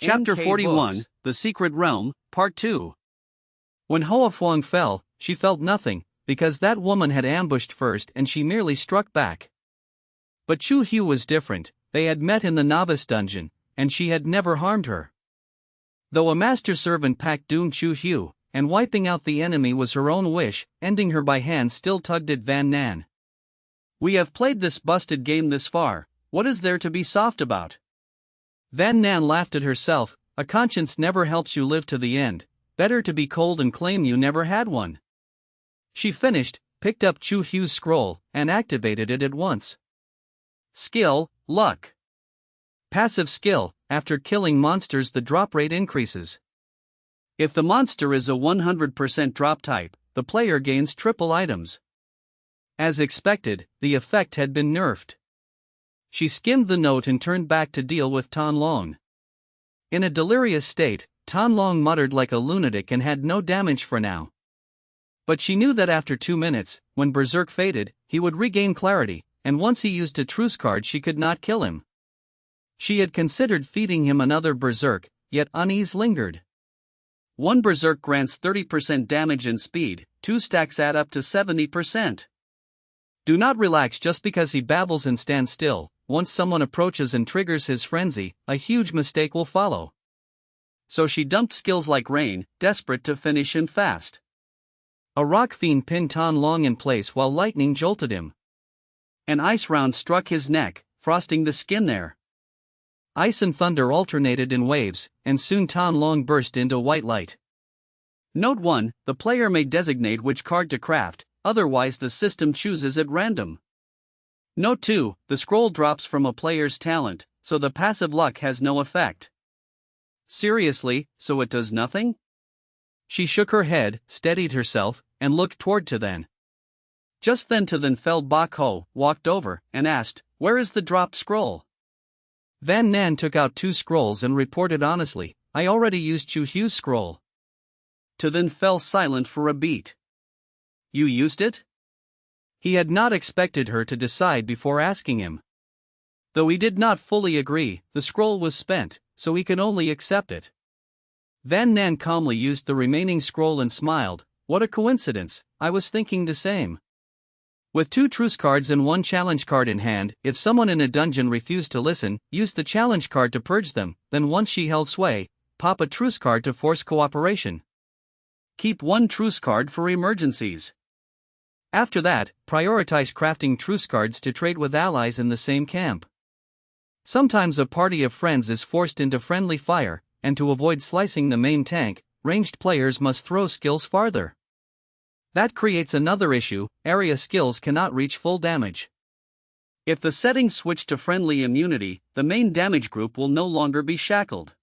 Chapter 41, The Secret Realm, Part 2. When Hoa Phuong fell, she felt nothing, because that woman had ambushed first and she merely struck back. But Chu Hu was different. They had met in the novice dungeon, and she had never harmed her. Though a master servant pact doomed Chu Hu, and wiping out the enemy was her own wish, ending her by hand still tugged at Van Nan. "We have played this busted game this far, what is there to be soft about?" Van Nan laughed at herself. "A conscience never helps you live to the end, better to be cold and claim you never had one." She finished, picked up Chu Hu's scroll, and activated it at once. Skill, Luck. Passive skill: after killing monsters the drop rate increases. If the monster is a 100% drop type, the player gains triple items. As expected, the effect had been nerfed. She skimmed the note and turned back to deal with Tan Long. In a delirious state, Tan Long muttered like a lunatic and had no damage for now. But she knew that after 2 minutes, when Berserk faded, he would regain clarity, and once he used a truce card she could not kill him. She had considered feeding him another Berserk, yet unease lingered. One Berserk grants 30% damage and speed, 2 stacks add up to 70%. Do not relax just because he babbles and stands still. Once someone approaches and triggers his frenzy, a huge mistake will follow. So she dumped skills like rain, desperate to finish him fast. A rock fiend pinned Tan Long in place while lightning jolted him. An ice round struck his neck, frosting the skin there. Ice and thunder alternated in waves, and soon Tan Long burst into white light. Note 1: the player may designate which card to craft, otherwise the system chooses at random. Note 2: the scroll drops from a player's talent, so the passive luck has no effect. Seriously, so it does nothing? She shook her head, steadied herself, and looked toward Then. Just then fell Bok Ho, walked over, and asked, "Where is the dropped scroll?" Van Nan took out 2 scrolls and reported honestly, "I already used Chu Hu's scroll." Then fell silent for a beat. "You used it?" He had not expected her to decide before asking him. Though he did not fully agree, the scroll was spent, so he could only accept it. Van Nan calmly used the remaining scroll and smiled. "What a coincidence, I was thinking the same." With 2 truce cards and 1 challenge card in hand, if someone in a dungeon refused to listen, use the challenge card to purge them, then once she held sway, pop a truce card to force cooperation. Keep 1 truce card for emergencies. After that, prioritize crafting truce cards to trade with allies in the same camp. Sometimes a party of friends is forced into friendly fire, and to avoid slicing the main tank, ranged players must throw skills farther. That creates another issue: area skills cannot reach full damage. If the settings switch to friendly immunity, the main damage group will no longer be shackled.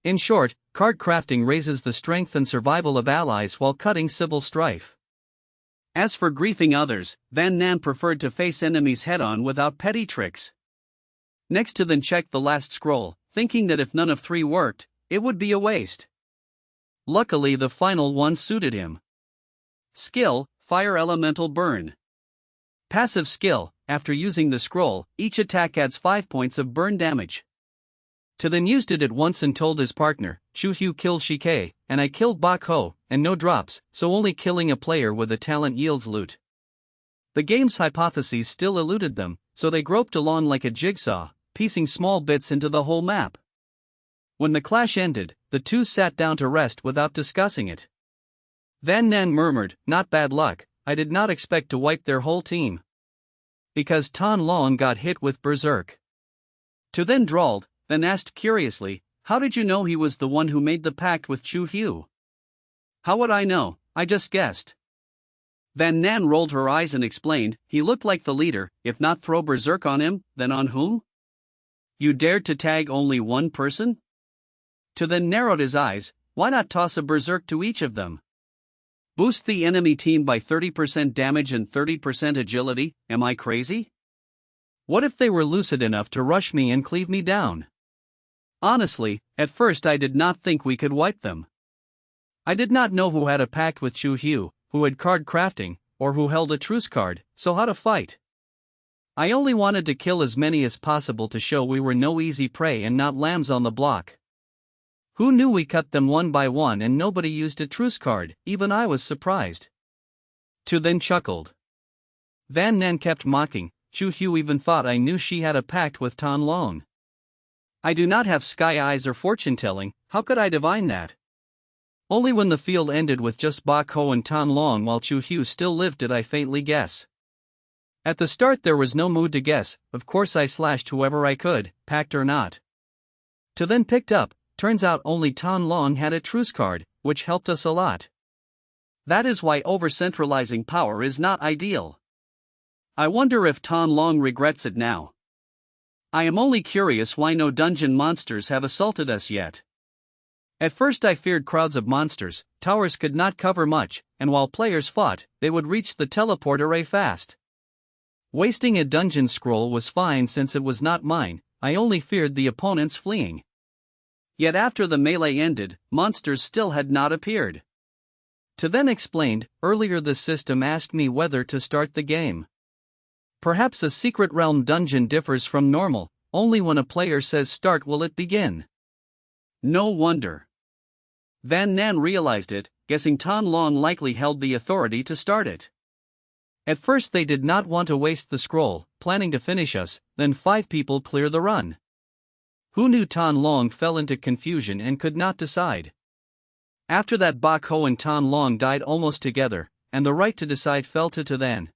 In short, card crafting raises the strength and survival of allies while cutting civil strife. As for griefing others, Van Nan preferred to face enemies head-on without petty tricks. Next to then checked the last scroll, thinking that if none of 3 worked, it would be a waste. Luckily the final one suited him. Skill: Fire Elemental Burn. Passive skill: after using the scroll, each attack adds 5 points of burn damage. Then used it at once and told his partner, "Chu Hu killed Shike, and I killed Bok Ho, and no drops, so only killing a player with a talent yields loot." The game's hypotheses still eluded them, so they groped along like a jigsaw, piecing small bits into the whole map. When the clash ended, the 2 sat down to rest without discussing it. Van Nan murmured, "Not bad luck, I did not expect to wipe their whole team." Because Tan Long got hit with Berserk. Then drawled, then asked curiously, "How did you know he was the one who made the pact with Chu Hu?" "How would I know? I just guessed." Van Nan rolled her eyes and explained, "He looked like the leader, if not throw Berserk on him, then on whom?" "You dared to tag only one person?" Then narrowed his eyes, "Why not toss a Berserk to each of them? Boost the enemy team by 30% damage and 30% agility, am I crazy? What if they were lucid enough to rush me and cleave me down? Honestly, at first I did not think we could wipe them. I did not know who had a pact with Chu Hu, who had card crafting, or who held a truce card, so how to fight. I only wanted to kill as many as possible to show we were no easy prey and not lambs on the block. Who knew we cut them one by one and nobody used a truce card? Even I was surprised. Tu then chuckled. Van Nan kept mocking. Chu Hu even thought I knew she had a pact with Tan Long. I do not have sky eyes or fortune-telling, how could I divine that? Only when the field ended with just Ba Ko and Tan Long while Chu Hu still lived did I faintly guess. At the start there was no mood to guess, of course I slashed whoever I could, pact or not. Tu then picked up, turns out only Tan Long had a truce card, which helped us a lot. That is why over-centralizing power is not ideal. I wonder if Tan Long regrets it now. I am only curious why no dungeon monsters have assaulted us yet. At first I feared crowds of monsters, towers could not cover much, and while players fought, they would reach the teleport array fast. Wasting a dungeon scroll was fine since it was not mine, I only feared the opponents fleeing. Yet after the melee ended, monsters still had not appeared. Tu then explained, earlier this system asked me whether to start the game. Perhaps a secret realm dungeon differs from normal, only when a player says start will it begin. No wonder. Van Nan realized it, guessing Tan Long likely held the authority to start it. At first they did not want to waste the scroll, planning to finish us, then 5 people clear the run. Who knew Tan Long fell into confusion and could not decide. After that Ba Ko and Tan Long died almost together, and the right to decide fell to Tu then.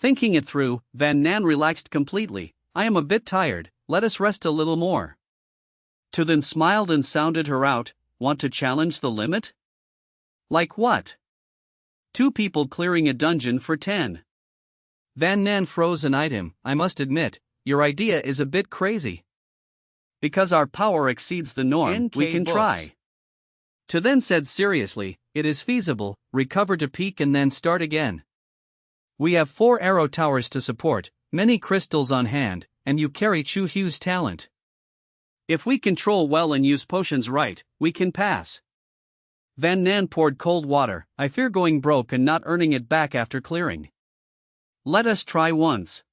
Thinking it through, Van Nan relaxed completely. I am a bit tired, let us rest a little more. Tu then smiled and sounded her out. Want to challenge the limit? Like what? 2 people clearing a dungeon for 10. Van Nan froze and eyed him. I must admit, your idea is a bit crazy. Because our power exceeds the norm, NK we can books. try. Tu then said seriously, it is feasible, recover to peak and then start again. We have 4 arrow towers to support, many crystals on hand, and you carry Chu Hu's talent. If we control well and use potions right, we can pass. Van Nan poured cold water. I fear going broke and not earning it back after clearing. Let us try once.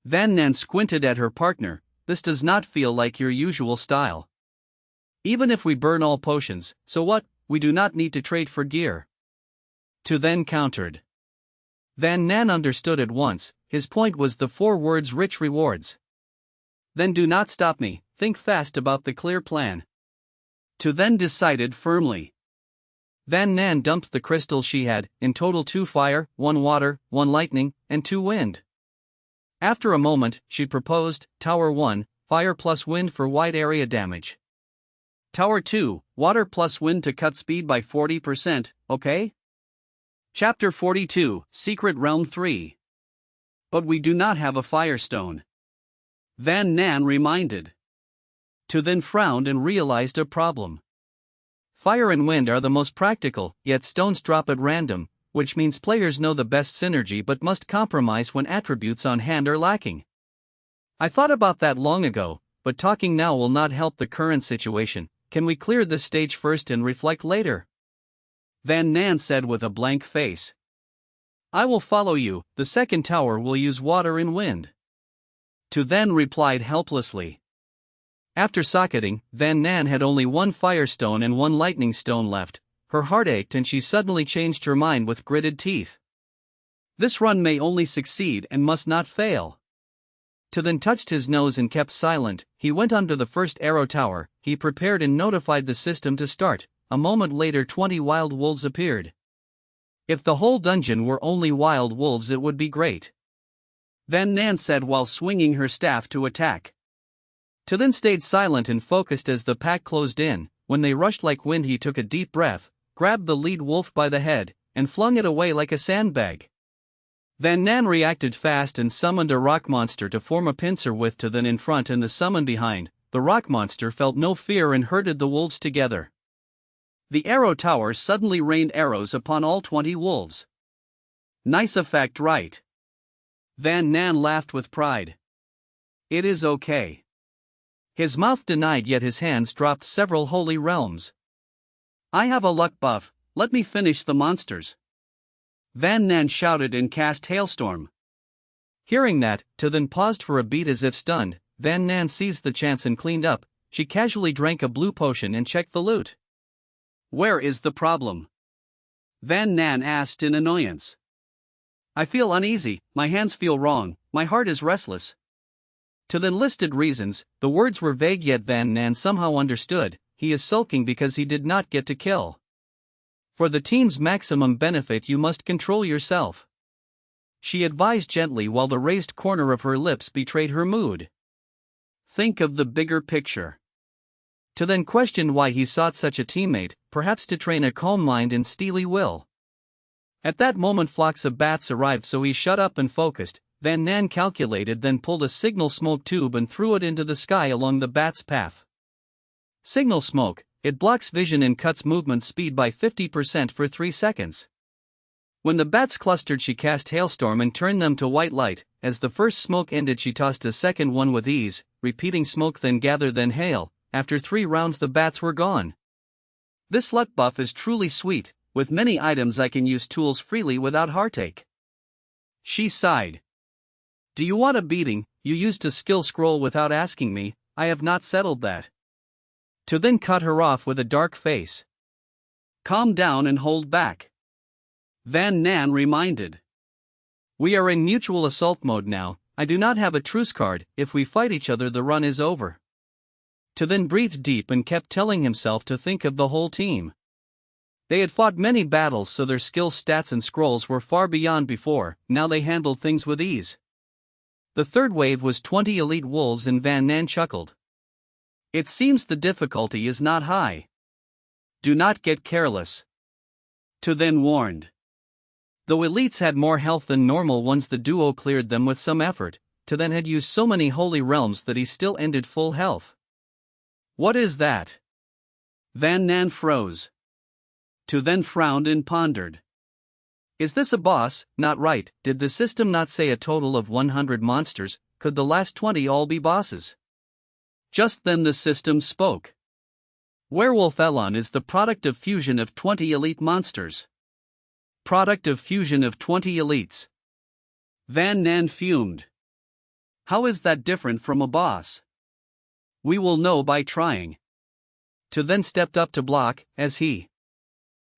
Van Nan squinted at her partner. This does not feel like your usual style. Even if we burn all potions, so what, we do not need to trade for gear. Tu then countered. Van Nan understood at once, his point was the 4 words rich rewards. Then do not stop me, think fast about the clear plan. Tu then decided firmly. Van Nan dumped the crystals she had, in total 2 fire, 1 water, 1 lightning, and 2 wind. After a moment, she proposed, Tower 1, fire plus wind for wide area damage. Tower 2, water plus wind to cut speed by 40%, okay? Chapter 42, Secret Realm 3. But we do not have a firestone. Van Nan reminded. Tu then frowned and realized a problem. Fire and wind are the most practical, yet stones drop at random, which means players know the best synergy but must compromise when attributes on hand are lacking. I thought about that long ago, but talking now will not help the current situation. Can we clear this stage first and reflect later? Van Nan said with a blank face. I will follow you, the second tower will use water and wind. Tu then replied helplessly. After socketing, Van Nan had only 1 firestone and 1 lightning stone left. Her heart ached and she suddenly changed her mind with gritted teeth. This run may only succeed and must not fail. Tu then touched his nose and kept silent. He went on to the first arrow tower, he prepared and notified the system to start. A moment later 20 wild wolves appeared. If the whole dungeon were only wild wolves it would be great. Van Nan said while swinging her staff to attack. Tu then stayed silent and focused as the pack closed in. When they rushed like wind he took a deep breath, grabbed the lead wolf by the head, and flung it away like a sandbag. Van Nan reacted fast and summoned a rock monster to form a pincer with Tu then in front and the summon behind. The rock monster felt no fear and herded the wolves together. The arrow tower suddenly rained arrows upon all 20 wolves. Nice effect, right? Van Nan laughed with pride. It is okay. His mouth denied yet his hands dropped several holy realms. I have a luck buff, let me finish the monsters. Van Nan shouted and cast Hailstorm. Hearing that, Tu then paused for a beat as if stunned. Van Nan seized the chance and cleaned up. she casually drank a blue potion and checked the loot. Where is the problem? Van Nan asked in annoyance. I feel uneasy, my hands feel wrong, my heart is restless. To the listed reasons, the words were vague, yet Van Nan somehow understood. He is sulking because he did not get to kill. For the team's maximum benefit, you must control yourself, she advised gently while the raised corner of her lips betrayed her mood. Think of the bigger picture. To then questioned why he sought such a teammate, perhaps to train a calm mind and steely will. At that moment flocks of bats arrived, so he shut up and focused. Van Nan calculated, then pulled a signal smoke tube and threw it into the sky along the bat's path. Signal smoke, it blocks vision and cuts movement speed by 50% for 3 seconds. When the bats clustered, she cast Hailstorm and turned them to white light. As the first smoke ended, she tossed a second one with ease, repeating smoke then gather then hail. After 3 rounds the bats were gone. This luck buff is truly sweet. With many items I can use tools freely without heartache. She sighed. Do you want a beating? You used a skill scroll without asking me. I have not settled that. To then cut her off with a dark face. Calm down and hold back, Van Nan reminded. We are in mutual assault mode now. I do not have a truce card. If we fight each other, the run is over. To then breathed deep and kept telling himself to think of the whole team. They had fought many battles, so their skill stats and scrolls were far beyond before. Now they handled things with ease. The third wave was 20 elite wolves, and Van Nan chuckled. It seems the difficulty is not high. Do not get careless, To then warned. Though elites had more health than normal ones, the duo cleared them with some effort. To then had used so many holy realms that he still ended full health. What is that? Van Nan froze. To then frowned and pondered. Is this a boss? Not right. Did the system not say a total of 100 monsters? Could the last 20 all be bosses? Just then the system spoke. Werewolf Elon is the product of fusion of 20 elite monsters. Product of fusion of 20 elites. Van Nan fumed. How is that different from a boss? We will know by trying. To then stepped up to block. As he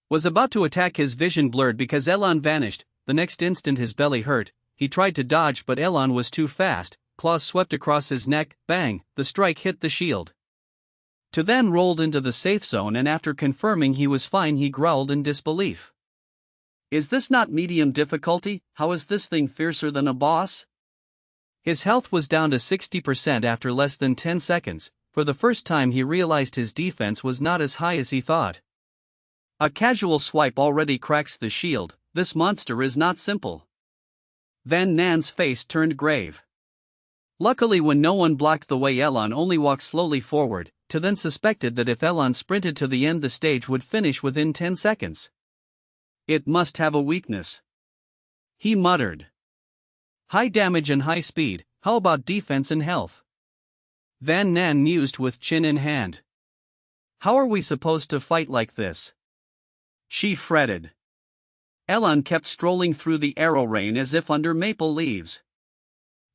was about to attack, his vision blurred because Elon vanished. The next instant his belly hurt. He tried to dodge, but Elon was too fast. Claws swept across his neck. Bang! The strike hit the shield. To then rolled into the safe zone, and after confirming he was fine, he growled in disbelief. Is this not medium difficulty? How is this thing fiercer than a boss? His health was down to 60% after less than 10 seconds. For the first time he realized his defense was not as high as he thought. A casual swipe already cracks the shield. This monster is not simple. Van Nan's face turned grave. Luckily, when no one blocked the way, Elon only walked slowly forward. To then suspected that if Elon sprinted to the end, the stage would finish within 10 seconds. It must have a weakness, he muttered. High damage and high speed. How about defense and health? Van Nan mused with chin in hand. How are we supposed to fight like this? She fretted. Elon kept strolling through the arrow rain as if under maple leaves.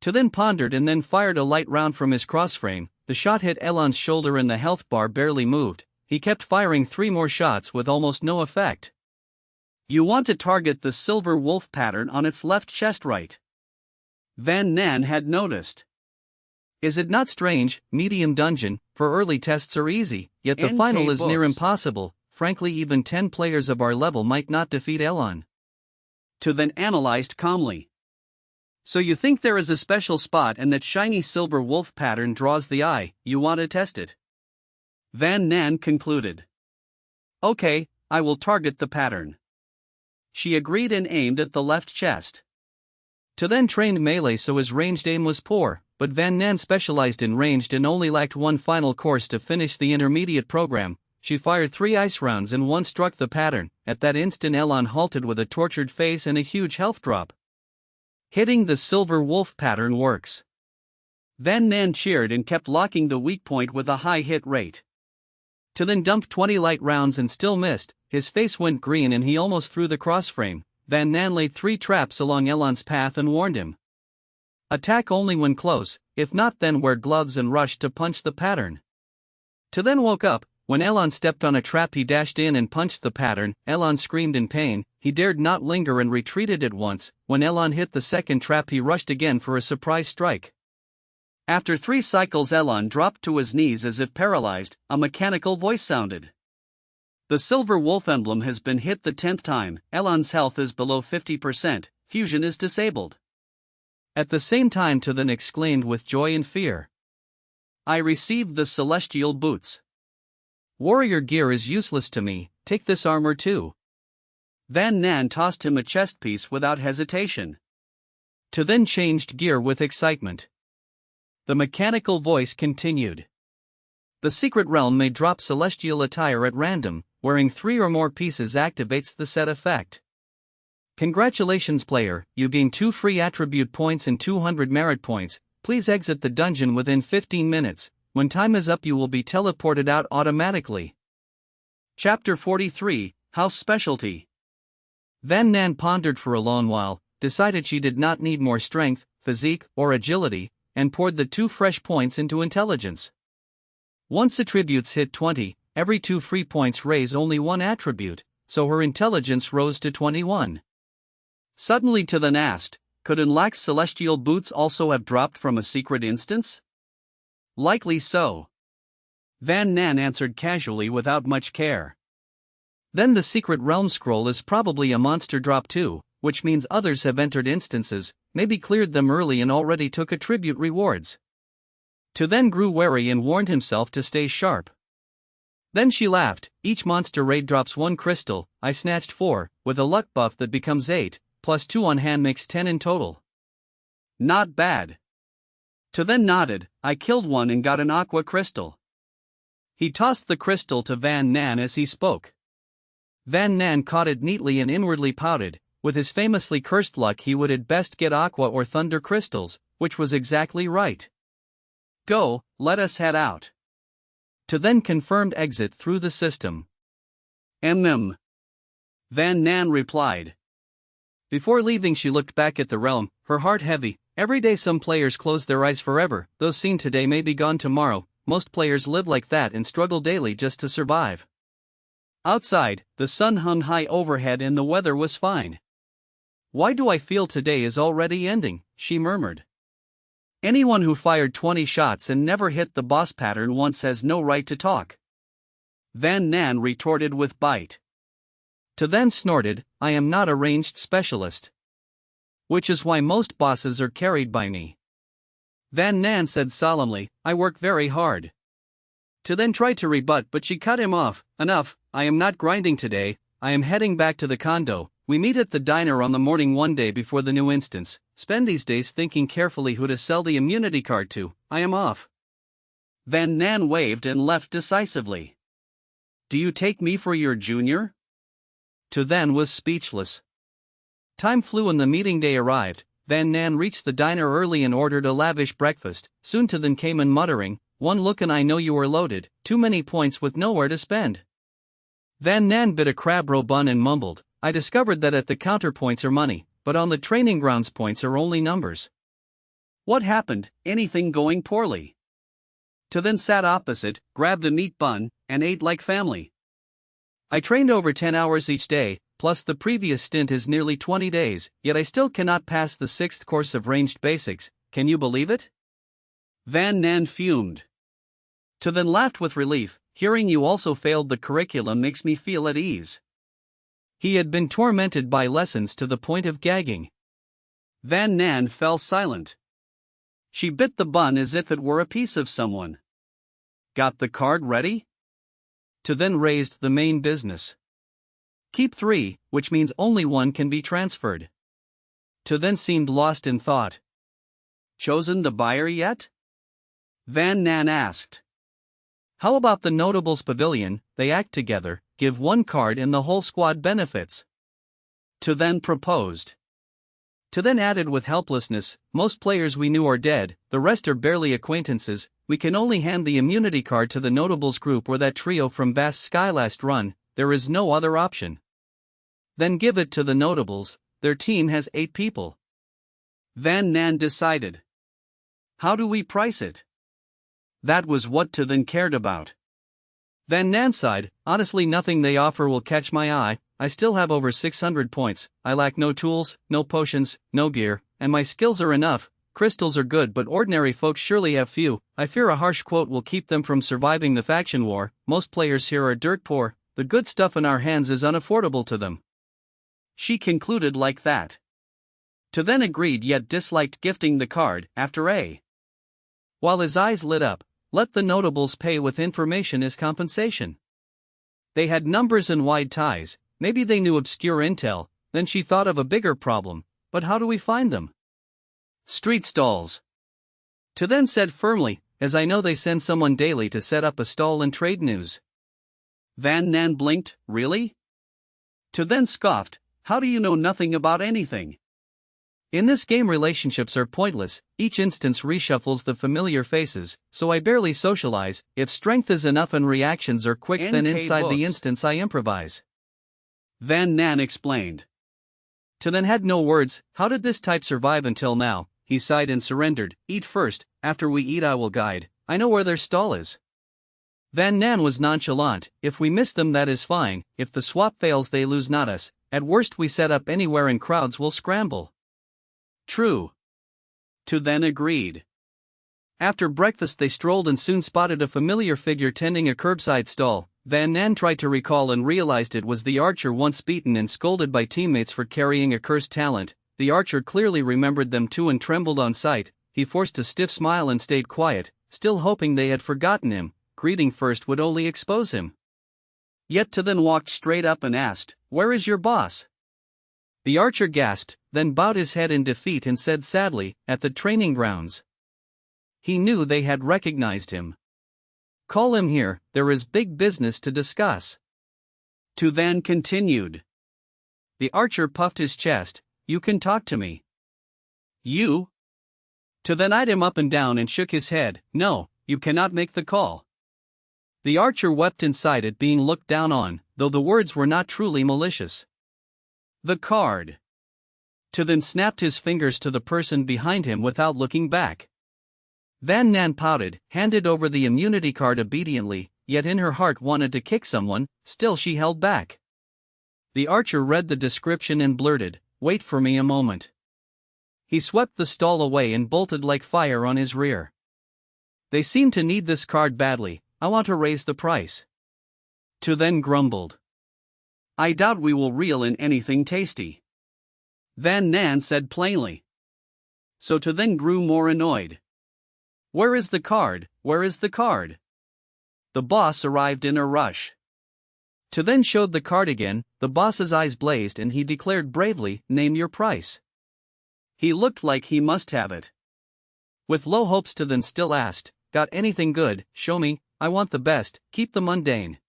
To then pondered and then fired a light round from his crossframe. The shot hit Elon's shoulder and the health bar barely moved. He kept firing 3 more shots with almost no effect. You want to target the silver wolf pattern on its left chest, right? Van Nan had noticed. Is it not strange? Medium dungeon, for early tests are easy, yet the final is near impossible. Frankly, even 10 players of our level might not defeat Elon. To then analyzed calmly. So you think there is a special spot and that shiny silver wolf pattern draws the eye? You want to test it? Van Nan concluded. Okay, I will target the pattern. She agreed and aimed at the left chest. To then trained melee, so his ranged aim was poor, but Van Nan specialized in ranged and only lacked one final course to finish the intermediate program. She fired 3 ice rounds and one struck the pattern. At that instant Elon halted with a tortured face and a huge health drop. Hitting the silver wolf pattern works. Van Nan cheered and kept locking the weak point with a high hit rate. To then dumped 20 light rounds and still missed. His face went green and he almost threw the crossframe. Van Nan laid 3 traps along Elon's path and warned him. Attack only when close, if not then wear gloves and rush to punch the pattern. To then woke up. When Elon stepped on a trap, he dashed in and punched the pattern. Elon screamed in pain. He dared not linger and retreated at once. When Elon hit the second trap, he rushed again for a surprise strike. After 3 cycles, Elon dropped to his knees as if paralyzed. A mechanical voice sounded. The silver wolf emblem has been hit the 10th time. Elon's health is below 50%. Fusion is disabled. At the same time, To then exclaimed with joy and fear. I received the celestial boots. Warrior gear is useless to me, take this armor too. Van Nan tossed him a chest piece without hesitation. To then changed gear with excitement. The mechanical voice continued. The secret realm may drop celestial attire at random. Wearing 3 or more pieces activates the set effect. Congratulations player, you gain 2 free attribute points and 200 merit points. Please exit the dungeon within 15 minutes. When time is up, you will be teleported out automatically. Chapter 43, House Specialty. Van Nan pondered for a long while, decided she did not need more strength, physique, or agility, and poured the 2 fresh points into intelligence. Once attributes hit 20, every 2 free points raise only 1 attribute, so her intelligence rose to 21. Suddenly To then asked, could Unlack's celestial boots also have dropped from a secret instance? Likely so. Van Nan answered casually without much care. Then the secret realm scroll is probably a monster drop too, which means others have entered instances, maybe cleared them early and already took attribute rewards. To then grew wary and warned himself to stay sharp. Then she laughed. Each monster raid drops 1 crystal. I snatched 4, with a luck buff that becomes 8, plus 2 on hand makes 10 in total. Not bad. To then nodded. I killed 1 and got an aqua crystal. He tossed the crystal to Van Nan as he spoke. Van Nan caught it neatly and inwardly pouted. With his famously cursed luck, he would at best get aqua or thunder crystals, which was exactly right. Go, let us head out. To then confirmed exit through the system. Van Nan replied. Before leaving, she looked back at the realm, her heart heavy. Every day some players close their eyes forever. Those seen today may be gone tomorrow. Most players live like that and struggle daily just to survive. Outside, the sun hung high overhead and the weather was fine. Why do I feel today is already ending, she murmured. Anyone who fired 20 shots and never hit the boss pattern once has no right to talk. Van Nan retorted with bite. To then snorted, I am not a ranged specialist. Which is why most bosses are carried by me. Van Nan said solemnly, I work very hard. To then tried to rebut, but she cut him off. Enough, I am not grinding today, I am heading back to the condo. We meet at the diner on the morning one day before the new instance. Spend these days thinking carefully who to sell the immunity card to. I am off. Van Nan waved and left decisively. Do you take me for your junior? To then was speechless. Time flew and the meeting day arrived. Van Nan reached the diner early and ordered a lavish breakfast. Soon To then came in muttering, 1 look and I know you are loaded, too many points with nowhere to spend. Van Nan bit a crab roe bun and mumbled, I discovered that at the counter points are money, but on the training grounds points are only numbers. What happened? Anything going poorly? To then sat opposite, grabbed a meat bun, and ate like family. I trained over 10 hours each day, plus the previous stint is nearly 20 days, yet I still cannot pass the 6th course of ranged basics, can you believe it? Van Nan fumed. To then laughed with relief, hearing you also failed the curriculum makes me feel at ease. He had been tormented by lessons to the point of gagging. Van Nan fell silent. She bit the bun as if it were a piece of someone. Got the card ready? To then raised the main business. Keep 3, which means only 1 can be transferred. To then seemed lost in thought. Chosen the buyer yet? Van Nan asked. How about the Notables Pavilion? They act together, give 1 card and the whole squad benefits. To then proposed. To then added with helplessness, most players we knew are dead, the rest are barely acquaintances, we can only hand the immunity card to the Notables group or that trio from Vast Sky last run, there is no other option. Then give it to the Notables, their team has 8 people. Van Nan decided. How do we price it? That was what To then cared about. Van Nan sighed, honestly nothing they offer will catch my eye. I still have over 600 points, I lack no tools, no potions, no gear, and my skills are enough. Crystals are good but ordinary folks surely have few. I fear a harsh quote will keep them from surviving the faction war. Most players here are dirt poor, the good stuff in our hands is unaffordable to them. She concluded like that. To then agreed yet disliked gifting the card, after a while his eyes lit up, let the notables pay with information as compensation. They had numbers and wide ties, maybe they knew obscure intel. Then she thought of a bigger problem, but how do we find them? Street stalls. To then said firmly, as I know they send someone daily to set up a stall and trade news. Van Nan blinked, really? To then scoffed, how do you know nothing about anything? In this game relationships are pointless, each instance reshuffles the familiar faces, so I barely socialize. If strength is enough and reactions are quick then inside the instance I improvise. Van Nan explained. To then had no words, how did this type survive until now? He sighed and surrendered, eat first, after we eat I will guide, I know where their stall is. Van Nan was nonchalant, if we miss them that is fine, if the swap fails they lose not us, at worst we set up anywhere and crowds will scramble. True. To then agreed. After breakfast they strolled and soon spotted a familiar figure tending a curbside stall. Van Nan tried to recall and realized it was the archer once beaten and scolded by teammates for carrying a cursed talent. The archer clearly remembered them too and trembled on sight. He forced a stiff smile and stayed quiet, still hoping they had forgotten him. Greeting first would only expose him. Yet to then walked straight up and asked, "Where is your boss?" The archer gasped, then bowed his head in defeat and said sadly, "At the training grounds." He knew they had recognized him. "Call him here, there is big business to discuss." To then continued. The archer puffed his chest, "You can talk to me." "You?" To then eyed him up and down and shook his head, "No, you cannot make the call." The archer wept inside at being looked down on, though the words were not truly malicious. The card. To then snapped his fingers to the person behind him without looking back. Van Nan pouted, handed over the immunity card obediently, yet in her heart wanted to kick someone, still she held back. The archer read the description and blurted, "Wait for me a moment." He swept the stall away and bolted like fire on his rear. "They seem to need this card badly, I want to raise the price." To then grumbled. "I doubt we will reel in anything tasty." Van Nan said plainly. So to then grew more annoyed. "Where is the card, where is the card?" The boss arrived in a rush. To then showed the card again, the boss's eyes blazed and he declared bravely, "Name your price." He looked like he must have it. With low hopes to then still asked, "Got anything good, show me, I want the best, keep the mundane."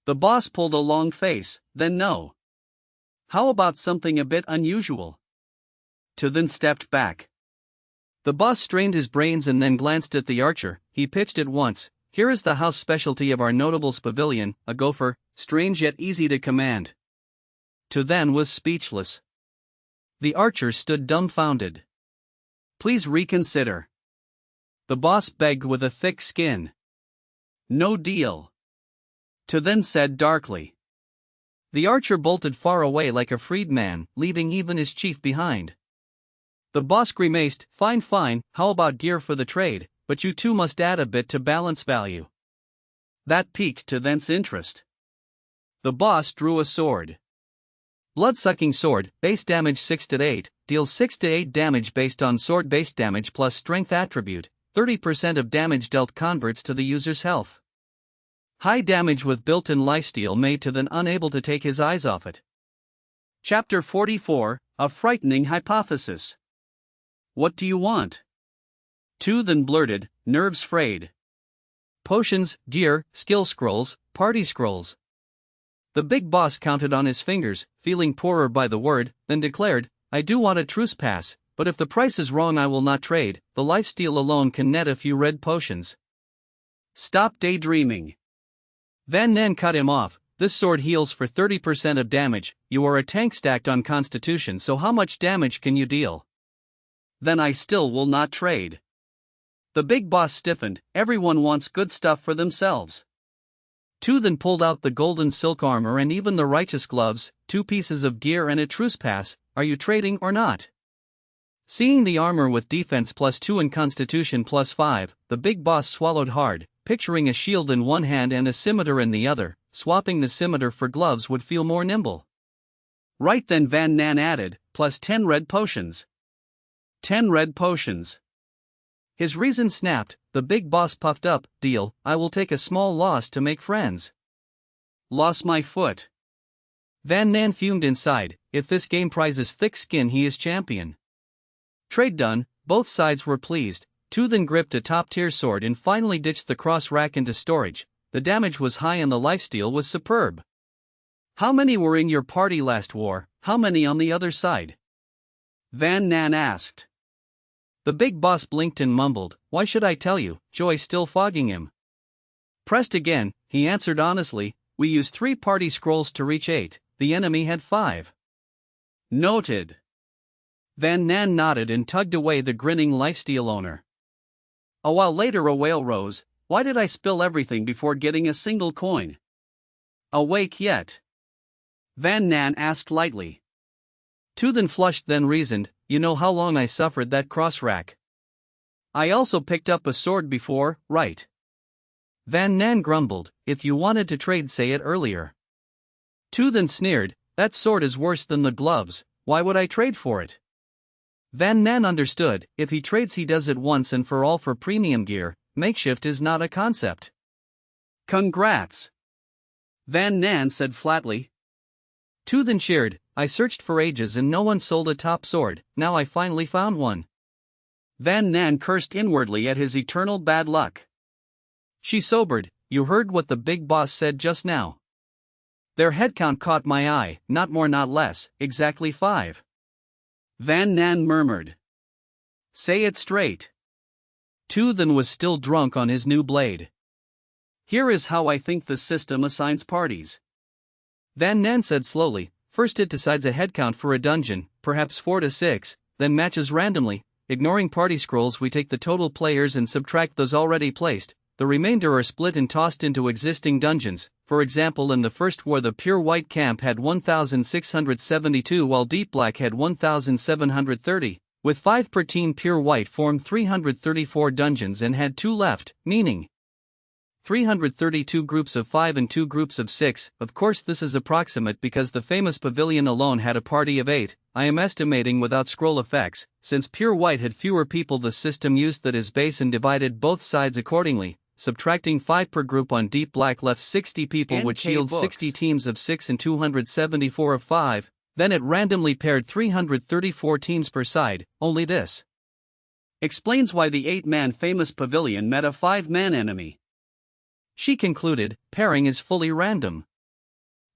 The boss pulled a long face, then no. "How about something a bit unusual?" To then stepped back. The boss strained his brains and then glanced at the archer. He pitched at once, "Here is the house specialty of our notables pavilion, a gopher, strange yet easy to command." To then was speechless. The archer stood dumbfounded. "Please reconsider." The boss begged with a thick skin. "No deal." To then said darkly. The archer bolted far away like a freed man, leaving even his chief behind. The boss grimaced, Fine, how about gear for the trade, but you too must add a bit to balance value." That piqued to then's interest. The boss drew a sword. Blood-sucking sword, base damage 6 to 8, deals 6 to 8 damage based on sword base damage plus strength attribute, 30% of damage dealt converts to the user's health. High damage with built-in lifesteal made to then unable to take his eyes off it. Chapter 44, A Frightening Hypothesis. "What do you want?" To then blurted, nerves frayed. "Potions, gear, skill scrolls, party scrolls." The big boss counted on his fingers, feeling poorer by the word, then declared, "I do want a truce pass, but if the price is wrong I will not trade, the lifesteal alone can net a few red potions." "Stop daydreaming." Van Nan cut him off, "This sword heals for 30% of damage, you are a tank stacked on constitution so how much damage can you deal?" "Then I still will not trade." The big boss stiffened, everyone wants good stuff for themselves. Two then pulled out the golden silk armor and even the righteous gloves, 2 pieces of gear and a truce pass. Are you trading or not? Seeing the armor with defense +2 and constitution +5, the big boss swallowed hard, picturing a shield in one hand and a scimitar in the other. Swapping the scimitar for gloves would feel more nimble. Right then, Van Nan added, +10 red potions. 10 red potions. His reason snapped. The big boss puffed up. Deal, I will take a small loss to make friends. Lost my foot. Van Nan fumed inside. If this game prizes thick skin, he is champion. Trade done, both sides were pleased. Two then gripped a top-tier sword and finally ditched the cross rack into storage. The damage was high and the lifesteal was superb. How many were in your party last war? How many on the other side? Van Nan asked. The big boss blinked and mumbled, why should I tell you, joy still fogging him. Pressed again, he answered honestly, we used 3 party scrolls to reach 8, the enemy had 5. Noted. Van Nan nodded and tugged away the grinning lifesteal owner. A while later a wail rose, why did I spill everything before getting a single coin? Awake yet? Van Nan asked lightly. Two then flushed then reasoned, you know how long I suffered that cross rack. I also picked up a sword before, right? Van Nan grumbled, if you wanted to trade say it earlier. Two then sneered, that sword is worse than the gloves, why would I trade for it? Van Nan understood, if he trades he does it once and for all for premium gear, makeshift is not a concept. Congrats! Van Nan said flatly. Two then cheered, I searched for ages and no one sold a top sword, now I finally found one. Van Nan cursed inwardly at his eternal bad luck. She sobered, you heard what the big boss said just now. Their headcount caught my eye, not more not less, exactly 5. Van Nan murmured. Say it straight. Two then was still drunk on his new blade. Here is how I think the system assigns parties. Van Nan said slowly, first it decides a headcount for a dungeon, perhaps 4 to 6, then matches randomly. Ignoring party scrolls, we take the total players and subtract those already placed. The remainder are split and tossed into existing dungeons. For example, in the first war the pure white camp had 1,672 while deep black had 1,730. With 5 per team, pure white formed 334 dungeons and had 2 left, meaning 332 groups of 5 and 2 groups of 6. Of course this is approximate because the famous pavilion alone had a party of 8. I am estimating without scroll effects. Since pure white had fewer people, the system used that as base and divided both sides accordingly. Subtracting 5 per group on deep black left 60 people, which yields 60 teams of 6 and 274 of 5. Then it randomly paired 334 teams per side. Only this explains why the 8-man famous pavilion met a 5-man enemy. She concluded, pairing is fully random.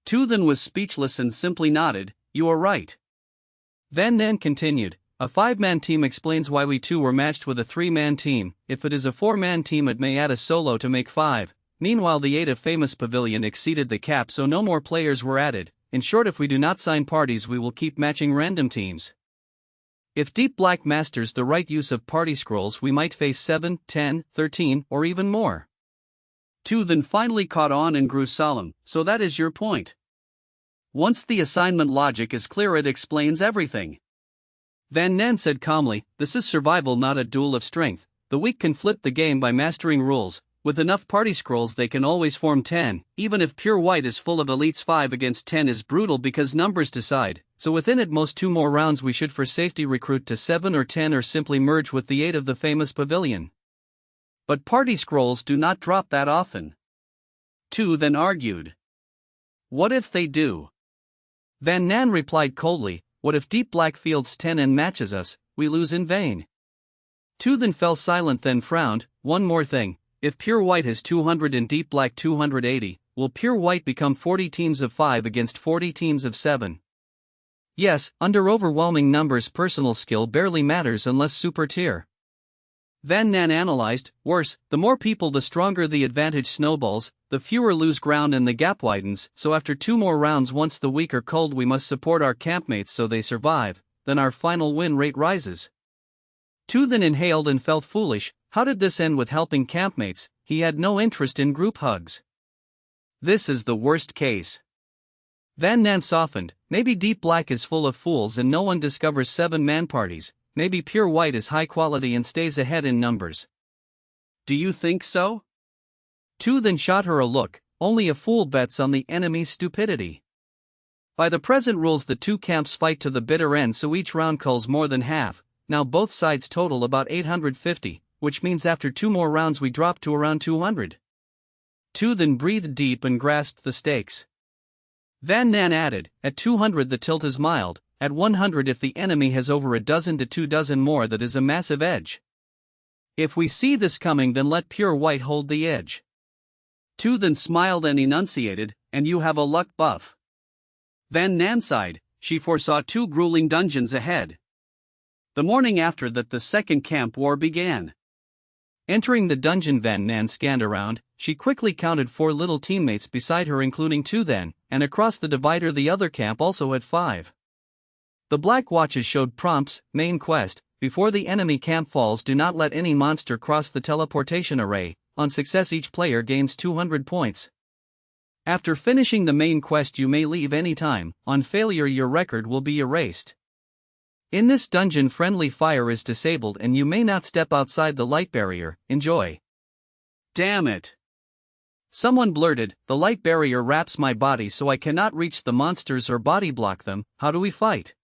Two then was speechless and simply nodded, you are right. Van Nan continued, a 5-man team explains why we too were matched with a 3-man team. If it is a 4-man team it may add a solo to make 5. Meanwhile the 8 of famous pavilion exceeded the cap, so no more players were added. In short, if we do not sign parties we will keep matching random teams. If deep black masters the right use of party scrolls we might face 7, 10, 13, or even more. Two then finally caught on and grew solemn, so that is your point. Once the assignment logic is clear it explains everything. Van Nan said calmly, this is survival, not a duel of strength. The weak can flip the game by mastering rules. With enough party scrolls they can always form 10, even if pure white is full of elites. 5 against 10 is brutal because numbers decide, so within at most 2 more rounds we should for safety recruit to 7 or 10 or simply merge with the 8 of the famous pavilion. But party scrolls do not drop that often. Two then argued. What if they do? Van Nan replied coldly, what if deep black fields 10 and matches us, we lose in vain. Two then fell silent then frowned, one more thing, if pure white has 200 and deep black 280, will pure white become 40 teams of 5 against 40 teams of 7? Yes, under overwhelming numbers personal skill barely matters unless super tier. Van Nan analyzed, worse, the more people the stronger the advantage snowballs, the fewer lose ground and the gap widens, so after 2 more rounds once the weak are culled we must support our campmates so they survive, then our final win rate rises. Two then inhaled and felt foolish, how did this end with helping campmates? He had no interest in group hugs. This is the worst case. Van Nan softened. Maybe Deep Black is full of fools and no one discovers 7-man parties. Maybe Pure White is high quality and stays ahead in numbers. Do you think so? Tu then shot her a look. Only a fool bets on the enemy's stupidity. By the present rules, the two camps fight to the bitter end, so each round culls more than half. Now both sides total about 850, which means after 2 more rounds we drop to around 200. Tu then breathed deep and grasped the stakes. Van Nan added, at 200 the tilt is mild, at 100 if the enemy has over a dozen to 2 dozen more that is a massive edge. If we see this coming, then let Pure White hold the edge. Tu then smiled and enunciated, and you have a luck buff. Van Nan sighed. She foresaw 2 grueling dungeons ahead. The morning after that the second camp war began. Entering the dungeon, Van Nan scanned around. She quickly counted 4 little teammates beside her, including 2 then, and across the divider the other camp also had 5. The black watches showed prompts: main quest, before the enemy camp falls do not let any monster cross the teleportation array. On success each player gains 200 points. After finishing the main quest you may leave any time. On failure your record will be erased. In this dungeon friendly fire is disabled and you may not step outside the light barrier. Enjoy. Damn it. Someone blurted, the light barrier wraps my body so I cannot reach the monsters or body block them. How do we fight?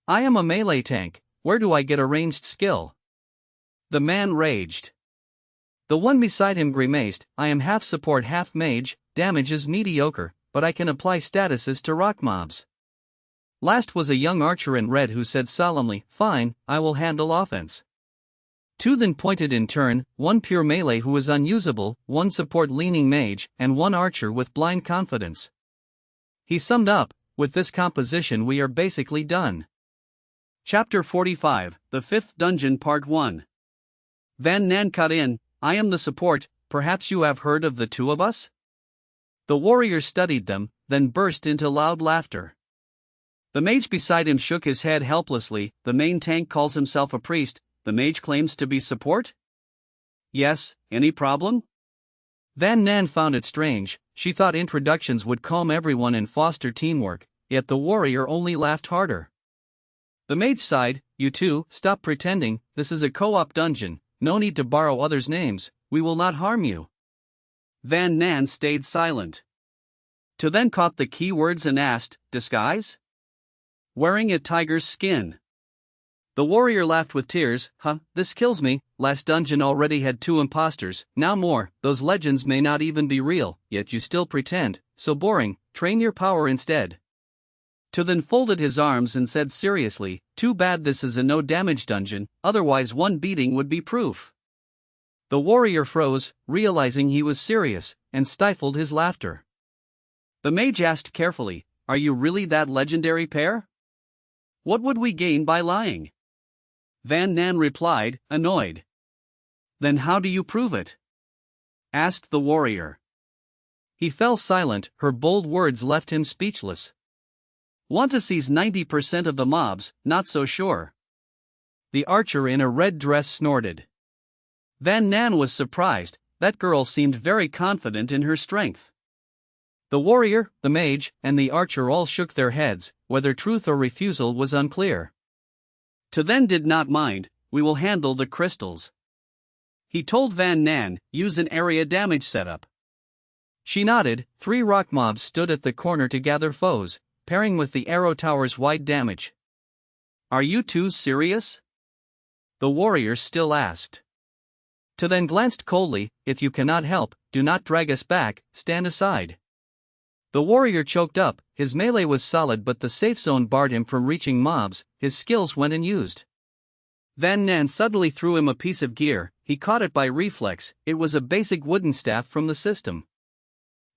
I am a melee tank. Where do I get a ranged skill? The man raged. The one beside him grimaced, I am half support half mage, damage is mediocre, but I can apply statuses to rock mobs. Last was a young archer in red who said solemnly, fine, I will handle offense. 2 then pointed in turn, 1 pure melee who is unusable, 1 support leaning mage, and 1 archer with blind confidence. He summed up, with this composition we are basically done. Chapter 45, The Fifth Dungeon Part 1. Van Nan cut in, I am the support, perhaps you have heard of the 2 of us? The warrior studied them, then burst into loud laughter. The mage beside him shook his head helplessly. The main tank calls himself a priest, the mage claims to be support? Yes, any problem? Van Nan found it strange. She thought introductions would calm everyone and foster teamwork, yet the warrior only laughed harder. The mage sighed, you two, stop pretending, this is a co-op dungeon, no need to borrow others' names, we will not harm you. Van Nan stayed silent. Tu then caught the key words and asked, disguise? Wearing a tiger's skin. The warrior laughed with tears, this kills me, last dungeon already had 2 imposters, now more, those legends may not even be real, yet you still pretend, so boring, train your power instead. Tu then folded his arms and said seriously, too bad this is a no damage dungeon, otherwise 1 beating would be proof. The warrior froze, realizing he was serious, and stifled his laughter. The mage asked carefully, are you really that legendary pair? What would we gain by lying? Van Nan replied, annoyed. Then how do you prove it? Asked the warrior. He fell silent, her bold words left him speechless. Want to seize 90% of the mobs, not so sure. The archer in a red dress snorted. Van Nan was surprised, that girl seemed very confident in her strength. The warrior, the mage, and the archer all shook their heads, whether truth or refusal was unclear. Tu then did not mind, we will handle the crystals. He told Van Nan, use an area damage setup. She nodded. 3 rock mobs stood at the corner to gather foes, pairing with the arrow tower's wide damage. Are you two serious? The warrior still asked. Tu then glanced coldly, if you cannot help, do not drag us back, stand aside. The warrior choked up, his melee was solid but the safe zone barred him from reaching mobs, his skills went unused. Van Nan suddenly threw him a piece of gear, he caught it by reflex, it was a basic wooden staff from the system.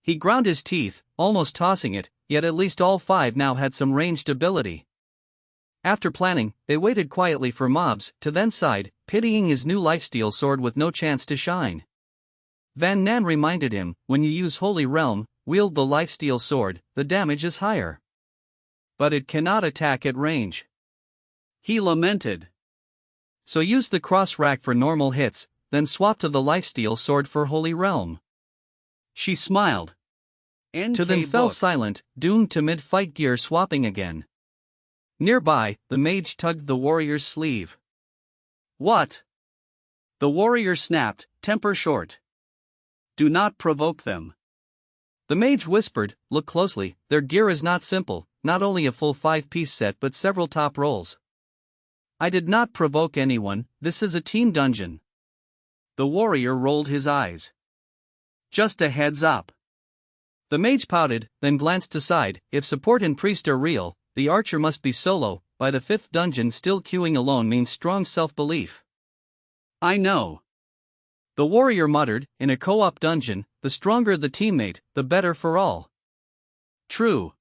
He ground his teeth, almost tossing it, yet at least all 5 now had some ranged ability. After planning, they waited quietly for mobs, Tu then sighed, pitying his new lifesteal sword with no chance to shine. Van Nan reminded him, when you use Holy Realm, wield the lifesteal sword, the damage is higher. But it cannot attack at range. He lamented. So use the cross rack for normal hits, then swap to the lifesteal sword for Holy Realm. She smiled. To then fell silent, doomed to mid-fight gear swapping again. Nearby, the mage tugged the warrior's sleeve. What? The warrior snapped, temper short. Do not provoke them. The mage whispered, look closely, their gear is not simple, not only a full 5-piece set but several top rolls. I did not provoke anyone, this is a team dungeon. The warrior rolled his eyes. Just a heads up. The mage pouted, then glanced aside, if support and priest are real, the archer must be solo, by the 5th dungeon still queuing alone means strong self-belief. I know. The warrior muttered, in a co-op dungeon, the stronger the teammate, the better for all. True.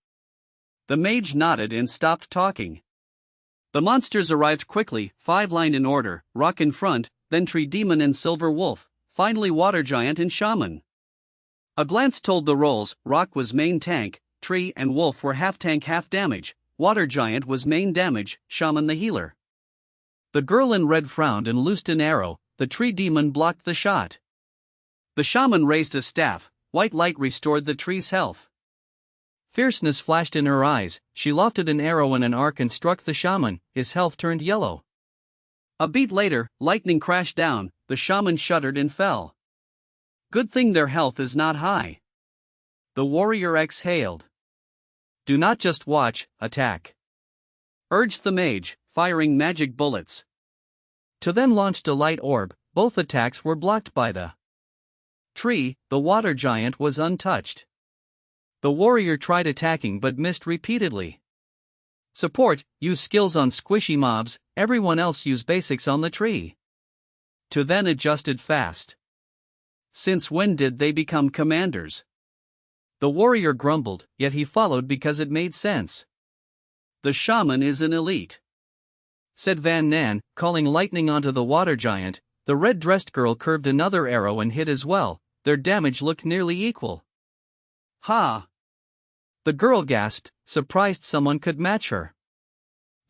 The mage nodded and stopped talking. The monsters arrived quickly, 5 lined in order, rock in front, then tree demon and silver wolf, finally water giant and shaman. A glance told the roles, rock was main tank, tree and wolf were half tank half damage, water giant was main damage, shaman the healer. The girl in red frowned and loosed an arrow, the tree demon blocked the shot. The shaman raised a staff, white light restored the tree's health. Fierceness flashed in her eyes, she lofted an arrow in an arc and struck the shaman, his health turned yellow. A beat later, lightning crashed down, the shaman shuddered and fell. Good thing their health is not high. The warrior exhaled. Do not just watch, attack. Urged the mage, firing magic bullets. To then launched a light orb, both attacks were blocked by the tree, the water giant was untouched. The warrior tried attacking but missed repeatedly. Support, use skills on squishy mobs, everyone else use basics on the tree. To then adjusted fast. Since when did they become commanders? The warrior grumbled, yet he followed because it made sense. The shaman is an elite, said Van Nan, calling lightning onto the water giant. The red-dressed girl curved another arrow and hit as well, their damage looked nearly equal. Ha! The girl gasped, surprised someone could match her.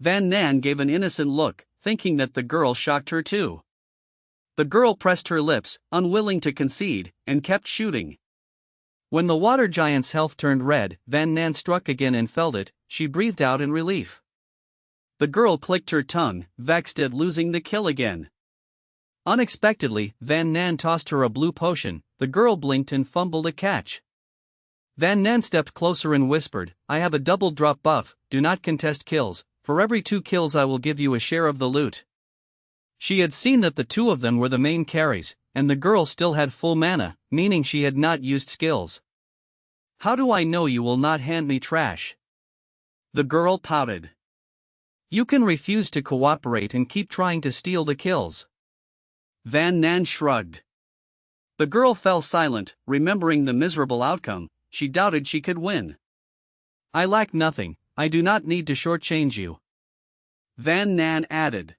Van Nan gave an innocent look, thinking that the girl shocked her too. The girl pressed her lips, unwilling to concede, and kept shooting. When the water giant's health turned red, Van Nan struck again and felt it, she breathed out in relief. The girl clicked her tongue, vexed at losing the kill again. Unexpectedly, Van Nan tossed her a blue potion, the girl blinked and fumbled a catch. Van Nan stepped closer and whispered, I have a double drop buff, do not contest kills, for every 2 kills I will give you a share of the loot. She had seen that the 2 of them were the main carries, and the girl still had full mana, meaning she had not used skills. How do I know you will not hand me trash? The girl pouted. You can refuse to cooperate and keep trying to steal the kills. Van Nan shrugged. The girl fell silent, remembering the miserable outcome, she doubted she could win. I lack nothing, I do not need to shortchange you. Van Nan added.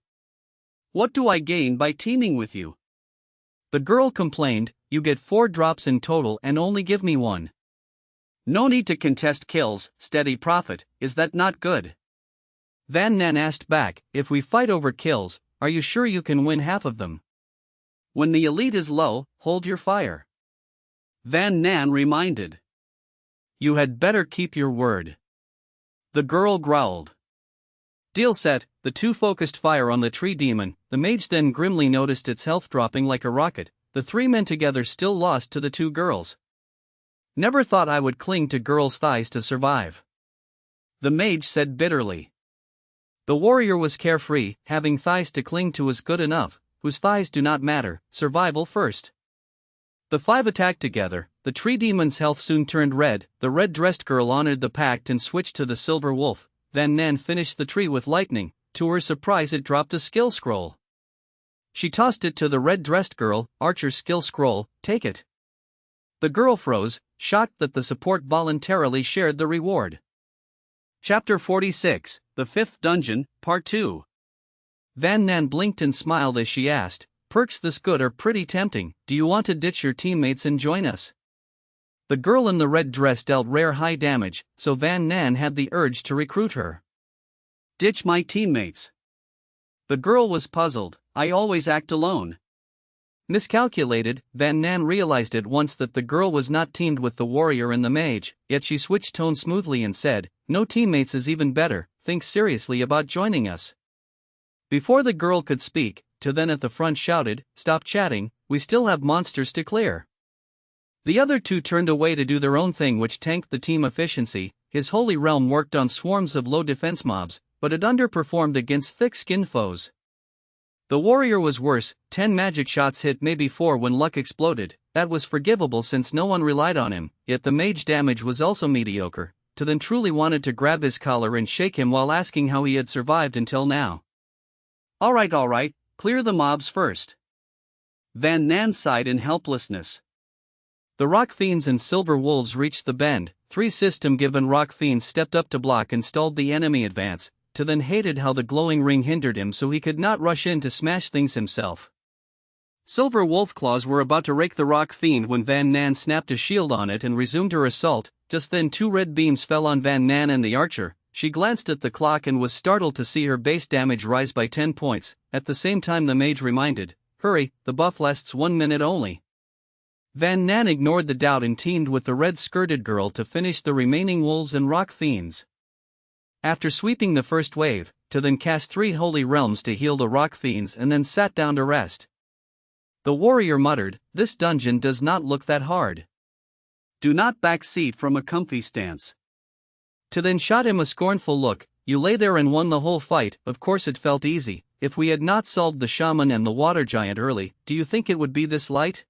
What do I gain by teaming with you? The girl complained, you get 4 drops in total and only give me 1. No need to contest kills, steady profit, is that not good? Van Nan asked back, if we fight over kills, are you sure you can win half of them? When the elite is low, hold your fire. Van Nan reminded. You had better keep your word. The girl growled. Deal set, the 2 focused fire on the tree demon, the mage then grimly noticed its health dropping like a rocket, the 3 men together still lost to the 2 girls. Never thought I would cling to girls' thighs to survive. The mage said bitterly. The warrior was carefree, having thighs to cling to is good enough, whose thighs do not matter, survival first. The 5 attacked together, the tree demon's health soon turned red, the red-dressed girl honored the pact and switched to the silver wolf. Van Nan finished the tree with lightning, to her surprise it dropped a skill scroll. She tossed it to the red-dressed girl, archer skill scroll, take it. The girl froze, shocked that the support voluntarily shared the reward. Chapter 46, The 5th Dungeon, Part 2. Van Nan blinked and smiled as she asked, perks this good are pretty tempting, do you want to ditch your teammates and join us? The girl in the red dress dealt rare high damage, so Van Nan had the urge to recruit her. Ditch my teammates. The girl was puzzled, I always act alone. Miscalculated, Van Nan realized at once that the girl was not teamed with the warrior and the mage, yet she switched tone smoothly and said, "No, teammates is even better, think seriously about joining us." Before the girl could speak, then at the front shouted, "Stop chatting, we still have monsters to clear." The other two turned away to do their own thing, which tanked the team efficiency. His holy realm worked on swarms of low defense mobs, but it underperformed against thick-skinned foes. The warrior was worse, 10 magic shots hit maybe 4 when luck exploded. That was forgivable since no one relied on him, yet the mage damage was also mediocre. Then truly wanted to grab his collar and shake him while asking how he had survived until now. Alright, clear the mobs first." Van Nan sighed in helplessness. The rock fiends and silver wolves reached the bend. 3 system-given rock fiends stepped up to block and stalled the enemy advance. Then hated how the glowing ring hindered him, so he could not rush in to smash things himself. Silver wolf claws were about to rake the rock fiend when Van Nan snapped a shield on it and resumed her assault. Just then 2 red beams fell on Van Nan and the archer. She glanced at the clock and was startled to see her base damage rise by 10 points. At the same time the mage reminded, "Hurry, the buff lasts 1 minute only." Van Nan ignored the doubt and teamed with the red-skirted girl to finish the remaining wolves and rock fiends. After sweeping the first wave, then cast 3 holy realms to heal the rock fiends and then sat down to rest. The warrior muttered, "This dungeon does not look that hard. Do not backseat from a comfy stance." Then shot him a scornful look, "You lay there and won the whole fight, of course it felt easy. If we had not solved the shaman and the water giant early, do you think it would be this light?"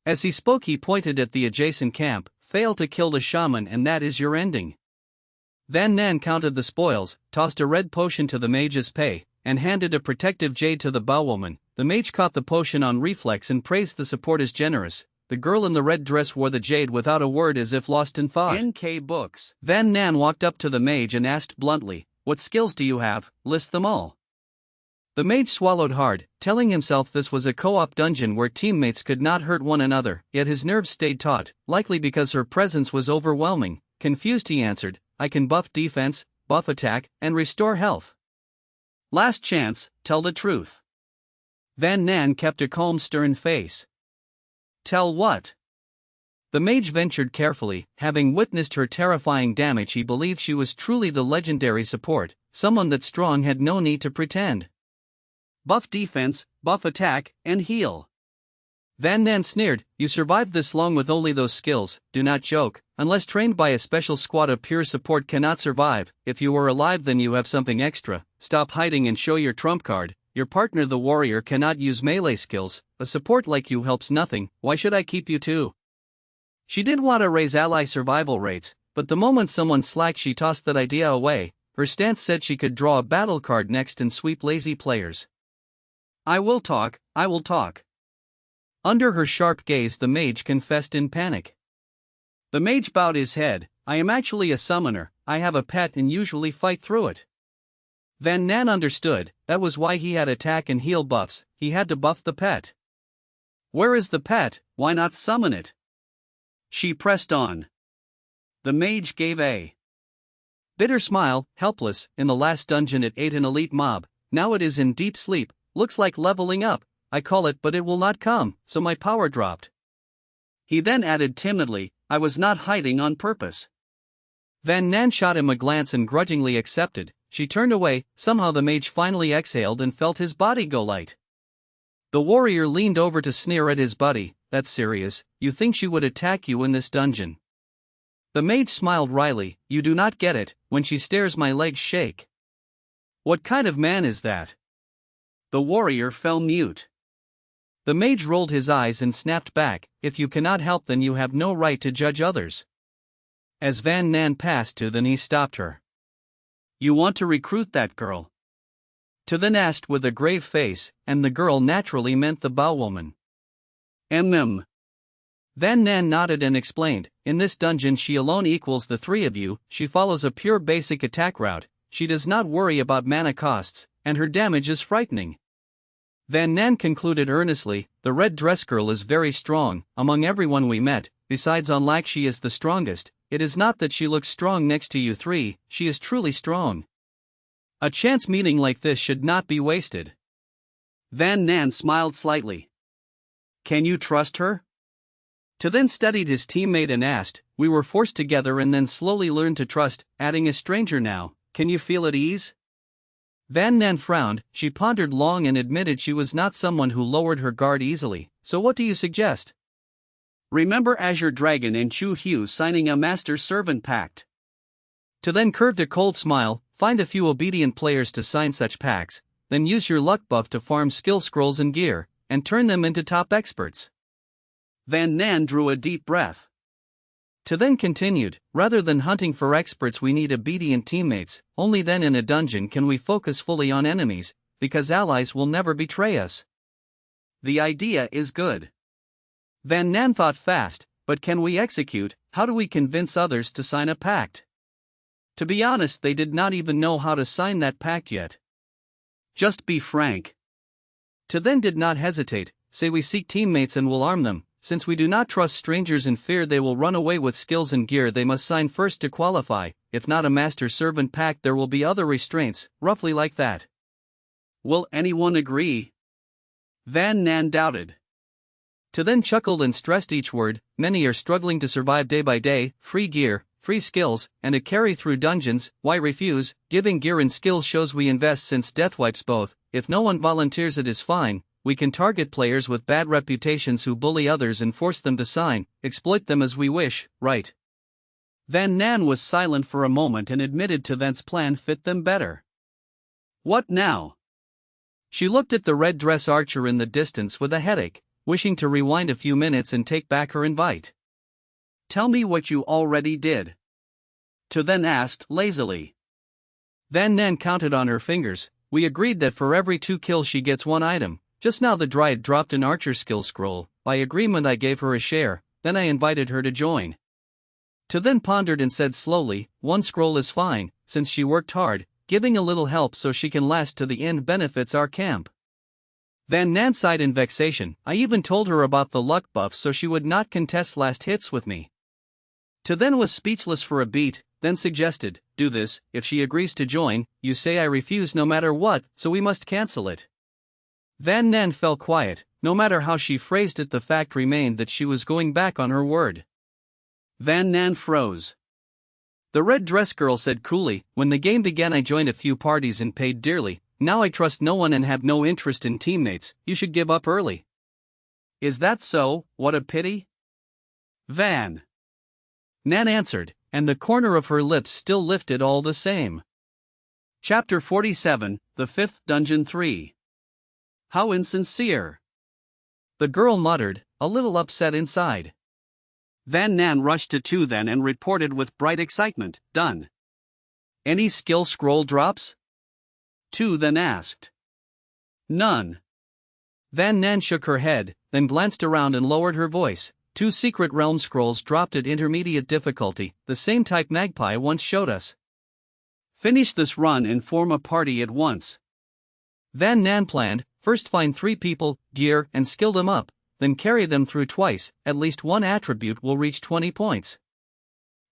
As he spoke he pointed at the adjacent camp, "Fail to kill the shaman and that is your ending." Van Nan counted the spoils, tossed a red potion to the mage's pay, and handed a protective jade to the bowwoman. The mage caught the potion on reflex and praised the support as generous. The girl in the red dress wore the jade without a word, as if lost in thought. NK books. Van Nan walked up to the mage and asked bluntly, "What skills do you have? List them all." The mage swallowed hard, telling himself this was a co-op dungeon where teammates could not hurt one another, yet his nerves stayed taut, likely because her presence was overwhelming. Confused he answered, "I can buff defense, buff attack, and restore health." "Last chance, tell the truth." Van Nan kept a calm, stern face. "Tell what?" The mage ventured carefully. Having witnessed her terrifying damage, he believed she was truly the legendary support, someone that strong had no need to pretend. "Buff defense, buff attack, and heal." Van Nan sneered, "You survived this long with only those skills, do not joke. Unless trained by a special squad, a pure support cannot survive. If you are alive then you have something extra. Stop hiding and show your trump card. Your partner the warrior cannot use melee skills, a support like you helps nothing, why should I keep you too?" She did want to raise ally survival rates, but the moment someone slacked she tossed that idea away. Her stance said she could draw a battle card next and sweep lazy players. I will talk. Under her sharp gaze the mage confessed in panic. The mage bowed his head, "I am actually a summoner, I have a pet and usually fight through it." Van Nan understood, that was why he had attack and heal buffs, he had to buff the pet. "Where is the pet, why not summon it?" She pressed on. The mage gave a bitter smile, "Helpless, in the last dungeon it ate an elite mob, now it is in deep sleep, looks like leveling up. I call it but it will not come, so my power dropped." He then added timidly, "I was not hiding on purpose." Van Nan shot him a glance and grudgingly accepted. She turned away, somehow the mage finally exhaled and felt his body go light. The warrior leaned over to sneer at his buddy, "That's serious, you think she would attack you in this dungeon?" The mage smiled wryly, "You do not get it, when she stares my legs shake." "What kind of man is that?" The warrior fell mute. The mage rolled his eyes and snapped back, "If you cannot help then you have no right to judge others." As Van Nan passed then he stopped her. "You want to recruit that girl?" Then asked with a grave face, and the girl naturally meant the bowwoman. "Mm." Van Nan nodded and explained, "In this dungeon she alone equals the 3 of you, she follows a pure basic attack route, she does not worry about mana costs, and her damage is frightening." Van Nan concluded earnestly, "The red dress girl is very strong, among everyone we met, besides on lack she is the strongest. It is not that she looks strong next to you 3, she is truly strong. A chance meeting like this should not be wasted." Van Nan smiled slightly. Can you trust her? To then studied his teammate and asked, we were forced together and then slowly learned to trust, adding a stranger now, can you feel at ease? Van Nan frowned, she pondered long and admitted she was not someone who lowered her guard easily, so what do you suggest? Remember Azure Dragon and Chu Hu signing a master-servant pact. To then curved a cold smile, find a few obedient players to sign such pacts, then use your luck buff to farm skill scrolls and gear, and turn them into top experts. Van Nan drew a deep breath. To then continued, rather than hunting for experts we need obedient teammates, only then in a dungeon can we focus fully on enemies, because allies will never betray us. The idea is good. Van Nan thought fast, but can we execute? How do we convince others to sign a pact? To be honest, they did not even know how to sign that pact yet. Just be frank. To then did not hesitate, say we seek teammates and will arm them, since we do not trust strangers in fear they will run away with skills and gear they must sign first to qualify, if not a master-servant pact there will be other restraints, roughly like that. Will anyone agree? Van Nan doubted. To then chuckled and stressed each word, many are struggling to survive day by day, free gear, free skills, and a carry through dungeons, why refuse? Giving gear and skills shows we invest since death wipes both, if no one volunteers it is fine, we can target players with bad reputations who bully others and force them to sign, exploit them as we wish, right? Van Nan was silent for a moment and admitted to Thent's plan fit them better. What now? She looked at the red dress archer in the distance with a headache, wishing to rewind a few minutes and take back her invite. Tell me what you already did. To then asked lazily. Van Nan counted on her fingers, we agreed that for every 2 kills she gets 1 item, just now the Dryad dropped an archer skill scroll, by agreement I gave her a share, then I invited her to join. To then pondered and said slowly, 1 scroll is fine, since she worked hard, giving a little help so she can last to the end benefits our camp. Van Nan sighed in vexation, I even told her about the luck buff so she would not contest last hits with me. To then was speechless for a beat, then suggested, do this, if she agrees to join, you say I refuse no matter what, so we must cancel it. Van Nan fell quiet, no matter how she phrased it the fact remained that she was going back on her word. Van Nan froze. The red dress girl said coolly, when the game began I joined a few parties and paid dearly, now I trust no one and have no interest in teammates, you should give up early. Is that so? What a pity? Van Nan answered, and the corner of her lips still lifted all the same. Chapter 47, The Fifth Dungeon 3. How insincere. The girl muttered, a little upset inside. Van Nan rushed to Tu then and reported with bright excitement, done. Any skill scroll drops? Tu then asked. None. Van Nan shook her head, then glanced around and lowered her voice. 2 secret realm scrolls dropped at intermediate difficulty, the same type Magpie once showed us. Finish this run and form a party at once. Van Nan planned, first find 3 people, gear, and skill them up, then carry them through twice, at least 1 attribute will reach 20 points.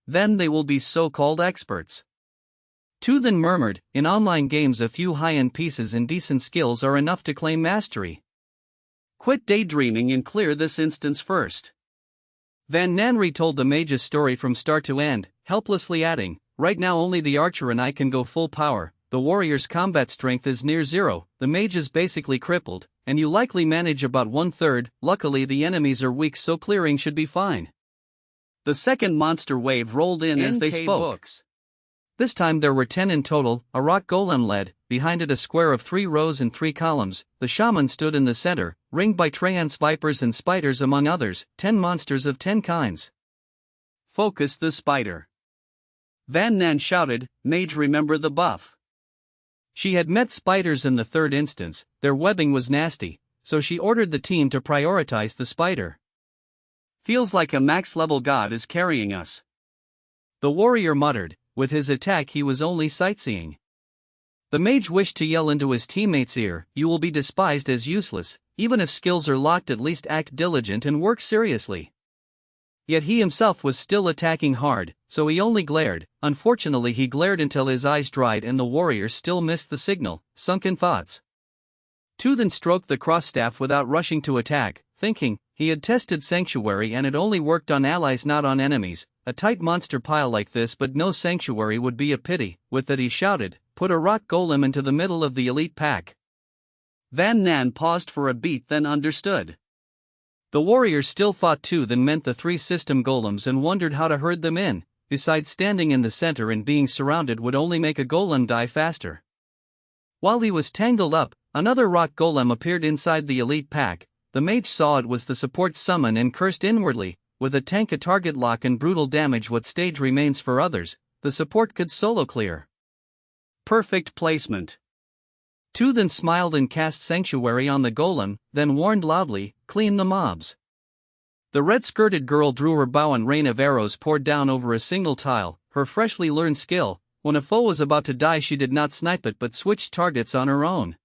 Then they will be so-called experts. Tu then murmured, in online games a few high-end pieces and decent skills are enough to claim mastery. Quit daydreaming and clear this instance first. Van Nan retold the mage's story from start to end, helplessly adding, right now only the archer and I can go full power, the warrior's combat strength is near 0, the mage is basically crippled, and you likely manage about 1/3, luckily the enemies are weak so clearing should be fine. The second monster wave rolled in as they spoke. Books. This time there were 10 in total, a rock golem led, behind it a square of 3 rows and 3 columns, the shaman stood in the center, ringed by treants vipers and spiders among others, 10 monsters of 10 kinds. Focus the spider. Van Nan shouted, mage remember the buff. She had met spiders in the 3rd instance, their webbing was nasty, so she ordered the team to prioritize the spider. Feels like a max-level god is carrying us. The warrior muttered, with his attack he was only sightseeing. The mage wished to yell into his teammate's ear, you will be despised as useless, even if skills are locked at least act diligent and work seriously. Yet he himself was still attacking hard, so he only glared. Unfortunately he glared until his eyes dried and the warrior still missed the signal, sunk in thoughts. Tu then stroked the cross staff without rushing to attack, thinking, he had tested Sanctuary and it only worked on allies not on enemies. A tight monster pile like this but no Sanctuary would be a pity. With that he shouted, "Put a rock golem into the middle of the elite pack." Van Nan paused for a beat then understood. The warriors still fought too, then meant the 3 system golems and wondered how to herd them in. Besides, standing in the center and being surrounded would only make a golem die faster. While he was tangled up, another rock golem appeared inside the elite pack. The mage saw it was the support summon and cursed inwardly, with a tank a target lock and brutal damage. What stage remains for others? The support could solo clear. Perfect placement. 2 then smiled and cast Sanctuary on the golem, then warned loudly, "Clean the mobs." The red-skirted girl drew her bow and rain of arrows poured down over a single tile, her freshly learned skill. When a foe was about to die she did not snipe it but switched targets on her own.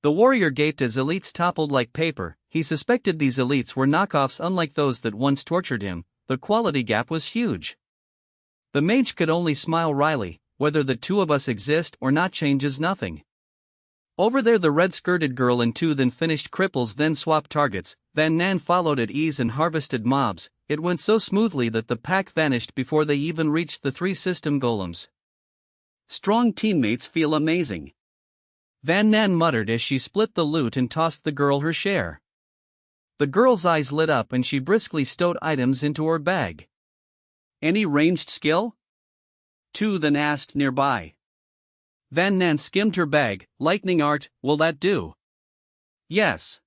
The warrior gaped as elites toppled like paper. He suspected these elites were knockoffs unlike those that once tortured him. The quality gap was huge. The mage could only smile wryly. Whether the 2 of us exist or not changes nothing. Over there the red-skirted girl and 2 then finished cripples then swapped targets. Van Nan followed at ease and harvested mobs. It went so smoothly that the pack vanished before they even reached the 3 system golems. Strong teammates feel amazing. Van Nan muttered as she split the loot and tossed the girl her share. The girl's eyes lit up and she briskly stowed items into her bag. "Any ranged skill?" 2 then asked nearby. Van Nan skimmed her bag. "Lightning art, will that do?" "Yes."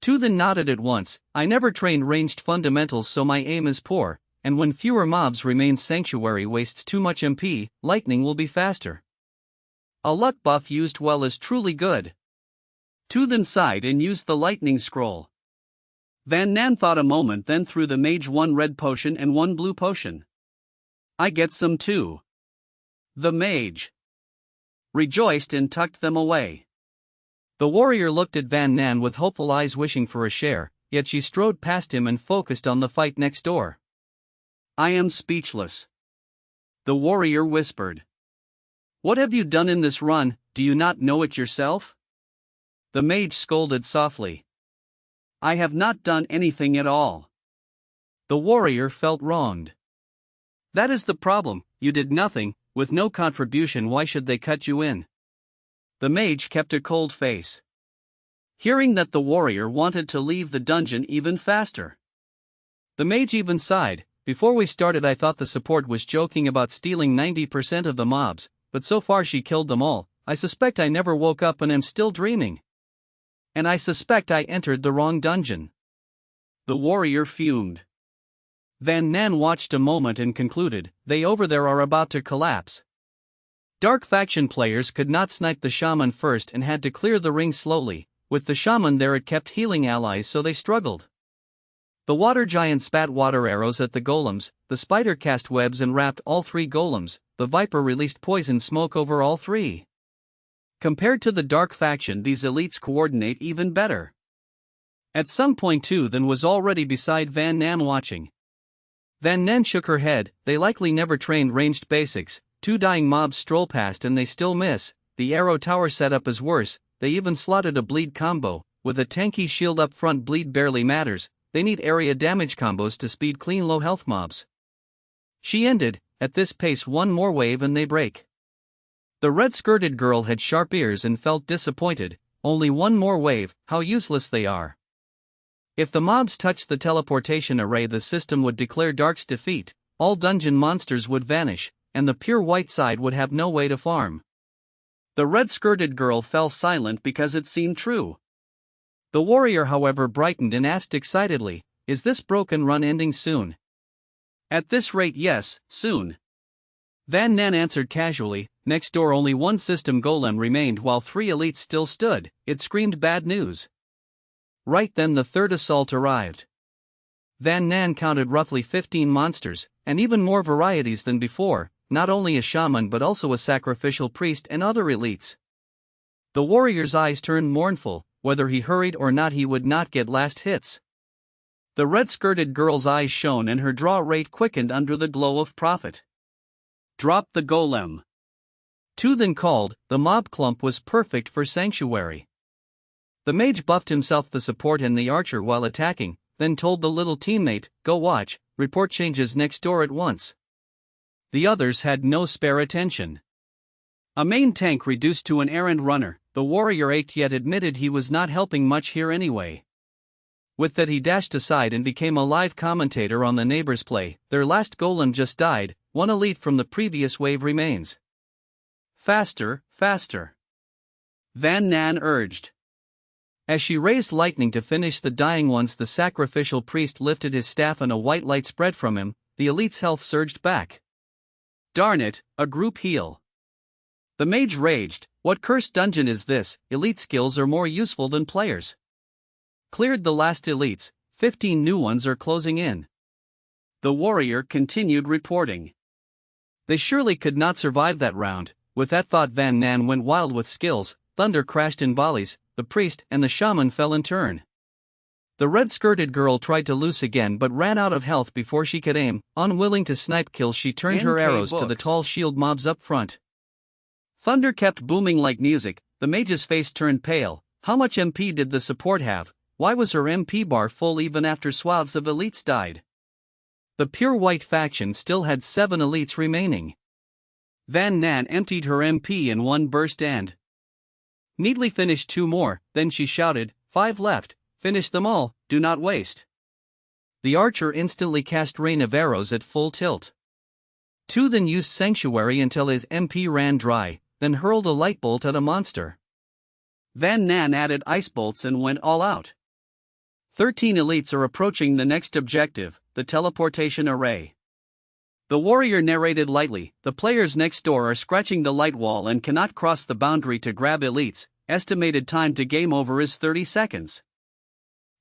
2 then nodded at once. "I never trained ranged fundamentals so my aim is poor, and when fewer mobs remain Sanctuary wastes too much MP, lightning will be faster. A luck buff used well is truly good." 2 then sighed and used the lightning scroll. Van Nan thought a moment then threw the mage 1 red potion and 1 blue potion. "I get some too." The mage rejoiced and tucked them away. The warrior looked at Van Nan with hopeful eyes wishing for a share, yet she strode past him and focused on the fight next door. "I am speechless," the warrior whispered. "What have you done in this run? Do you not know it yourself?" The mage scolded softly. "I have not done anything at all." The warrior felt wronged. "That is the problem, you did nothing, with no contribution. Why should they cut you in?" The mage kept a cold face. Hearing that the warrior wanted to leave the dungeon even faster. The mage even sighed. "Before we started I thought the support was joking about stealing 90% of the mobs, but so far she killed them all. I suspect I never woke up and am still dreaming. And I suspect I entered the wrong dungeon." The warrior fumed. Van Nan watched a moment and concluded, "They over there are about to collapse." Dark faction players could not snipe the shaman first and had to clear the ring slowly. With the shaman there it kept healing allies so they struggled. The water giant spat water arrows at the golems, the spider cast webs and wrapped all 3 golems, the viper released poison smoke over all 3. Compared to the dark faction these elites coordinate even better. At some point 2 then was already beside Van Nan watching. Van Nan shook her head. "They likely never trained ranged basics. 2 dying mobs stroll past and they still miss. The arrow tower setup is worse, they even slotted a bleed combo. With a tanky shield up front bleed barely matters, they need area damage combos to speed clean low health mobs." She ended, "At this pace 1 more wave and they break." The red-skirted girl had sharp ears and felt disappointed. "Only 1 more wave, how useless they are. If the mobs touched the teleportation array the system would declare Dark's defeat, all dungeon monsters would vanish, and the pure white side would have no way to farm." The red-skirted girl fell silent because it seemed true. The warrior however brightened and asked excitedly, "Is this broken run ending soon?" "At this rate yes, soon." Van Nan answered casually. Next door only 1 system golem remained while 3 elites still stood. It screamed bad news. Right then the 3rd assault arrived. Van Nan counted roughly 15 monsters, and even more varieties than before, not only a shaman but also a sacrificial priest and other elites. The warrior's eyes turned mournful. Whether he hurried or not he would not get last hits. The red-skirted girl's eyes shone and her draw rate quickened under the glow of profit. "Drop the golem." 2 then called. The mob clump was perfect for Sanctuary. The mage buffed himself the support and the archer while attacking, then told the little teammate, "Go watch, report changes next door at once." The others had no spare attention. A main tank reduced to an errand runner, the warrior ached yet admitted he was not helping much here anyway. With that he dashed aside and became a live commentator on the neighbors' play. Their last golem just died, one elite from the previous wave remains. "Faster, faster," Van Nan urged. As she raised lightning to finish the dying ones, the sacrificial priest lifted his staff and a white light spread from him. The elite's health surged back. "Darn it, a group heal." The mage raged, "What cursed dungeon is this? Elite skills are more useful than players." Cleared the last elites, 15 new ones are closing in. The warrior continued reporting. They surely could not survive that round. With that thought, Van Nan went wild with skills. Thunder crashed in volleys, the priest and the shaman fell in turn. The red-skirted girl tried to loose again but ran out of health before she could aim. Unwilling to snipe kills, she turned her arrows to the tall shield mobs up front. Thunder kept booming like music. The mage's face turned pale. How much MP did the support have? Why was her MP bar full even after swaths of elites died? The pure white faction still had 7 elites remaining. Van Nan emptied her MP in one burst and neatly finished 2 more, then she shouted, "5 left, finish them all, do not waste." The archer instantly cast rain of arrows at full tilt. 2 then used sanctuary until his MP ran dry, then hurled a light bolt at a monster. Van Nan added ice bolts and went all out. 13 elites are approaching the next objective, the teleportation array. The warrior narrated lightly, "The players next door are scratching the light wall and cannot cross the boundary to grab elites. Estimated time to game over is 30 seconds.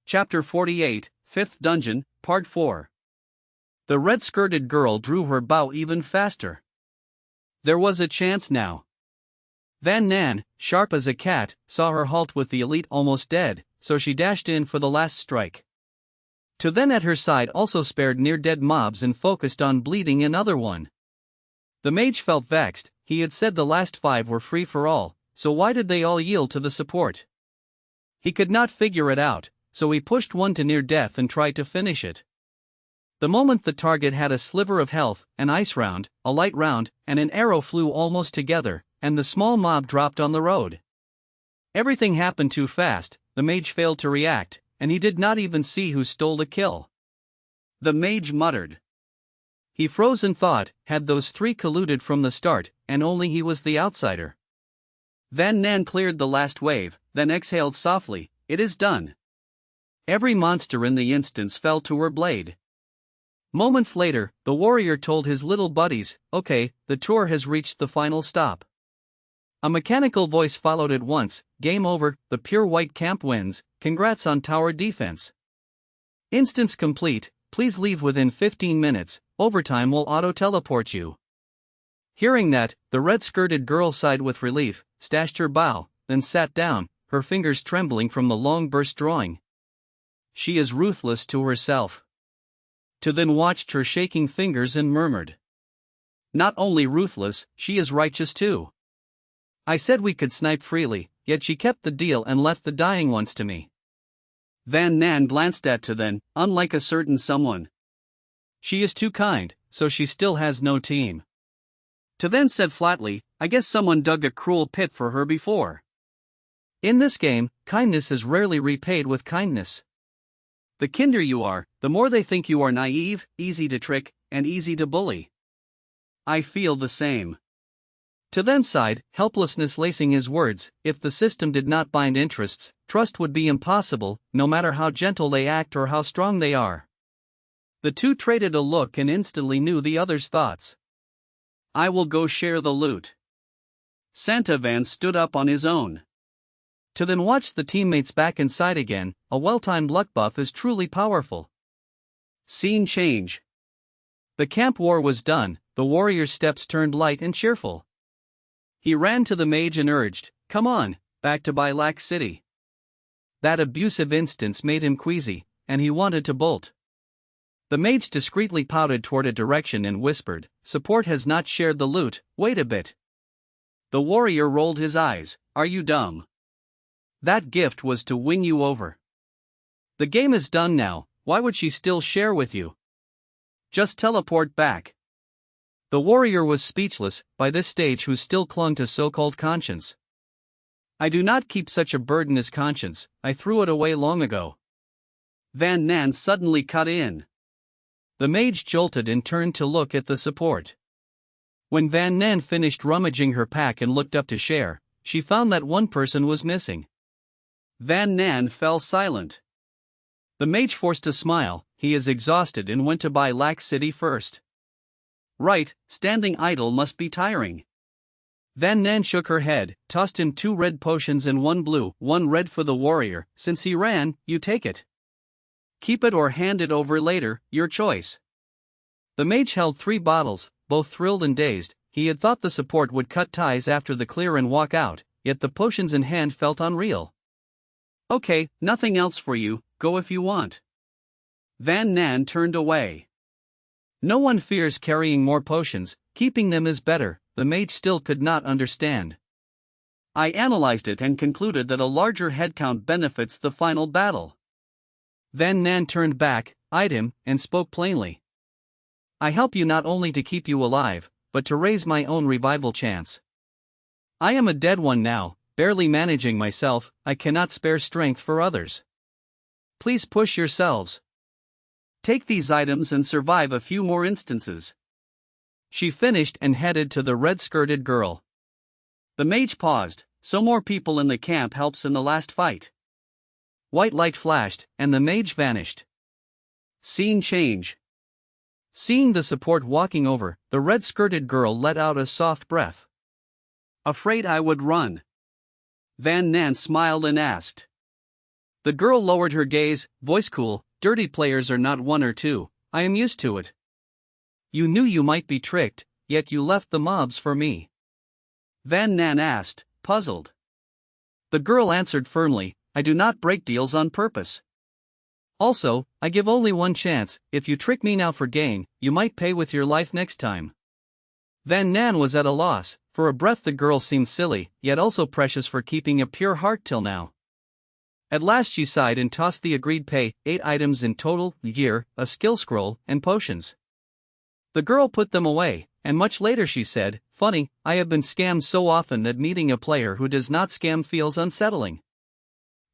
Chapter 48, 5th Dungeon, Part 4. The red-skirted girl drew her bow even faster. There was a chance now. Van Nan, sharp as a cat, saw her halt with the elite almost dead, so she dashed in for the last strike. To then at her side also spared near-dead mobs and focused on bleeding another one. The mage felt vexed. He had said the last 5 were free for all, so why did they all yield to the support? He could not figure it out, so he pushed one to near death and tried to finish it. The moment the target had a sliver of health, an ice round, a light round, and an arrow flew almost together, and the small mob dropped on the road. Everything happened too fast. The mage failed to react, and he did not even see who stole the kill. The mage muttered. He froze in thought. Had those 3 colluded from the start, and only he was the outsider? Van Nan cleared the last wave, then exhaled softly. It is done. Every monster in the instance fell to her blade. Moments later, the warrior told his little buddies, "Okay, the tour has reached the final stop." A mechanical voice followed at once, "Game over, the pure white camp wins, congrats on tower defense. Instance complete, please leave within 15 minutes, overtime will auto-teleport you." Hearing that, the red-skirted girl sighed with relief, stashed her bow, then sat down, her fingers trembling from the long burst drawing. She is ruthless to herself. To then watched her shaking fingers and murmured. Not only ruthless, she is righteous too. I said we could snipe freely, yet she kept the deal and left the dying ones to me. Van Nan glanced at to then, unlike a certain someone. She is too kind, so she still has no team. To then said flatly, I guess someone dug a cruel pit for her before. In this game, kindness is rarely repaid with kindness. The kinder you are, the more they think you are naive, easy to trick, and easy to bully. I feel the same. To then sighed, helplessness lacing his words. If the system did not bind interests, trust would be impossible, no matter how gentle they act or how strong they are. The two traded a look and instantly knew the other's thoughts. I will go share the loot. Santa Van stood up on his own. To then watch the teammates back inside again. A well-timed luck buff is truly powerful. Scene change. The camp war was done. The warrior's steps turned light and cheerful. He ran to the mage and urged, "Come on, back to Bilac City." That abusive instance made him queasy, and he wanted to bolt. The mage discreetly pouted toward a direction and whispered, "Support has not shared the loot, wait a bit." The warrior rolled his eyes, "Are you dumb? That gift was to win you over. The game is done now, why would she still share with you? Just teleport back. The warrior was speechless, by this stage who still clung to so-called conscience. I do not keep such a burden as conscience, I threw it away long ago. Van Nan suddenly cut in. The mage jolted and turned to look at the support. When Van Nan finished rummaging her pack and looked up to share, she found that one person was missing. Van Nan fell silent. The mage forced a smile, he is exhausted and went to buy Lax City first. Right, standing idle must be tiring. Van Nan shook her head, tossed him 2 red potions and 1 blue, 1 red for the warrior, since he ran, you take it. Keep it or hand it over later, your choice. The mage held 3 bottles, both thrilled and dazed, he had thought the support would cut ties after the clear and walk out, yet the potions in hand felt unreal. Okay, nothing else for you, go if you want. Van Nan turned away. No one fears carrying more potions, keeping them is better, the mage still could not understand. I analyzed it and concluded that a larger headcount benefits the final battle. Van Nan turned back, eyed him, and spoke plainly. I help you not only to keep you alive, but to raise my own revival chance. I am a dead one now, barely managing myself, I cannot spare strength for others. Please push yourselves. Take these items and survive a few more instances. She finished and headed to the red-skirted girl. The mage paused, so more people in the camp helps in the last fight. White light flashed, and the mage vanished. Scene change. Seeing the support walking over, the red-skirted girl let out a soft breath. Afraid I would run. Van Nan smiled and asked. The girl lowered her gaze, voice cool, dirty players are not 1 or 2, I am used to it. You knew you might be tricked, yet you left the mobs for me. Van Nan asked, puzzled. The girl answered firmly, I do not break deals on purpose. Also, I give only 1 chance, if you trick me now for gain, you might pay with your life next time. Van Nan was at a loss, for a breath the girl seemed silly, yet also precious for keeping a pure heart till now. At last she sighed and tossed the agreed pay, 8 items in total, gear, a skill scroll, and potions. The girl put them away, and much later she said, funny, I have been scammed so often that meeting a player who does not scam feels unsettling.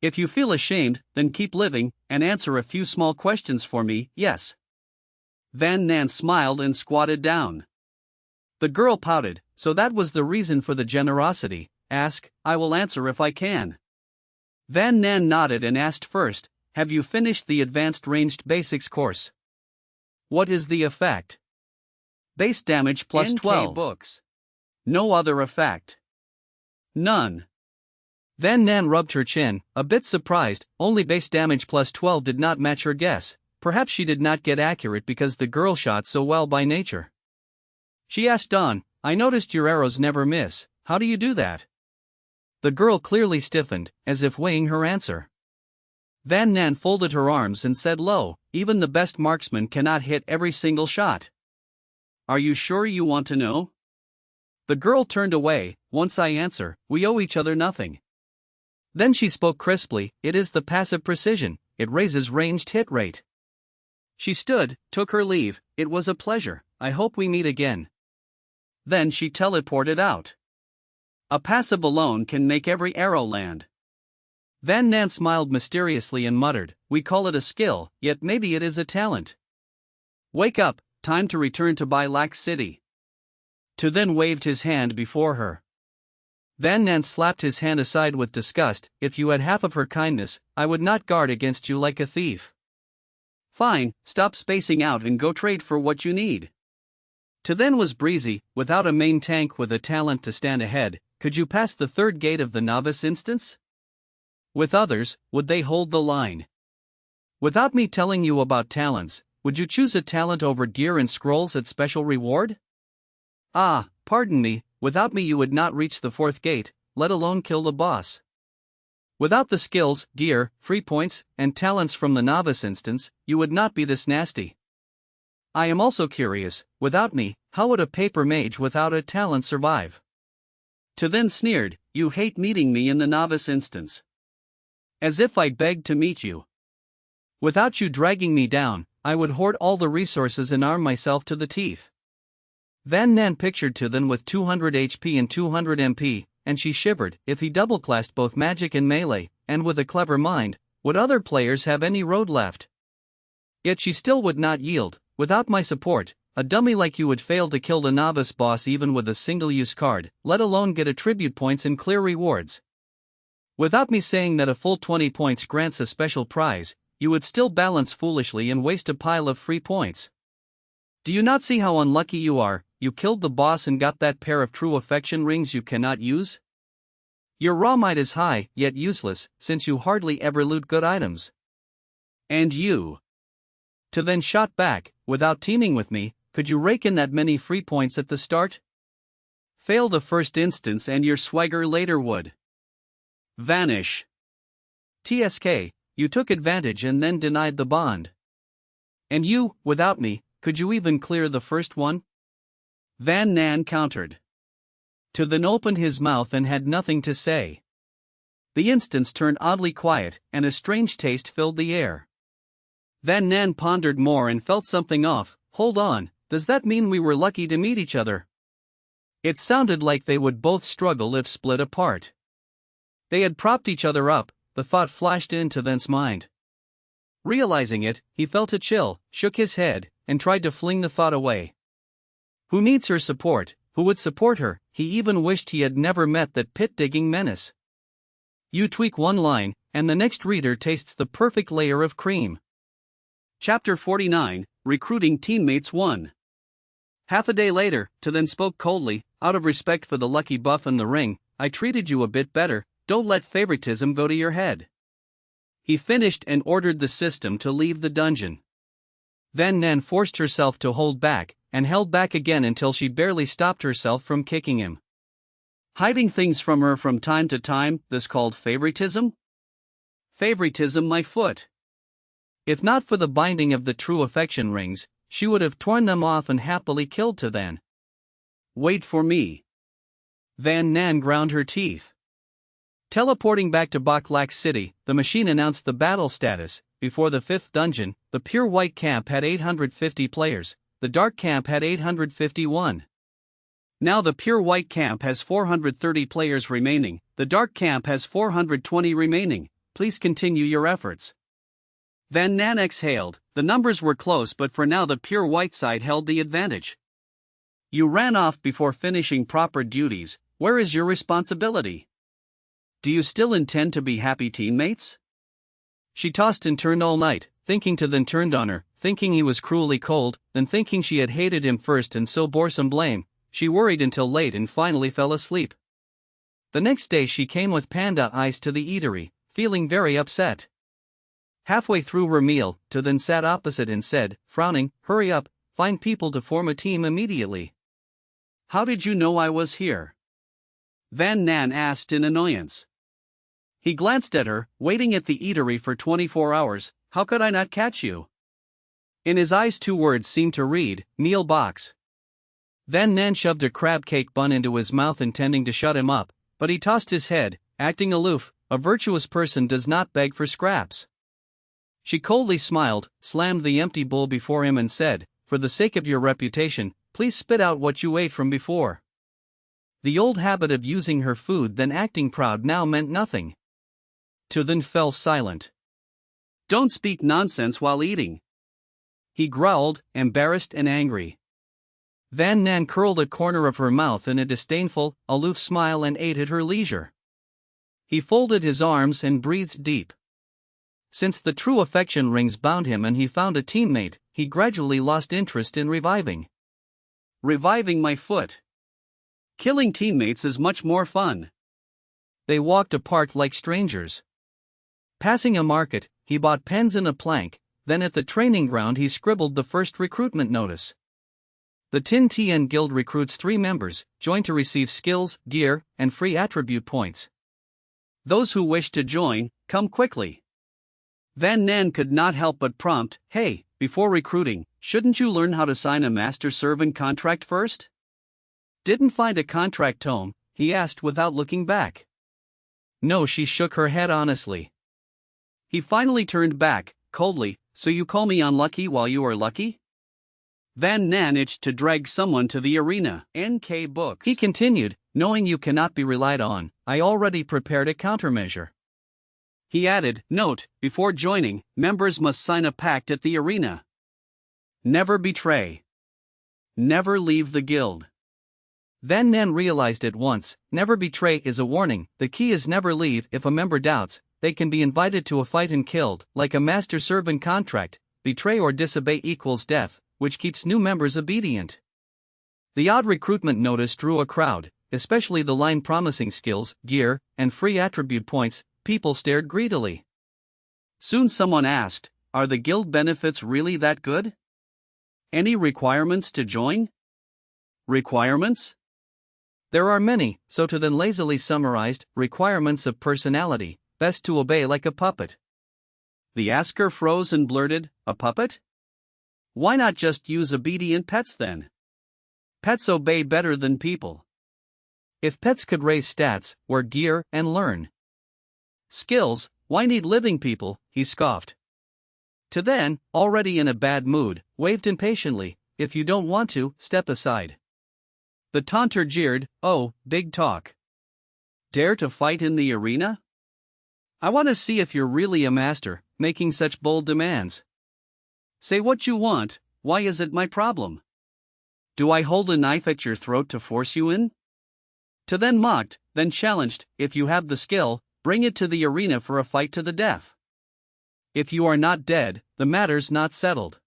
If you feel ashamed, then keep living, and answer a few small questions for me, yes. Van Nan smiled and squatted down. The girl pouted, so that was the reason for the generosity, ask, I will answer if I can. Van Nan nodded and asked first, have you finished the Advanced Ranged Basics course? What is the effect? Base damage plus NK 12 books. No other effect. None. Van Nan rubbed her chin, a bit surprised, only base damage plus 12 did not match her guess, perhaps she did not get accurate because the girl shot so well by nature. She asked Dawn, I noticed your arrows never miss, how do you do that? The girl clearly stiffened, as if weighing her answer. Van Nan folded her arms and said low, even the best marksman cannot hit every single shot. Are you sure you want to know? The girl turned away, once I answer, we owe each other nothing. Then she spoke crisply, it is the passive precision, it raises ranged hit rate. She stood, took her leave, it was a pleasure, I hope we meet again. Then she teleported out. A passive alone can make every arrow land. Van Nan smiled mysteriously and muttered, we call it a skill, yet maybe it is a talent. Wake up, time to return to Lax City. To then waved his hand before her. Van Nan slapped his hand aside with disgust, if you had half of her kindness, I would not guard against you like a thief. Fine, stop spacing out and go trade for what you need. To then was breezy, without a main tank with a talent to stand ahead, could you pass the 3rd gate of the novice instance? With others, would they hold the line? Without me telling you about talents, would you choose a talent over gear and scrolls at special reward? Ah, pardon me, without me you would not reach the 4th gate, let alone kill the boss. Without the skills, gear, free points, and talents from the novice instance, you would not be this nasty. I am also curious, without me, how would a paper mage without a talent survive? To then sneered, you hate meeting me in the novice instance. As if I begged to meet you. Without you dragging me down, I would hoard all the resources and arm myself to the teeth. Van Nan pictured Tithan with 200 HP and 200 MP, and she shivered. If he double-classed both magic and melee, and with a clever mind, would other players have any road left? Yet she still would not yield. Without my support, a dummy like you would fail to kill the novice boss even with a single-use card, let alone get attribute points and clear rewards. Without me saying that a full 20 points grants a special prize, you would still balance foolishly and waste a pile of free points. Do you not see how unlucky you are? You killed the boss and got that pair of true affection rings you cannot use? Your raw might is high, yet useless, since you hardly ever loot good items. And you. To then shot back, without teaming with me, could you rake in that many free points at the start? Fail the first instance and your swagger later would vanish. TSK, you took advantage and then denied the bond. And you, without me, could you even clear the first one? Van Nan countered. Tithan opened his mouth and had nothing to say. The instance turned oddly quiet, and a strange taste filled the air. Van Nan pondered more and felt something off. Hold on, does that mean we were lucky to meet each other? It sounded like they would both struggle if split apart. They had propped each other up, the thought flashed into Tithan's mind. Realizing it, he felt a chill, shook his head, and tried to fling the thought away. Who needs her support? Who would support her? He even wished he had never met that pit-digging menace. You tweak one line, and the next reader tastes the perfect layer of cream. Chapter 49, Recruiting Teammates 1. Half a day later, Tithan spoke coldly. Out of respect for the lucky buff in the ring, I treated you a bit better. Don't let favoritism go to your head. He finished and ordered the system to leave the dungeon. Van Nan forced herself to hold back, and held back again until she barely stopped herself from kicking him. Hiding things from her from time to time, this called favoritism? Favoritism, my foot. If not for the binding of the true affection rings, she would have torn them off and happily killed Tithan. Wait for me. Van Nan ground her teeth. Teleporting back to Baklak City, the machine announced the battle status. Before the 5th dungeon, the Pure White Camp had 850 players, the Dark Camp had 851. Now the Pure White Camp has 430 players remaining, the Dark Camp has 420 remaining. Please continue your efforts. Van Nan exhaled. The numbers were close, but for now the Pure White side held the advantage. You ran off before finishing proper duties. Where is your responsibility? Do you still intend to be happy teammates? She tossed and turned all night, thinking Tithan turned on her, thinking he was cruelly cold, then thinking she had hated him first and so bore some blame. She worried until late and finally fell asleep. The next day she came with panda eyes to the eatery, feeling very upset. Halfway through her meal, Tithan sat opposite and said, frowning, "Hurry up, find people to form a team immediately." "How did you know I was here?" Van Nan asked in annoyance. He glanced at her, waiting at the eatery for 24 hours, "How could I not catch you?" In his eyes 2 words seemed to read, "Meal box." Van Nan shoved a crab cake bun into his mouth intending to shut him up, but he tossed his head, acting aloof. A virtuous person does not beg for scraps. She coldly smiled, slammed the empty bowl before him and said, "For the sake of your reputation, please spit out what you ate from before." The old habit of using her food then acting proud now meant nothing. Tithan fell silent. "Don't speak nonsense while eating," he growled, embarrassed and angry. Van Nan curled a corner of her mouth in a disdainful, aloof smile and ate at her leisure. He folded his arms and breathed deep. Since the true affection rings bound him and he found a teammate, he gradually lost interest in reviving. Reviving my foot. Killing teammates is much more fun. They walked apart like strangers. Passing a market, he bought pens and a plank, then at the training ground he scribbled the first recruitment notice. The Tin Tien Guild recruits 3 members, join to receive skills, gear, and free attribute points. Those who wish to join, come quickly. Van Nan could not help but prompt, "Hey, before recruiting, shouldn't you learn how to sign a master-servant contract first?" "Didn't find a contract tome?" he asked without looking back. No, she shook her head honestly. He finally turned back, coldly. So you call me unlucky while you are lucky? Van Nan itched to drag someone to the arena. NK Books. He continued, knowing you cannot be relied on, I already prepared a countermeasure. He added, note, before joining, members must sign a pact at the arena. Never betray. Never leave the guild. Van Nan realized at once, never betray is a warning, the key is never leave. If a member doubts, they can be invited to a fight and killed, like a master-servant contract. Betray or disobey equals death, which keeps new members obedient. The odd recruitment notice drew a crowd, especially the line promising skills, gear, and free attribute points. People stared greedily. Soon someone asked, are the guild benefits really that good? Any requirements to join? Requirements? There are many, so to then lazily summarized, requirements of personality, best to obey like a puppet. The asker froze and blurted, a puppet? Why not just use obedient pets then? Pets obey better than people. If pets could raise stats, wear gear, and learn skills, why need living people? He scoffed. To then, already in a bad mood, waved impatiently, if you don't want to, step aside. The taunter jeered, oh, big talk. Dare to fight in the arena? I want to see if you're really a master, making such bold demands. Say what you want, why is it my problem? Do I hold a knife at your throat to force you in? To then mocked, then challenged, if you have the skill, bring it to the arena for a fight to the death. If you are not dead, the matter's not settled.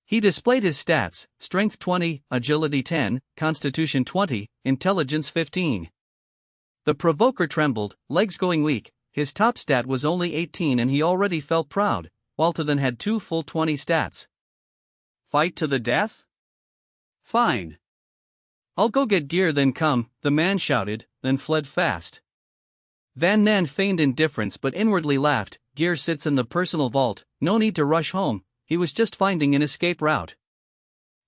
He displayed his stats, strength 20, agility 10, constitution 20, intelligence 15. The provoker trembled, legs going weak, his top stat was only 18 and he already felt proud, while to then had 2 full 20 stats. Fight to the death? Fine. I'll go get gear then come, the man shouted, then fled fast. Van Nan feigned indifference but inwardly laughed, gear sits in the personal vault, no need to rush home, he was just finding an escape route.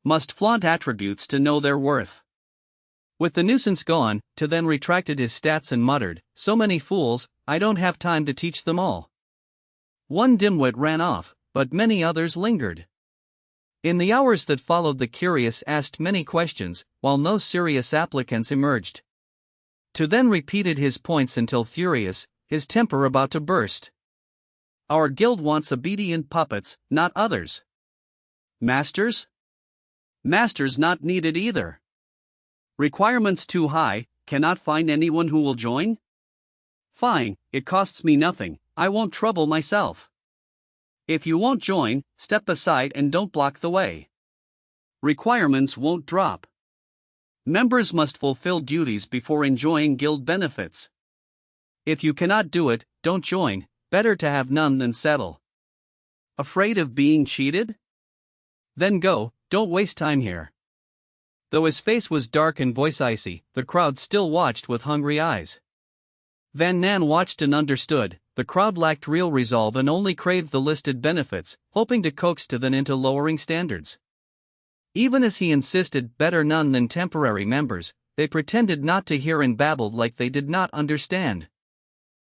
Must flaunt attributes to know their worth. With the nuisance gone, to then retracted his stats and muttered, so many fools, I don't have time to teach them all. One dimwit ran off, but many others lingered. In the hours that followed, the curious asked many questions, while no serious applicants emerged. To then repeated his points until furious, his temper about to burst. Our guild wants obedient puppets, not others. Masters? Masters not needed either. Requirements too high, cannot find anyone who will join? Fine, it costs me nothing, I won't trouble myself. If you won't join, step aside and don't block the way. Requirements won't drop. Members must fulfill duties before enjoying guild benefits. If you cannot do it, don't join, better to have none than settle. Afraid of being cheated? Then go, don't waste time here. Though his face was dark and voice icy, the crowd still watched with hungry eyes. Van Nan watched and understood, the crowd lacked real resolve and only craved the listed benefits, hoping to coax to then into lowering standards. Even as he insisted better none than temporary members, they pretended not to hear and babbled like they did not understand.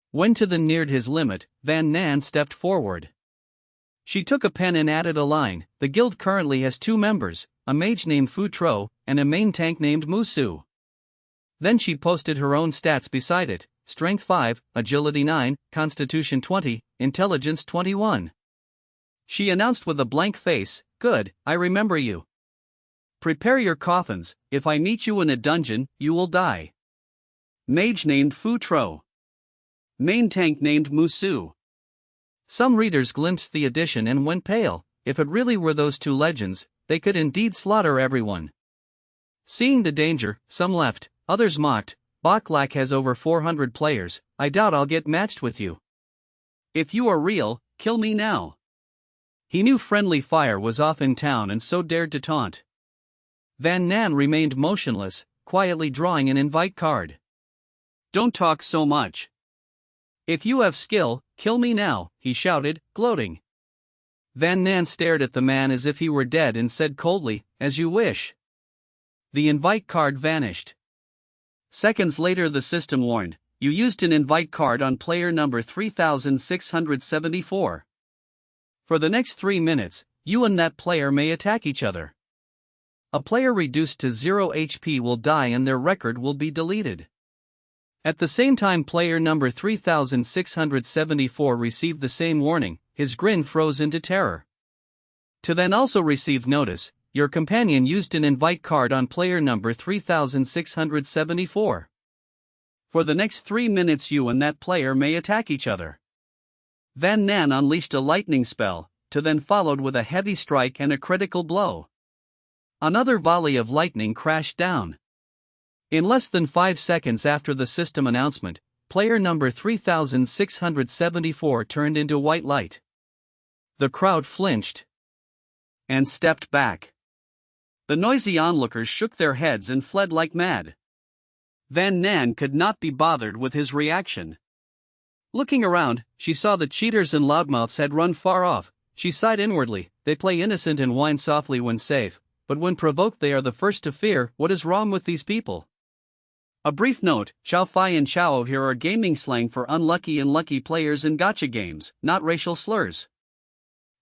When to then neared his limit, Van Nan stepped forward. She took a pen and added a line, the guild currently has 2 members, a mage named Fu Tro, and a main tank named Musu. Then she posted her own stats beside it, strength 5, agility 9, constitution 20, intelligence 21. She announced with a blank face, good, I remember you. Prepare your coffins, if I meet you in a dungeon, you will die. Mage named Fu Tro. Main tank named Musu. Some readers glimpsed the addition and went pale, if it really were those 2 legends, they could indeed slaughter everyone. Seeing the danger, some left, others mocked, Baklak has over 400 players, I doubt I'll get matched with you. If you are real, kill me now. He knew friendly fire was off in town and so dared to taunt. Van Nan remained motionless, quietly drawing an invite card. Don't talk so much. If you have skill, kill me now, he shouted, gloating. Van Nan stared at the man as if he were dead and said coldly, as you wish. The invite card vanished. Seconds later the system warned, you used an invite card on player number 3674. For the next 3 minutes, you and that player may attack each other. A player reduced to 0 HP will die and their record will be deleted. At the same time, player number 3674 received the same warning. His grin froze into terror. To then also receive notice, your companion used an invite card on player number 3674. For the next 3 minutes, you and that player may attack each other. Van Nan unleashed a lightning spell, to then followed with a heavy strike and a critical blow. Another volley of lightning crashed down. In less than 5 seconds after the system announcement, player number 3674 turned into white light. The crowd flinched and stepped back. The noisy onlookers shook their heads and fled like mad. Van Nan could not be bothered with his reaction. Looking around, she saw the cheaters and loudmouths had run far off. She sighed inwardly. They play innocent and whine softly when safe, but when provoked they are the first to fear. What is wrong with these people? A brief note: Chow Fai and Chow here are gaming slang for unlucky and lucky players in gacha games, not racial slurs.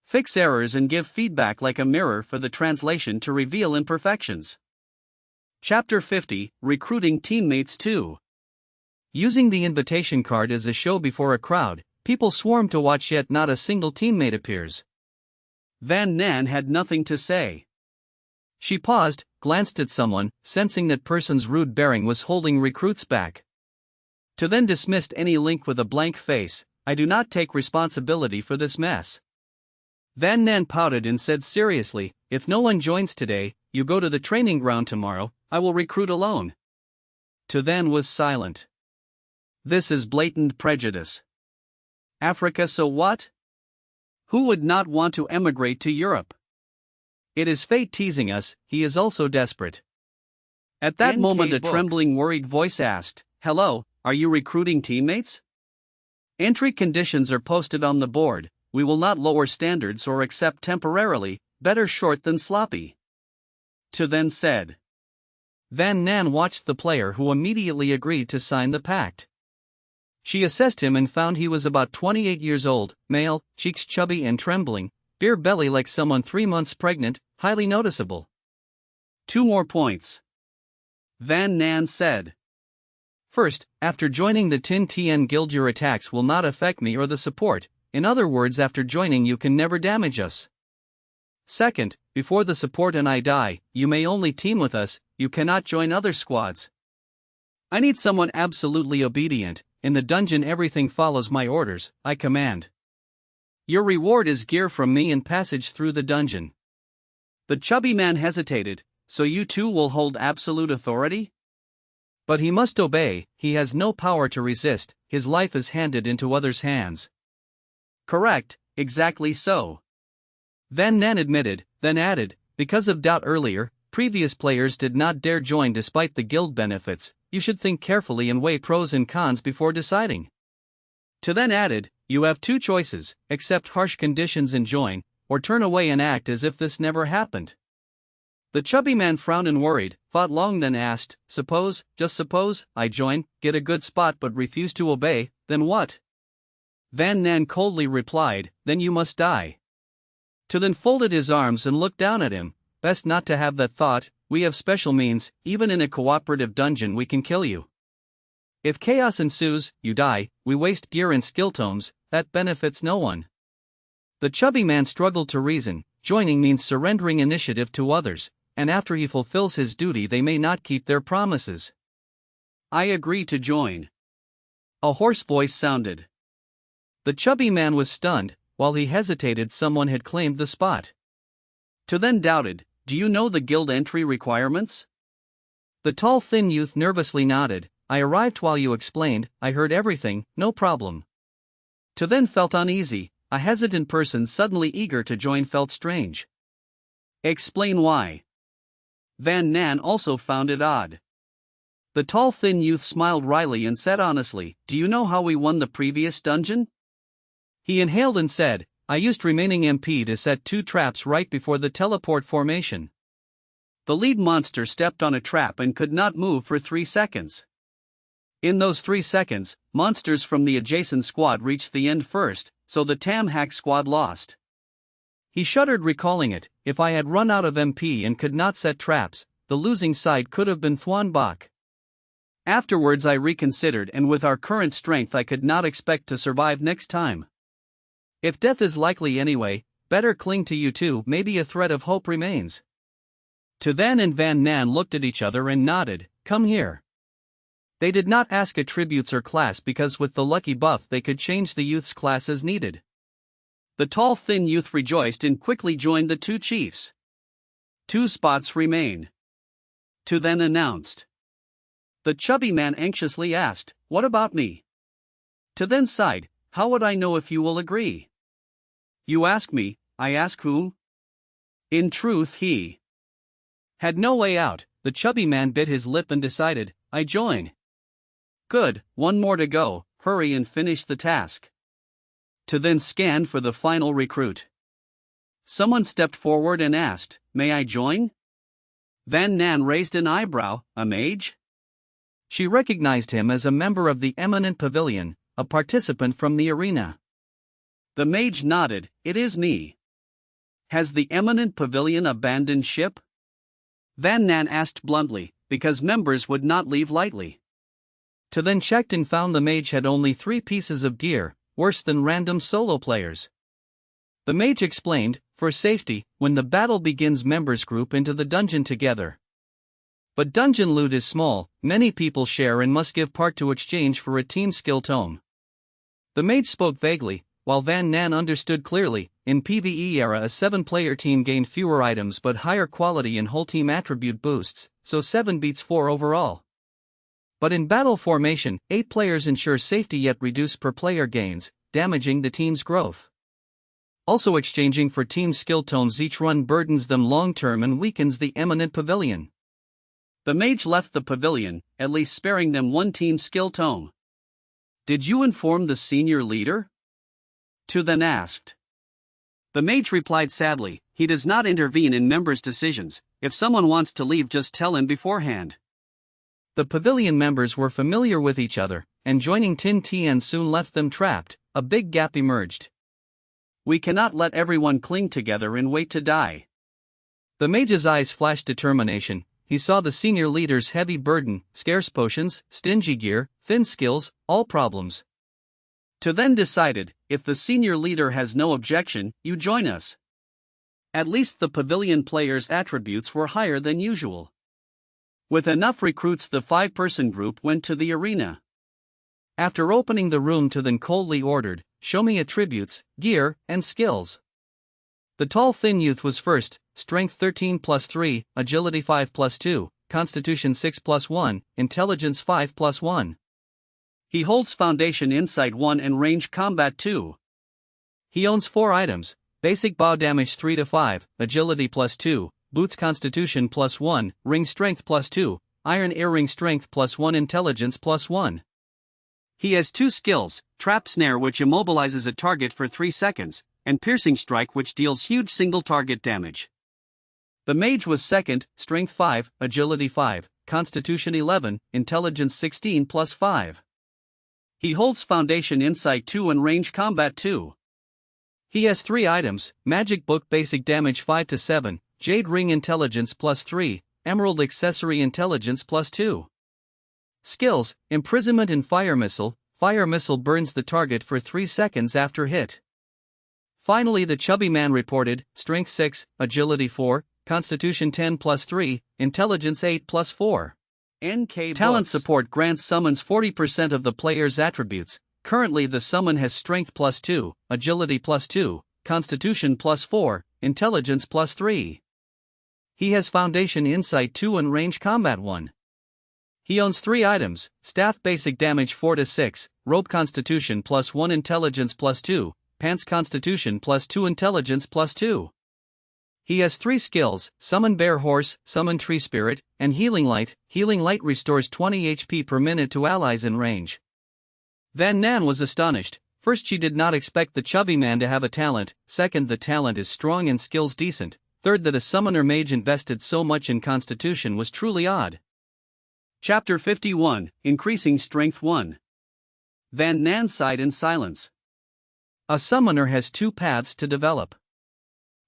Fix errors and give feedback like a mirror for the translation to reveal imperfections. Chapter 50, Recruiting Teammates 2. Using the invitation card as a show before a crowd, people swarm to watch, yet not a single teammate appears. Van Nan had nothing to say. She paused, glanced at someone, sensing that person's rude bearing was holding recruits back. To then dismissed any link with a blank face. I do not take responsibility for this mess. Van Nan pouted and said seriously, if no one joins today, you go to the training ground tomorrow. I will recruit alone. To then was silent. This is blatant prejudice. Africa, so what? Who would not want to emigrate to Europe? It is fate teasing us. He is also desperate. At that moment a trembling, worried voice asked, hello, are you recruiting teammates? Entry conditions are posted on the board. We will not lower standards or accept temporarily. Better short than sloppy. To then said. Van Nan watched the player, who immediately agreed to sign the pact. She assessed him and found he was about 28 years old, male, cheeks chubby and trembling, beer belly like someone 3 months pregnant, highly noticeable. 2 more points. Van Nan said. First, after joining the Tin Tien Guild your attacks will not affect me or the support. In other words, after joining you can never damage us. Second, before the support and I die, you may only team with us, you cannot join other squads. I need someone absolutely obedient. In the dungeon everything follows my orders, I command. Your reward is gear from me and passage through the dungeon. The chubby man hesitated. So you too will hold absolute authority? But he must obey, he has no power to resist, his life is handed into others' hands. Correct, exactly so. Van Nan admitted, then added, because of doubt earlier, previous players did not dare join despite the guild benefits. You should think carefully and weigh pros and cons before deciding. To then added, you have 2 choices, accept harsh conditions and join, or turn away and act as if this never happened. The chubby man frowned and worried, thought long, then asked, suppose, just suppose, I join, get a good spot but refuse to obey, then what? Van Nan coldly replied, then you must die. To then folded his arms and looked down at him, best not to have that thought, we have special means, even in a cooperative dungeon we can kill you. If chaos ensues, you die, we waste gear and skill tomes, that benefits no one. The chubby man struggled to reason, joining means surrendering initiative to others, and after he fulfills his duty they may not keep their promises. I agree to join. A hoarse voice sounded. The chubby man was stunned. While he hesitated, someone had claimed the spot. To then doubted, do you know the guild entry requirements? The tall thin youth nervously nodded, I arrived while you explained, I heard everything, no problem. To then felt uneasy, a hesitant person suddenly eager to join felt strange. Explain why. Van Nan also found it odd. The tall thin youth smiled wryly and said honestly, do you know how we won the previous dungeon? He inhaled and said, I used remaining MP to set 2 traps right before the teleport formation. The lead monster stepped on a trap and could not move for 3 seconds. In those 3 seconds, monsters from the adjacent squad reached the end first, so the Tam Hack squad lost. He shuddered recalling it. If I had run out of MP and could not set traps, the losing side could have been Thuan Bach. Afterwards I reconsidered, and with our current strength I could not expect to survive next time. If death is likely anyway, better cling to you two, maybe a thread of hope remains. To Van and Van Nan looked at each other and nodded. Come here. They did not ask attributes or class because with the lucky buff they could change the youth's class as needed. The tall thin youth rejoiced and quickly joined the 2 chiefs. 2 spots remain. To then announced. The chubby man anxiously asked, what about me? To then sighed, how would I know if you will agree? You ask me, I ask whom? In truth he had no way out. The chubby man bit his lip and decided, I join. Good, 1 more to go, hurry and finish the task. To then scanned for the final recruit. Someone stepped forward and asked, may I join? Van Nan raised an eyebrow, a mage? She recognized him as a member of the Eminent Pavilion, a participant from the arena. The mage nodded, it is me. Has the Eminent Pavilion abandoned ship? Van Nan asked bluntly, because members would not leave lightly. To then checked and found the mage had only 3 pieces of gear, worse than random solo players. The mage explained, for safety, when the battle begins members group into the dungeon together. But dungeon loot is small, many people share and must give part to exchange for a team skill tome. The mage spoke vaguely, while Van Nan understood clearly. In PvE era a 7-player team gained fewer items but higher quality and whole team attribute boosts, so 7 beats 4 overall. But in battle formation, 8 players ensure safety yet reduce per player gains, damaging the team's growth. Also exchanging for team skill tomes each run burdens them long term and weakens the Eminent Pavilion. The mage left the pavilion, at least sparing them 1 team skill tome. Did you inform the senior leader? To then asked. The mage replied sadly, he does not intervene in members' decisions. If someone wants to leave, just tell him beforehand. The pavilion members were familiar with each other, and joining Tin Tien soon left them trapped. A big gap emerged. We cannot let everyone cling together and wait to die. The mage's eyes flashed determination. He saw the senior leader's heavy burden, scarce potions, stingy gear, thin skills, all problems. To then decided, if the senior leader has no objection, you join us. At least the pavilion players' attributes were higher than usual. With enough recruits the 5-person group went to the arena. After opening the room to then coldly ordered, show me attributes, gear, and skills. The tall thin youth was first, strength 13 plus 3, agility 5 plus 2, constitution 6 plus 1, intelligence 5 plus 1. He holds foundation insight 1 and range combat 2. He owns 4 items, basic bow damage 3 to 5, agility plus 2, boots constitution plus 1, ring strength plus 2, iron earring strength plus 1, intelligence plus 1. He has 2 skills, trap snare which immobilizes a target for 3 seconds, and piercing strike which deals huge single target damage. The mage was second, strength 5, agility 5, constitution 11, intelligence 16 plus 5. He holds foundation insight 2 and range combat 2. He has 3 items, magic book basic damage 5 to 7, jade ring intelligence plus 3, emerald accessory intelligence plus 2. Skills, imprisonment and fire missile burns the target for 3 seconds after hit. Finally the chubby man reported, strength 6, agility 4, constitution 10 plus 3, intelligence 8 plus 4. NK Talent support grants summons 40% of the player's attributes. Currently the summon has strength plus 2, agility plus 2, constitution plus 4, intelligence plus 3. He has foundation insight 2 and range combat 1. He owns 3 items, staff basic damage 4 to 6, robe constitution plus 1, intelligence plus 2, pants constitution plus 2, intelligence plus 2. He has 3 skills, summon bear horse, summon tree spirit, and healing light. Healing light restores 20 HP per minute to allies in range. Van Nan was astonished. First, she did not expect the chubby man to have a talent. Second, the talent is strong and skills decent. Third, that a summoner mage invested so much in constitution was truly odd. Chapter 51, Increasing Strength 1. Van Nan sighed in silence. A summoner has two paths to develop.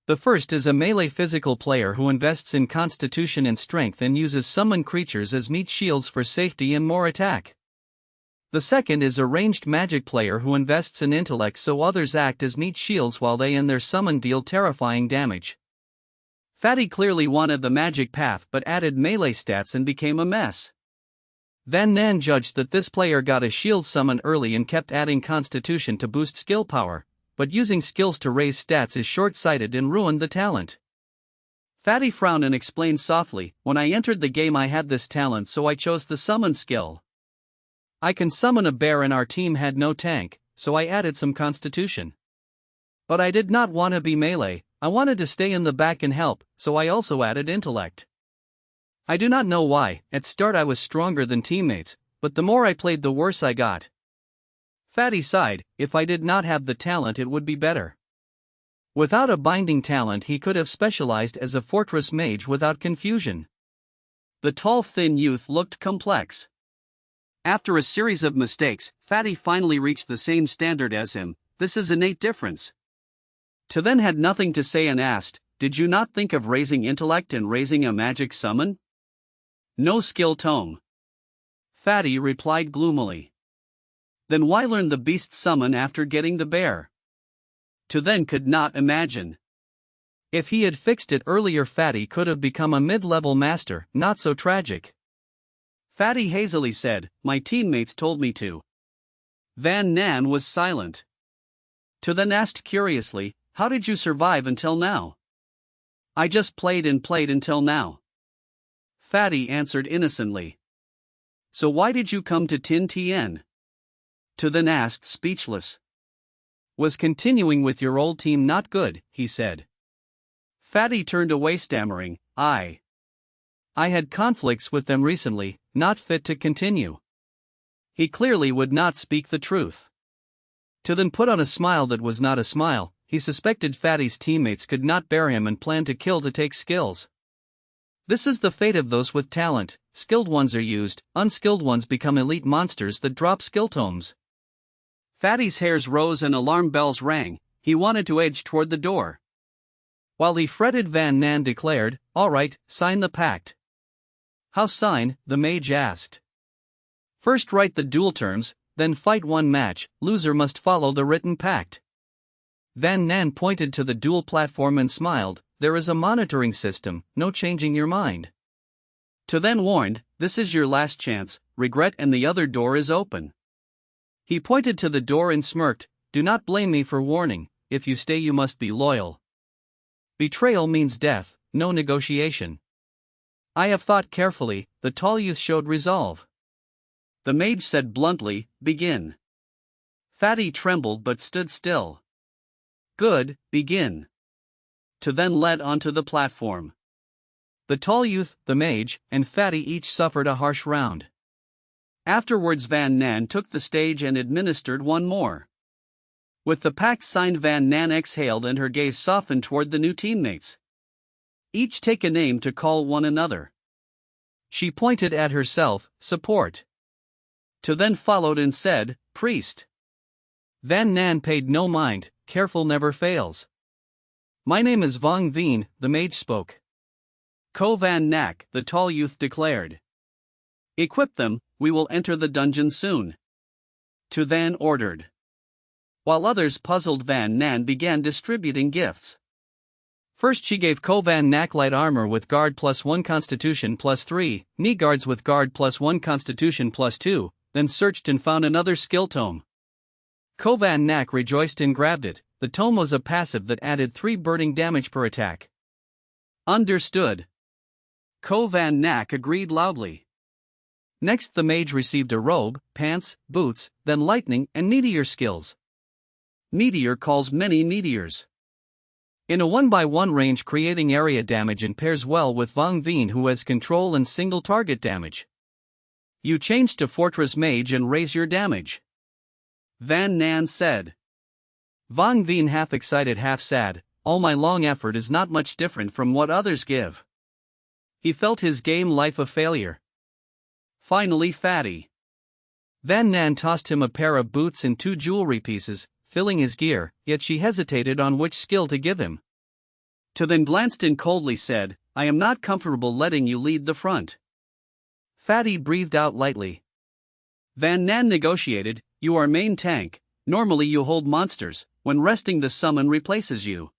The first is a melee physical player who invests in constitution and strength and uses summoned creatures as meat shields for safety and more attack. The second is a ranged magic player who invests in intellect so others act as meat shields while they and their summon deal terrifying damage. Fatty clearly wanted the magic path but added melee stats and became a mess. Van Nan judged that this player got a shield summon early and kept adding constitution to boost skill power, but using skills to raise stats is short-sighted and ruined the talent. Fatty frowned and explained softly, "When I entered the game I had this talent so I chose the summon skill. I can summon a bear and our team had no tank, so I added some constitution. But I did not want to be melee, I wanted to stay in the back and help, so I also added intellect. I do not know why, at start I was stronger than teammates, but the more I played the worse I got." Fatty sighed, "If I did not have the talent it would be better." Without a binding talent he could have specialized as a fortress mage without confusion. The tall thin youth looked complex. After a series of mistakes, Fatty finally reached the same standard as him. "This is innate difference." To then had nothing to say and asked, "Did you not think of raising intellect and raising a magic summon?" "No skill tome." Fatty replied gloomily. "Then why learn the beast summon after getting the bear?" To then could not imagine. If he had fixed it earlier Fatty could have become a mid-level master, not so tragic. Fatty hazily said, "My teammates told me to." Van Nan was silent. To then asked curiously, "How did you survive until now?" "I just played and played until now." Fatty answered innocently. "So why did you come to Tin Tien?" To then asked speechless. "Was continuing with your old team not good?" he said. Fatty turned away stammering, I had conflicts with them recently, not fit to continue." He clearly would not speak the truth. To then put on a smile that was not a smile. He suspected Fatty's teammates could not bear him and planned to kill to take skills. This is the fate of those with talent. Skilled ones are used, unskilled ones become elite monsters that drop skill tomes. Fatty's hairs rose and alarm bells rang. He wanted to edge toward the door. While he fretted, Van Nan declared, "All right, sign the pact." "How sign?" the mage asked. "First write the duel terms, then fight one match, loser must follow the written pact." Van Nan pointed to the duel platform and smiled, "There is a monitoring system, no changing your mind." To then warned, "This is your last chance, regret and the other door is open." He pointed to the door and smirked, "Do not blame me for warning, if you stay you must be loyal. Betrayal means death, no negotiation." "I have thought carefully," the tall youth showed resolve. The mage said bluntly, "Begin." Fatty trembled but stood still. "Good, begin." To then led onto the platform. The tall youth, the mage, and Fatty each suffered a harsh round. Afterwards Van Nan took the stage and administered one more. With the pact signed, Van Nan exhaled and her gaze softened toward the new teammates. "Each take a name to call one another." She pointed at herself, "Support." To then followed and said, "Priest." Van Nan paid no mind, careful never fails. "My name is Vong Veen," the mage spoke. "Ko Van Nak," the tall youth declared. "Equip them, we will enter the dungeon soon." To then ordered. While others puzzled, Van Nan began distributing gifts. First she gave Ko Van Nak light armor with guard +1 constitution +3, knee guards with guard +1 constitution +2, then searched and found another skill tome. Ko Van Nak rejoiced and grabbed it. The tome was a passive that added 3 burning damage per attack. Understood. Ko Van Nak agreed loudly. Next the mage received a robe, pants, boots, then lightning and meteor skills. Meteor calls many meteors. In a 1x1 range, creating area damage and pairs well with Vong Veen, who has control and single target damage. You change to Fortress Mage and raise your damage. Van Nan said. Vong Veen, half excited half sad, "All my long effort is not much different from what others give." He felt his game life a failure. Finally Fatty. Van Nan tossed him a pair of boots and 2 jewelry pieces, filling his gear, yet she hesitated on which skill to give him. Then glanced in coldly said, I am not comfortable letting you lead the front. Fatty breathed out lightly. Van Nan negotiated, you are main tank, normally you hold monsters, when resting the summon replaces you.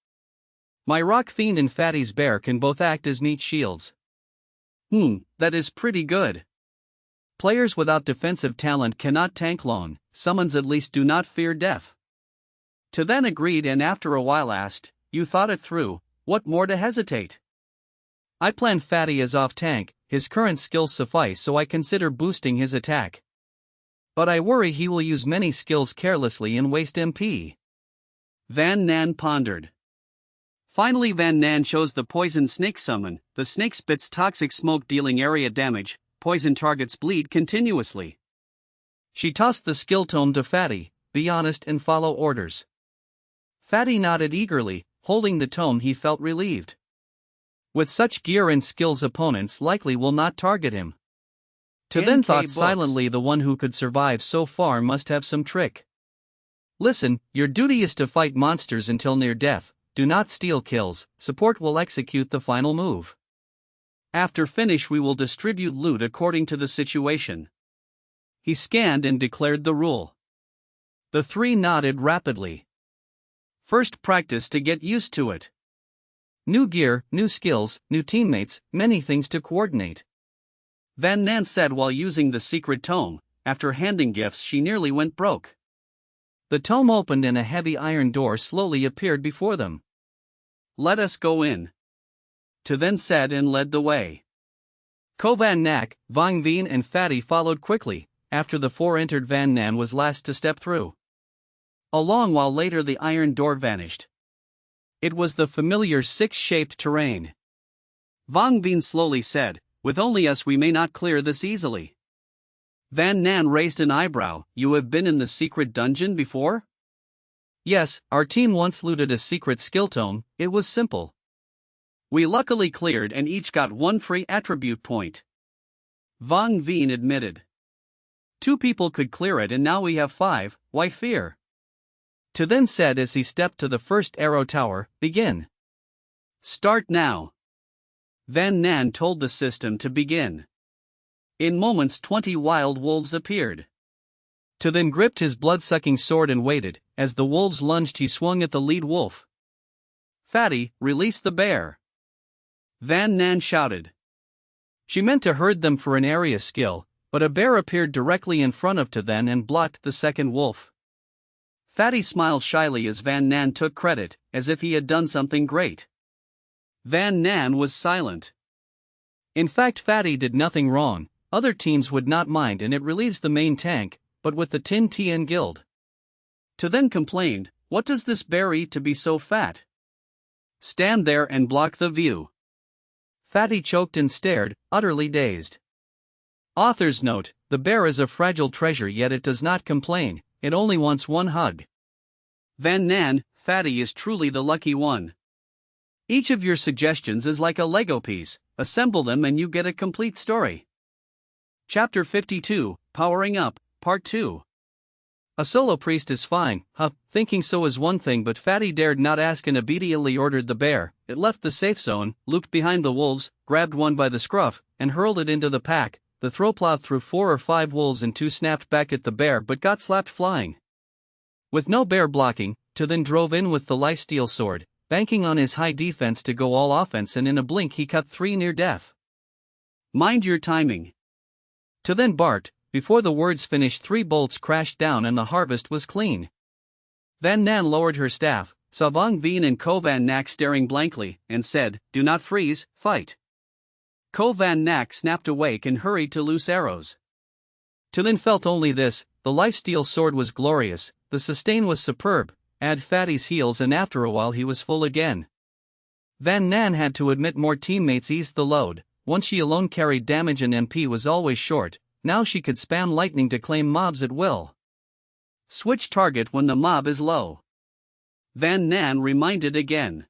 My Rock Fiend and Fatty's bear can both act as meat shields. That is pretty good. Players without defensive talent cannot tank long, summons at least do not fear death. Then agreed and after a while asked, you thought it through, what more to hesitate? I plan Fatty as off-tank, his current skills suffice so I consider boosting his attack. But I worry he will use many skills carelessly and waste MP. Van Nan pondered. Finally Van Nan chose the Poison Snake summon. The snake spits toxic smoke dealing area damage, poison targets bleed continuously. She tossed the skill tome to Fatty, be honest and follow orders. Fatty nodded eagerly, holding the tome he felt relieved. With such gear and skills opponents likely will not target him. Then thought books. Silently the one who could survive so far must have some trick. Listen, your duty is to fight monsters until near death, do not steal kills, support will execute the final move. After finish we will distribute loot according to the situation. He scanned and declared the rule. The 3 nodded rapidly. First practice to get used to it. New gear, new skills, new teammates, many things to coordinate. Van Nan said while using the secret tome, after handing gifts she nearly went broke. The tome opened and a heavy iron door slowly appeared before them. Let us go in. Then said and led the way. Van Nak, Vang Veen and Fatty followed quickly. After the 4 entered, Van Nan was last to step through. A long while later the iron door vanished. It was the familiar 6-shaped terrain. Vang Veen slowly said, with only us we may not clear this easily. Van Nan raised an eyebrow, you have been in the secret dungeon before? Yes, our team once looted a secret skill tome, it was simple. We luckily cleared and each got 1 free attribute point. Vang Veen admitted. 2 people could clear it and now we have 5, why fear? Then said as he stepped to the first arrow tower, begin. Start now. Van Nan told the system to begin. In moments 20 wild wolves appeared. Then gripped his blood-sucking sword and waited. As the wolves lunged he swung at the lead wolf. Fatty, release the bear. Van Nan shouted. She meant to herd them for an area skill, but a bear appeared directly in front of Then and blocked the second wolf. Fatty smiled shyly as Van Nan took credit, as if he had done something great. Van Nan was silent. In fact Fatty did nothing wrong, other teams would not mind and it relieves the main tank, but with the Tin Tien Guild. Then complained, what does this bear eat to be so fat? Stand there and block the view. Fatty choked and stared, utterly dazed. Author's note, the bear is a fragile treasure yet it does not complain, it only wants 1 hug. Van Nan, Fatty is truly the lucky one. Each of your suggestions is like a Lego piece, assemble them and you get a complete story. Chapter 52, Powering Up, Part 2. A solo priest is fine, thinking so is one thing but Fatty dared not ask and obediently ordered the bear. It left the safe zone, looped behind the wolves, grabbed one by the scruff, and hurled it into the pack. The throw plowed through 4 or 5 wolves and 2 snapped back at the bear but got slapped flying. With no bear blocking, Then drove in with the lifesteal sword, banking on his high defense to go all offense and in a blink he cut 3 near death. Mind your timing. Then barked. Before the words finished 3 bolts crashed down and the harvest was clean. Van Nan lowered her staff, saw Vang Veen and Van Nak staring blankly, and said, do not freeze, fight. Van Nak snapped awake and hurried to loose arrows. Then felt only this, the lifesteal sword was glorious, the sustain was superb, add Fatty's heals and after a while he was full again. Van Nan had to admit more teammates eased the load, once she alone carried damage and MP was always short. Now she could spam lightning to claim mobs at will. Switch target when the mob is low. Van Nan reminded again.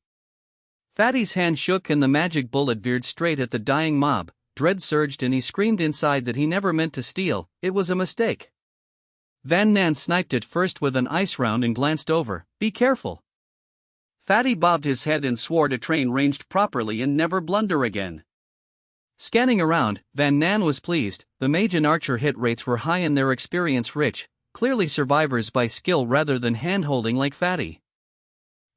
Fatty's hand shook and the magic bullet veered straight at the dying mob. dread surged and he screamed inside that he never meant to steal, it was a mistake. Van Nan sniped it first with an ice round and glanced over, be careful. Fatty bobbed his head and swore to train ranged properly and never blunder again. Scanning around, Van Nan was pleased, the mage and archer hit rates were high and their experience rich, clearly survivors by skill rather than hand-holding like Fatty.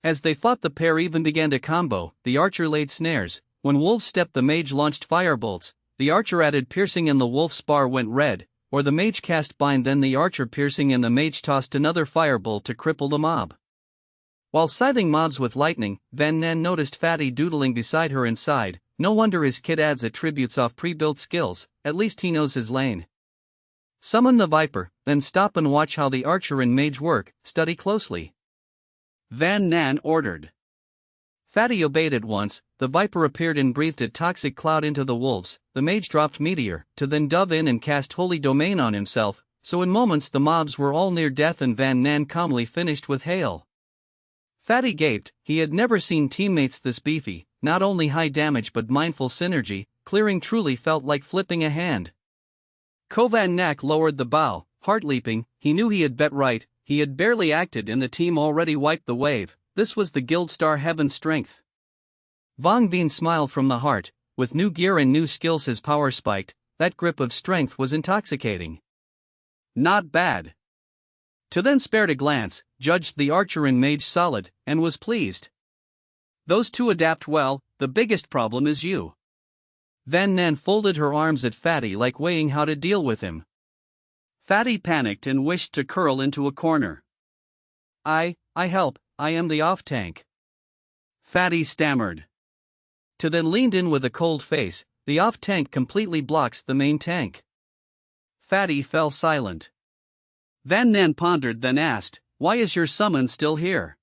As they fought, the pair even began to combo, the archer laid snares, when wolf stepped the mage launched firebolts, the archer added piercing and the wolf's bar went red, or the mage cast bind then the archer piercing and the mage tossed another firebolt to cripple the mob. While scything mobs with lightning, Van Nan noticed Fatty doodling beside her inside, no wonder his kid adds attributes off pre-built skills, at least he knows his lane. Summon the viper, then stop and watch how the archer and mage work, study closely. Van Nan ordered. Fatty obeyed at once, the viper appeared and breathed a toxic cloud into the wolves, the mage dropped meteor, to then dove in and cast holy domain on himself, so in moments the mobs were all near death and Van Nan calmly finished with hail. Fatty gaped, he had never seen teammates this beefy, not only high damage but mindful synergy, clearing truly felt like flipping a hand. Van Nan lowered the bow, heart leaping, he knew he had bet right, he had barely acted and the team already wiped the wave, this was the Guild Star Heaven's strength. Vong Veen smiled from the heart, with new gear and new skills his power spiked, that grip of strength was intoxicating. Not bad. To then spared a glance, judged the archer and mage solid, and was pleased. Those two adapt well, the biggest problem is you. Van Nan folded her arms at Fatty like weighing how to deal with him. Fatty panicked and wished to curl into a corner. I help, I am the off-tank. Fatty stammered. To then leaned in with a cold face, the off-tank completely blocks the main tank. Fatty fell silent. Van Nan pondered then asked, why is your summon still here?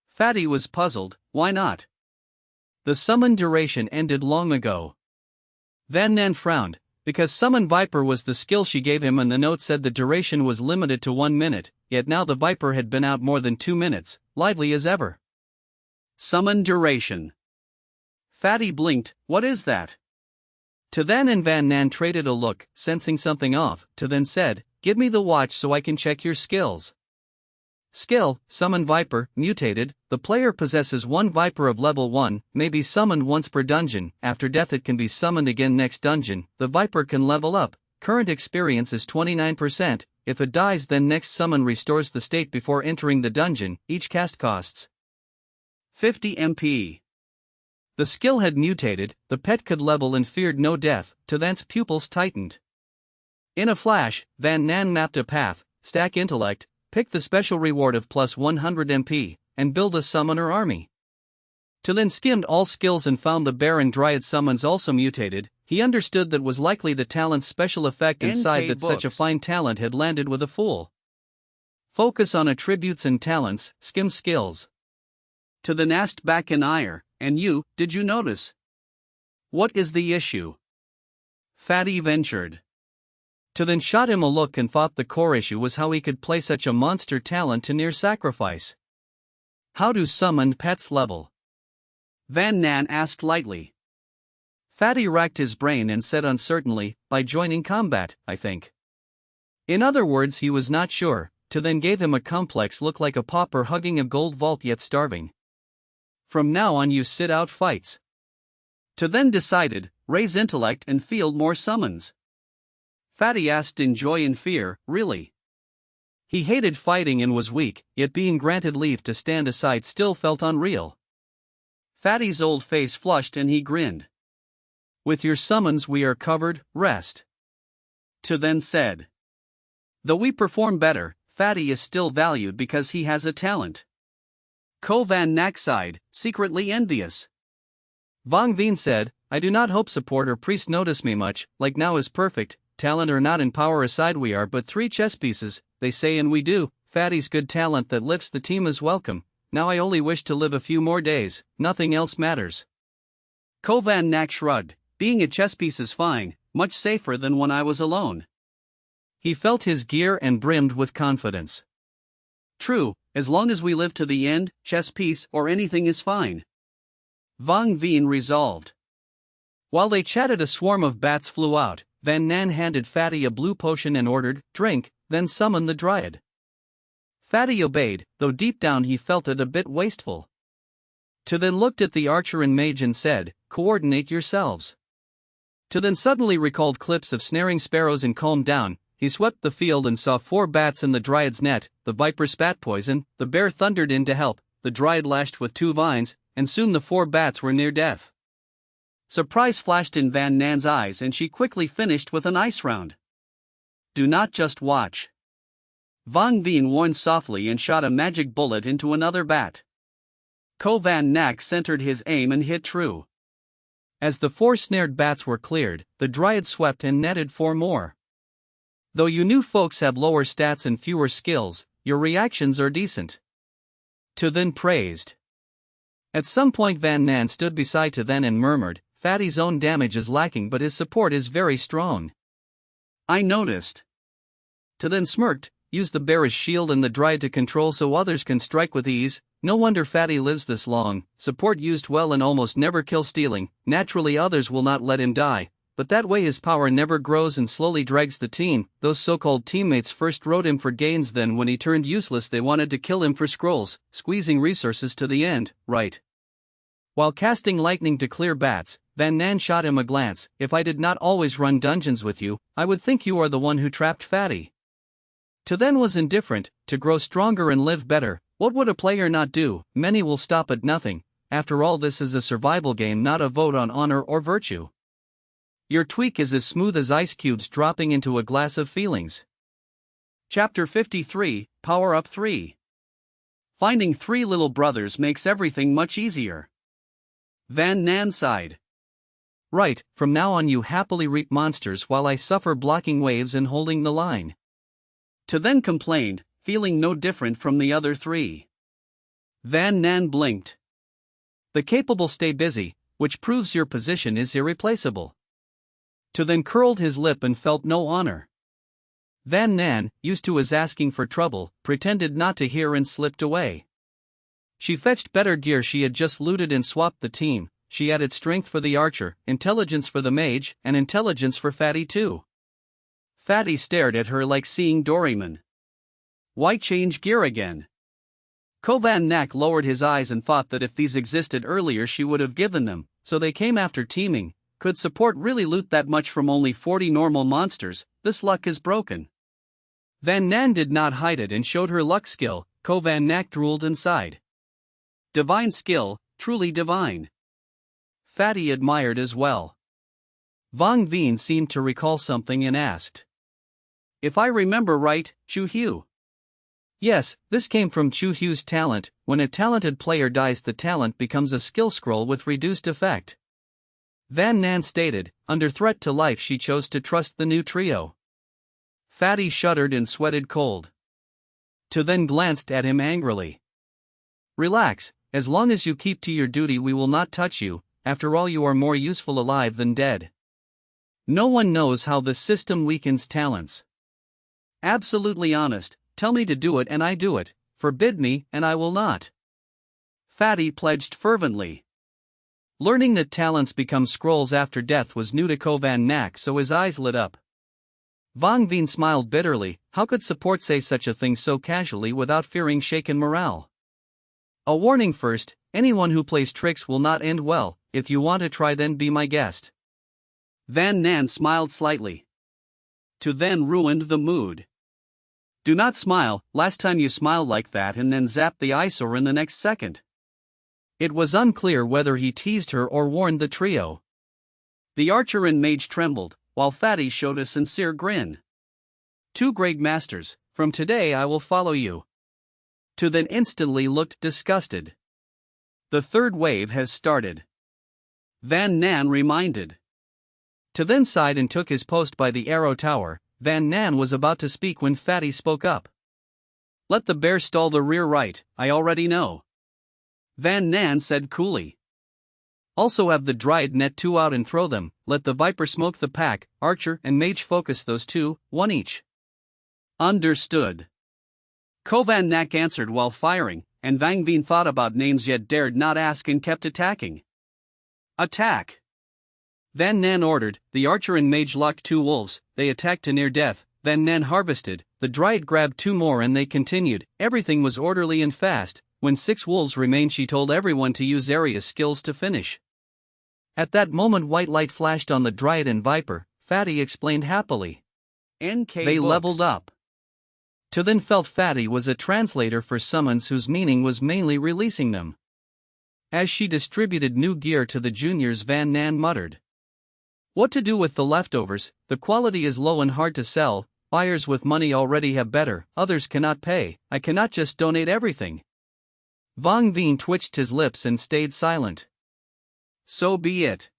Fatty was puzzled, why not? The summon duration ended long ago. Van Nan frowned, because summon Viper was the skill she gave him and the note said the duration was limited to 1 minute, yet now the Viper had been out more than 2 minutes, lively as ever. Summon duration. Fatty blinked, what is that? To then and Van Nan traded a look, sensing something off, to then said, give me the watch so I can check your skills. Skill, Summon Viper, mutated, the player possesses 1 Viper of level 1, may be summoned once per dungeon, after death it can be summoned again next dungeon, the Viper can level up, current experience is 29%, if it dies then next summon restores the state before entering the dungeon, each cast costs 50 MP. The skill had mutated, the pet could level and feared no death, to thence pupils tightened. In a flash, Van Nan mapped a path, stack intellect, pick the special reward of plus 100 MP, and build a summoner army. To then skimmed all skills and found the bear and dryad summons also mutated, he understood that was likely the talent's special effect inside that such a fine talent had landed with a fool. Focus on attributes and talents, skim skills. To then asked back in ire, and you, did you notice? What is the issue? Fatty ventured. To then shot him a look and thought the core issue was how he could play such a monster talent to near sacrifice. How do summoned pets level? Van Nan asked lightly. Fatty racked his brain and said uncertainly, by joining combat, I think. In other words, he was not sure, to then gave him a complex look like a pauper hugging a gold vault yet starving. From now on you sit out fights. To then decided, raise intellect and field more summons. Fatty asked in joy and fear, really? He hated fighting and was weak, yet being granted leave to stand aside still felt unreal. Fatty's old face flushed and he grinned. With your summons we are covered, rest. To then said. Though we perform better, Fatty is still valued because he has a talent. Van Nan sighed, secretly envious. Vong Veen said, I do not hope support or priest notice me much, like now is perfect, talent or not in power aside we are but 3 chess pieces, they say and we do, Fatty's good talent that lifts the team is welcome, now I only wish to live a few more days, nothing else matters. Van Nan shrugged, being a chess piece is fine, much safer than when I was alone. He felt his gear and brimmed with confidence. True, as long as we live to the end, chess piece or anything is fine. Vong Veen resolved. While they chatted, a swarm of bats flew out. Van Nan handed Fatty a blue potion and ordered, "Drink, then summon the Dryad." Fatty obeyed, though deep down he felt it a bit wasteful. To then looked at the archer and mage and said, "Coordinate yourselves." To then suddenly recalled clips of snaring sparrows and calmed down. He swept the field and saw 4 bats in the Dryad's net. The viper spat poison, the bear thundered in to help, the Dryad lashed with 2 vines, and soon the 4 bats were near death. Surprise flashed in Van Nan's eyes and she quickly finished with an ice round. "Do not just watch." Vang Veen warned softly and shot a magic bullet into another bat. Ko Van Nak centered his aim and hit true. As the 4 snared bats were cleared, the Dryad swept and netted 4 more. Though you new folks have lower stats and fewer skills, your reactions are decent. To then praised. At some point Van Nan stood beside To then and murmured, "Fatty's own damage is lacking but his support is very strong." "I noticed." To then smirked, "Use the bearish shield and the Dryad to control so others can strike with ease. No wonder Fatty lives this long. Support used well and almost never kill stealing. Naturally others will not let him die, but that way his power never grows and slowly drags the team. Those so-called teammates first rode him for gains, then when he turned useless they wanted to kill him for scrolls, squeezing resources to the end, right?" While casting lightning to clear bats, Van Nan shot him a glance. "If I did not always run dungeons with you, I would think you are the one who trapped Fatty." To then was indifferent. To grow stronger and live better, what would a player not do? Many will stop at nothing. After all, this is a survival game, not a vote on honor or virtue. Your tweak is as smooth as ice cubes dropping into a glass of feelings. Chapter 53, Power Up 3. Finding 3 little brothers makes everything much easier. Van Nan sighed. "Right, from now on you happily reap monsters while I suffer blocking waves and holding the line." To then complained, feeling no different from the other 3. Van Nan blinked. "The capable stay busy, which proves your position is irreplaceable." To then curled his lip and felt no honor. Van Nan, used to his asking for trouble, pretended not to hear and slipped away. She fetched better gear. She had just looted and swapped the team. She added strength for the archer, intelligence for the mage, and intelligence for Fatty too. Fatty stared at her like seeing Doraemon. "Why change gear again?" Ko Van Nak lowered his eyes and thought that if these existed earlier she would have given them, so they came after teaming. Could support really loot that much from only 40 normal monsters? This luck is broken. Van Nan did not hide it and showed her luck skill. Ko Van Nak drooled and sighed. Divine skill, truly divine. Fatty admired as well. Vang Veen seemed to recall something and asked, "If I remember right, Chu Hu?" Yes, this came from Chu Hu's talent. When a talented player dies, the talent becomes a skill scroll with reduced effect. Van Nan stated, under threat to life she chose to trust the new trio. Fatty shuddered and sweated cold. To then glanced at him angrily. "Relax, as long as you keep to your duty we will not touch you, after all you are more useful alive than dead. No one knows how this system weakens talents. Absolutely honest, tell me to do it and I do it, forbid me and I will not." Fatty pledged fervently. Learning that talents become scrolls after death was new to Ko Van Nak, so his eyes lit up. Vang Veen smiled bitterly. How could support say such a thing so casually without fearing shaken morale? "A warning first, anyone who plays tricks will not end well. If you want to try then be my guest." Van Nan smiled slightly. To then ruined the mood. "Do not smile, last time you smiled like that and then zapped the eyesore in the next second." It was unclear whether he teased her or warned the trio. The archer and mage trembled, while Fatty showed a sincere grin. "2 great masters, from today I will follow you." To then instantly looked disgusted. "The 3rd wave has started," Van Nan reminded. To then sighed and took his post by the arrow tower. Van Nan was about to speak when Fatty spoke up. "Let the bear stall the rear right, I already know," Van Nan said coolly. "Also have the Dryad net 2 out and throw them. Let the viper smoke the pack. Archer and mage focus those 2, 1 each." Understood. Ko Van Nak answered while firing, and Vang Veen thought about names yet dared not ask and kept attacking. Attack! Van Nan ordered. The archer and mage locked 2 wolves, they attacked to near death. Van Nan harvested, the dryad grabbed 2 more and they continued. Everything was orderly and fast. When 6 wolves remained, she told everyone to use Zarya's skills to finish. At that moment, white light flashed on the dryad and viper. Fatty explained happily. They leveled up. To then felt Fatty was a translator for summons whose meaning was mainly releasing them. As she distributed new gear to the juniors, Van Nan muttered, "What to do with the leftovers? The quality is low and hard to sell. Buyers with money already have better, others cannot pay. I cannot just donate everything." Vong Veen twitched his lips and stayed silent. So be it.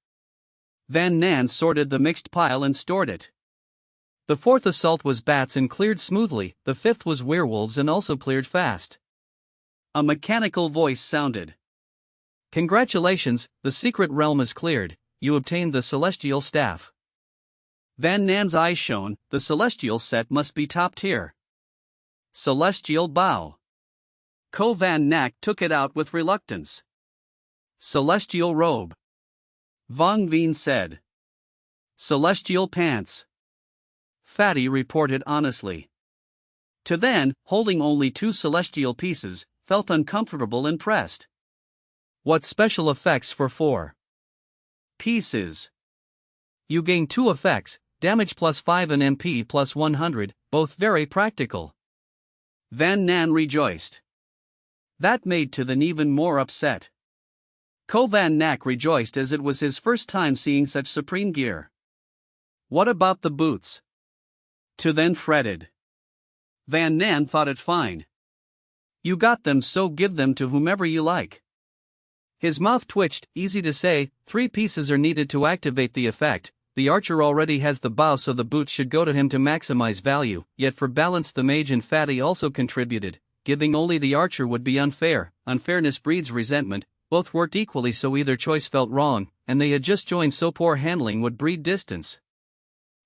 Van Nan sorted the mixed pile and stored it. The 4th assault was bats and cleared smoothly, the 5th was werewolves and also cleared fast. A mechanical voice sounded. "Congratulations, the secret realm is cleared, you obtained the celestial staff." Van Nan's eyes shone, the celestial set must be top tier. Celestial bow. Ko Van Nak took it out with reluctance. Celestial robe. Vong Veen said. Celestial pants. Fatty reported honestly. To then, holding only 2 celestial pieces, felt uncomfortable and pressed. What special effects for 4 pieces? You gain 2 effects, damage plus 5 and MP plus 100, both very practical. Van Nan rejoiced. That made To then even more upset. Ko Van Nak rejoiced as it was his first time seeing such supreme gear. What about the boots? To then fretted. Van Nan thought it fine. You got them, so give them to whomever you like. His mouth twitched. Easy to say, 3 pieces are needed to activate the effect. The archer already has the bow, so the boots should go to him to maximize value, yet for balance the mage and Fatty also contributed. Giving only the archer would be unfair, unfairness breeds resentment, both worked equally so either choice felt wrong, and they had just joined so poor handling would breed distance.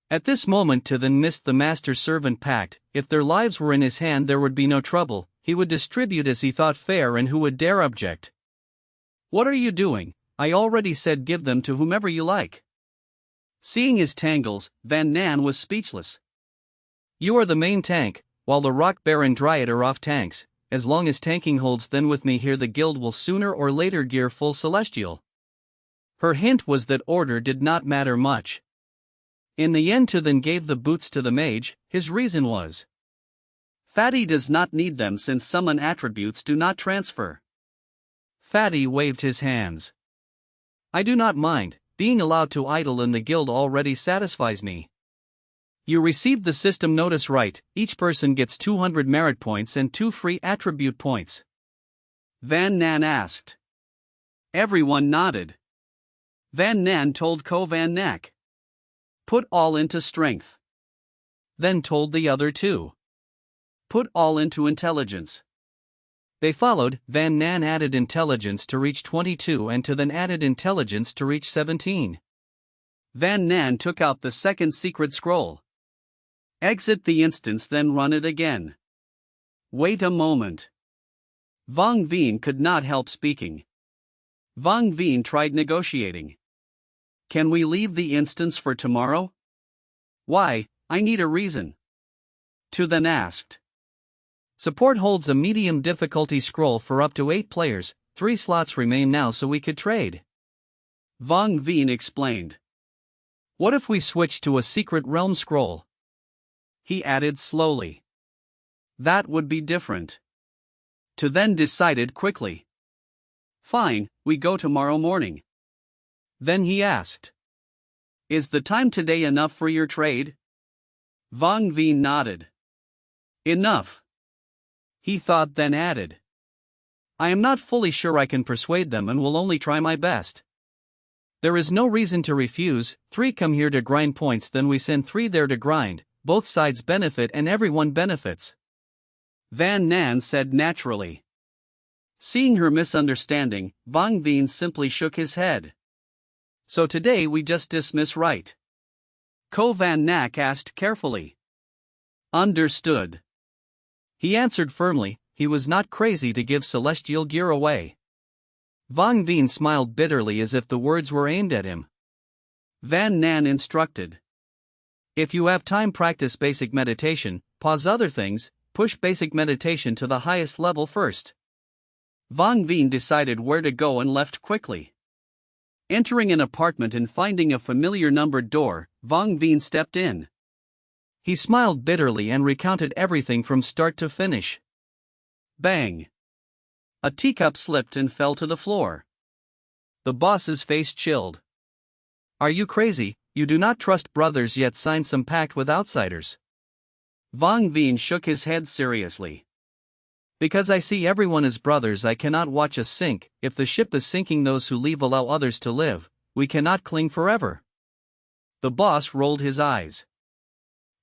At this moment To then missed the master-servant pact. If their lives were in his hand there would be no trouble, he would distribute as he thought fair, and who would dare object? What are you doing? I already said give them to whomever you like. Seeing his tangles, Van Nan was speechless. You are the main tank, while the Rock Bear and Dryad are off tanks. As long as tanking holds, then with me here the guild will sooner or later gear full celestial. Her hint was that order did not matter much. In the end To then gave the boots to the mage. His reason was, Fatty does not need them since summon attributes do not transfer. Fatty waved his hands. I do not mind, being allowed to idle in the guild already satisfies me. You received the system notice right, each person gets 200 merit points and 2 free attribute points. Van Nan asked. Everyone nodded. Van Nan told Ko Van Nak. Put all into strength. Then told the other 2. Put all into intelligence. They followed. Van Nan added intelligence to reach 22 and To then added intelligence to reach 17. Van Nan took out the second secret scroll. Exit the instance, then run it again. Wait a moment. Vong Veen could not help speaking. Vong Veen tried negotiating. Can we leave the instance for tomorrow? Why, I need a reason. To then asked. Support holds a medium difficulty scroll for up to 8 players, 3 slots remain now so we could trade. Vong Veen explained. What if we switch to a secret realm scroll? He added slowly. That would be different. To then decided quickly. Fine, we go tomorrow morning. Then he asked. Is the time today enough for your trade? Vong Veen nodded. Enough. He thought, then added. I am not fully sure I can persuade them and will only try my best. There is no reason to refuse. 3 come here to grind points, then we send 3 there to grind. Both sides benefit and everyone benefits. Van Nan said naturally. Seeing her misunderstanding, Vong Veen simply shook his head. So today we just dismiss, right? Ko Van Nak asked carefully. Understood. He answered firmly. He was not crazy to give celestial gear away. Vong Veen smiled bitterly as if the words were aimed at him. Van Nan instructed. If you have time, practice basic meditation, pause other things, push basic meditation to the highest level first. Vang Veen decided where to go and left quickly. Entering an apartment and finding a familiar numbered door, Vang Veen stepped in. He smiled bitterly and recounted everything from start to finish. Bang! A teacup slipped and fell to the floor. The boss's face chilled. Are you crazy? You do not trust brothers yet sign some pact with outsiders. Vang Veen shook his head seriously. Because I see everyone as brothers, I cannot watch us sink. If the ship is sinking, those who leave allow others to live. We cannot cling forever. The boss rolled his eyes.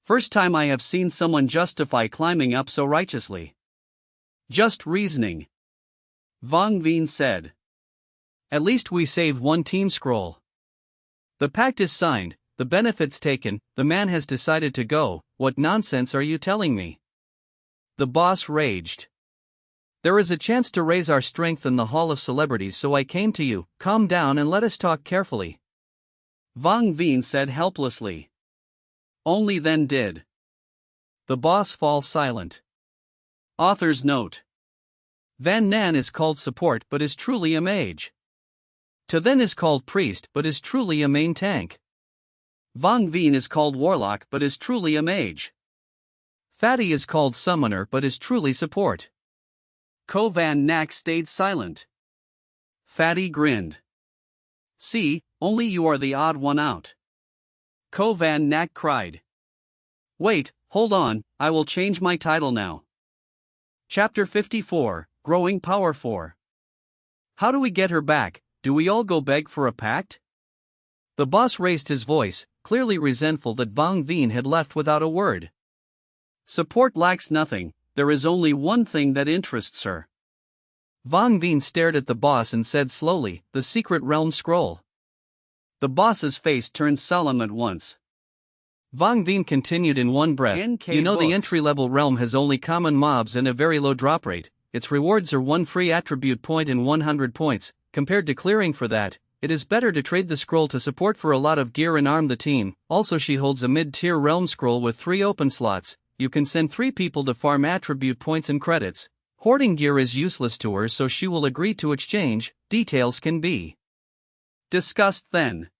First time I have seen someone justify climbing up so righteously. Just reasoning. Vang Veen said. At least we save one team scroll. The pact is signed, the benefits taken, the man has decided to go. What nonsense are you telling me? The boss raged. There is a chance to raise our strength in the Hall of Celebrities, so I came to you. Calm down and let us talk carefully. Vang Veen said helplessly. Only then did the boss fall silent. Author's note. Van Nan is called support but is truly a mage. To then is called priest but is truly a main tank. Vang Veen is called warlock but is truly a mage. Fatty is called summoner but is truly support. Ko Van Nak stayed silent. Fatty grinned. See, only you are the odd one out. Ko Van Nak cried. Wait, hold on, I will change my title now. Chapter 54, Growing Power 4. How do we get her back? Do we all go beg for a pact? The boss raised his voice, clearly resentful that Vang Veen had left without a word. Support lacks nothing, there is only one thing that interests her. Vang Veen stared at the boss and said slowly, the secret realm scroll. The boss's face turned solemn at once. Vang Veen continued in one breath, you know the entry-level realm has only common mobs and a very low drop rate. Its rewards are 1 free attribute point and 100 points. Compared to clearing for that, it is better to trade the scroll to support for a lot of gear and arm the team. Also, she holds a mid-tier realm scroll with 3 open slots. You can send 3 people to farm attribute points and credits. Hoarding gear is useless to her, so she will agree to exchange. Details can be discussed then.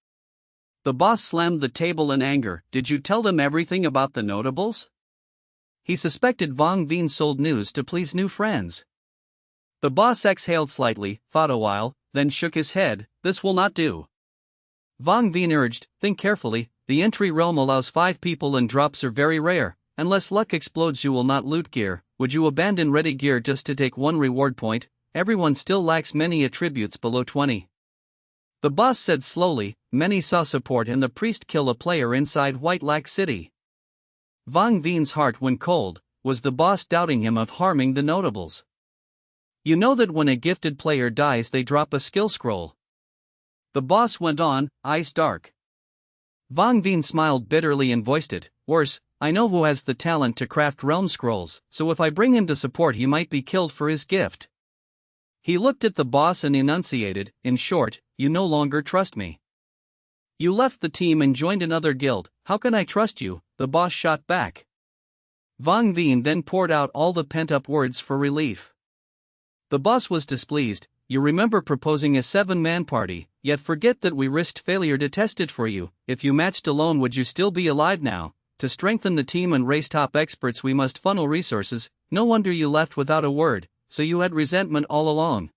The boss slammed the table in anger. Did you tell them everything about the notables? He suspected Vang Veen sold news to please new friends. The boss exhaled slightly, thought a while, then shook his head. This will not do. Vang Veen urged, think carefully. The entry realm allows 5 people and drops are very rare. Unless luck explodes, you will not loot gear. Would you abandon ready gear just to take 1 reward point? Everyone still lacks many attributes below 20. The boss said slowly, many saw support and the priest kill a player inside White Lac City. Vang Veen's heart went cold. Was the boss doubting him of harming the notables? You know that when a gifted player dies they drop a skill scroll. The boss went on, eyes dark. Vang Veen smiled bitterly and voiced it. Worse, I know who has the talent to craft realm scrolls, so if I bring him to support he might be killed for his gift. He looked at the boss and enunciated, in short, you no longer trust me. You left the team and joined another guild, how can I trust you? The boss shot back. Vang Veen then poured out all the pent-up words for relief. The boss was displeased. You remember proposing a 7-man party, yet forget that we risked failure to test it for you. If you matched alone, would you still be alive now? To strengthen the team and raise top experts we must funnel resources. No wonder you left without a word, so you had resentment all along.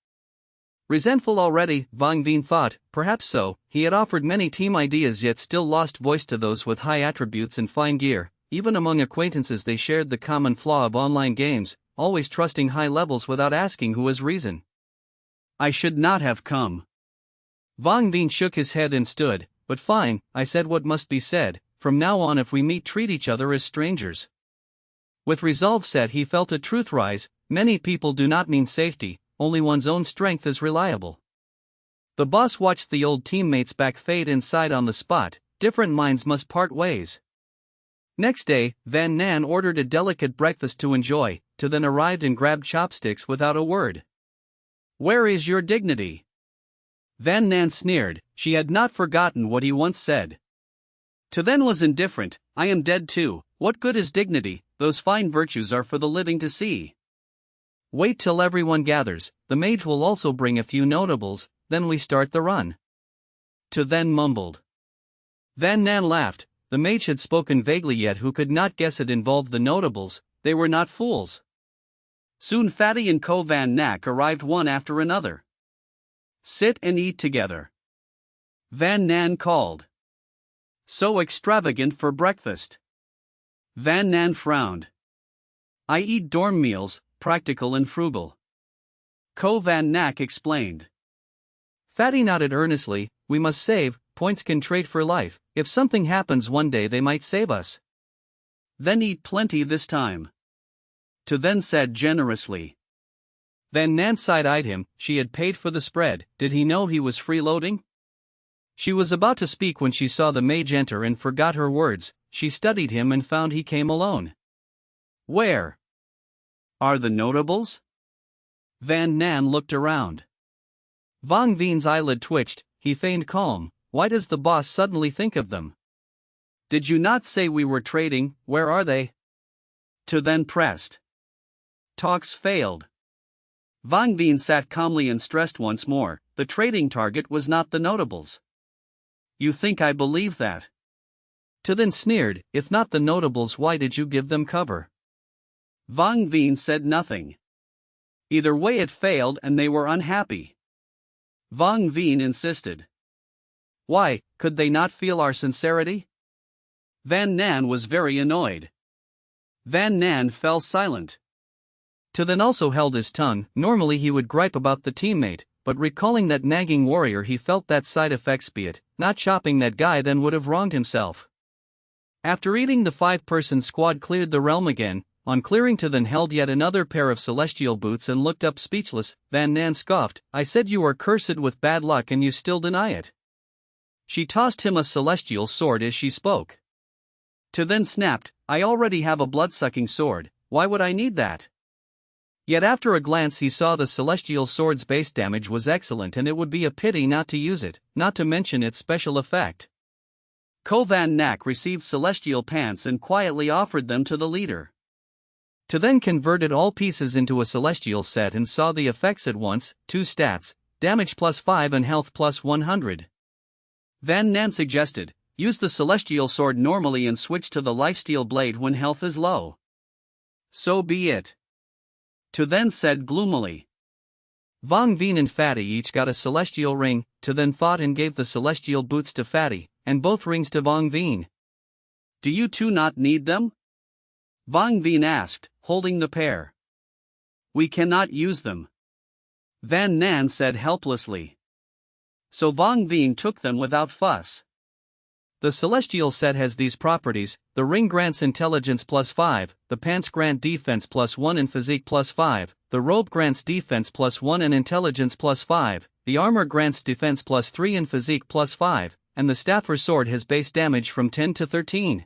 Resentful already, Vang Veen thought, perhaps so. He had offered many team ideas yet still lost voice to those with high attributes and fine gear. Even among acquaintances they shared the common flaw of online games, always trusting high levels without asking who has reason. I should not have come. Vang Veen shook his head and stood, but fine, I said what must be said. From now on if we meet treat each other as strangers. With resolve set he felt a truth rise, many people do not mean safety, only one's own strength is reliable. The boss watched the old teammates back fade inside on the spot, different minds must part ways. Next day, Van Nan ordered a delicate breakfast to enjoy, to then arrived and grabbed chopsticks without a word. Where is your dignity? Van Nan sneered, she had not forgotten what he once said. To then was indifferent, I am dead too, what good is dignity, those fine virtues are for the living to see. Wait till everyone gathers, the mage will also bring a few notables, then we start the run. To then mumbled. Van Nan laughed, the mage had spoken vaguely yet who could not guess it involved the notables, they were not fools. Soon Fatty and Co Van Nak arrived one after another. Sit and eat together. Van Nan called. So extravagant for breakfast. Van Nan frowned. I eat dorm meals, practical and frugal. Co Van Nak explained. Fatty nodded earnestly, we must save, points can trade for life, if something happens one day they might save us. Then eat plenty this time. To then said generously. Van Nan side-eyed him, she had paid for the spread, did he know he was freeloading? She was about to speak when she saw the mage enter and forgot her words, she studied him and found he came alone. Where are the notables? Van Nan looked around. Vong Veen's eyelid twitched, he feigned calm, why does the boss suddenly think of them? Did you not say we were trading, where are they? To then pressed. Talks failed. Vong Veen sat calmly and stressed once more, the trading target was not the notables. You think I believe that? To then sneered, if not the notables why did you give them cover? Vong Veen said nothing. Either way it failed and they were unhappy. Vong Veen insisted. Why, could they not feel our sincerity? Van Nan was very annoyed. Van Nan fell silent. To then also held his tongue, normally he would gripe about the teammate, but recalling that nagging warrior he felt that side effects be it, not chopping that guy then would have wronged himself. After eating the 5-person squad cleared the realm again, on clearing to then held yet another pair of celestial boots and looked up speechless, Van Nan scoffed, I said you are cursed with bad luck and you still deny it. She tossed him a celestial sword as she spoke. To then snapped, I already have a blood-sucking sword, why would I need that? Yet after a glance he saw the celestial sword's base damage was excellent and it would be a pity not to use it, not to mention its special effect. Co Van Nak received celestial pants and quietly offered them to the leader. To then converted all pieces into a celestial set and saw the effects at once, 2 stats, damage +5 and health +100. Van Nan suggested, use the celestial sword normally and switch to the lifesteal blade when health is low. So be it. To then said gloomily. Vong Veen and Fatty each got a celestial ring, To then thought and gave the celestial boots to Fatty, and both rings to Vong Veen. Do you two not need them? Vong Veen asked, holding the pair. We cannot use them. Van Nan said helplessly. So Vong Veen took them without fuss. The celestial set has these properties, the ring grants intelligence +5, the pants grant defense +1 and physique +5, the robe grants defense +1 and intelligence +5, the armor grants defense +3 and physique +5, and the staff or sword has base damage from 10 to 13.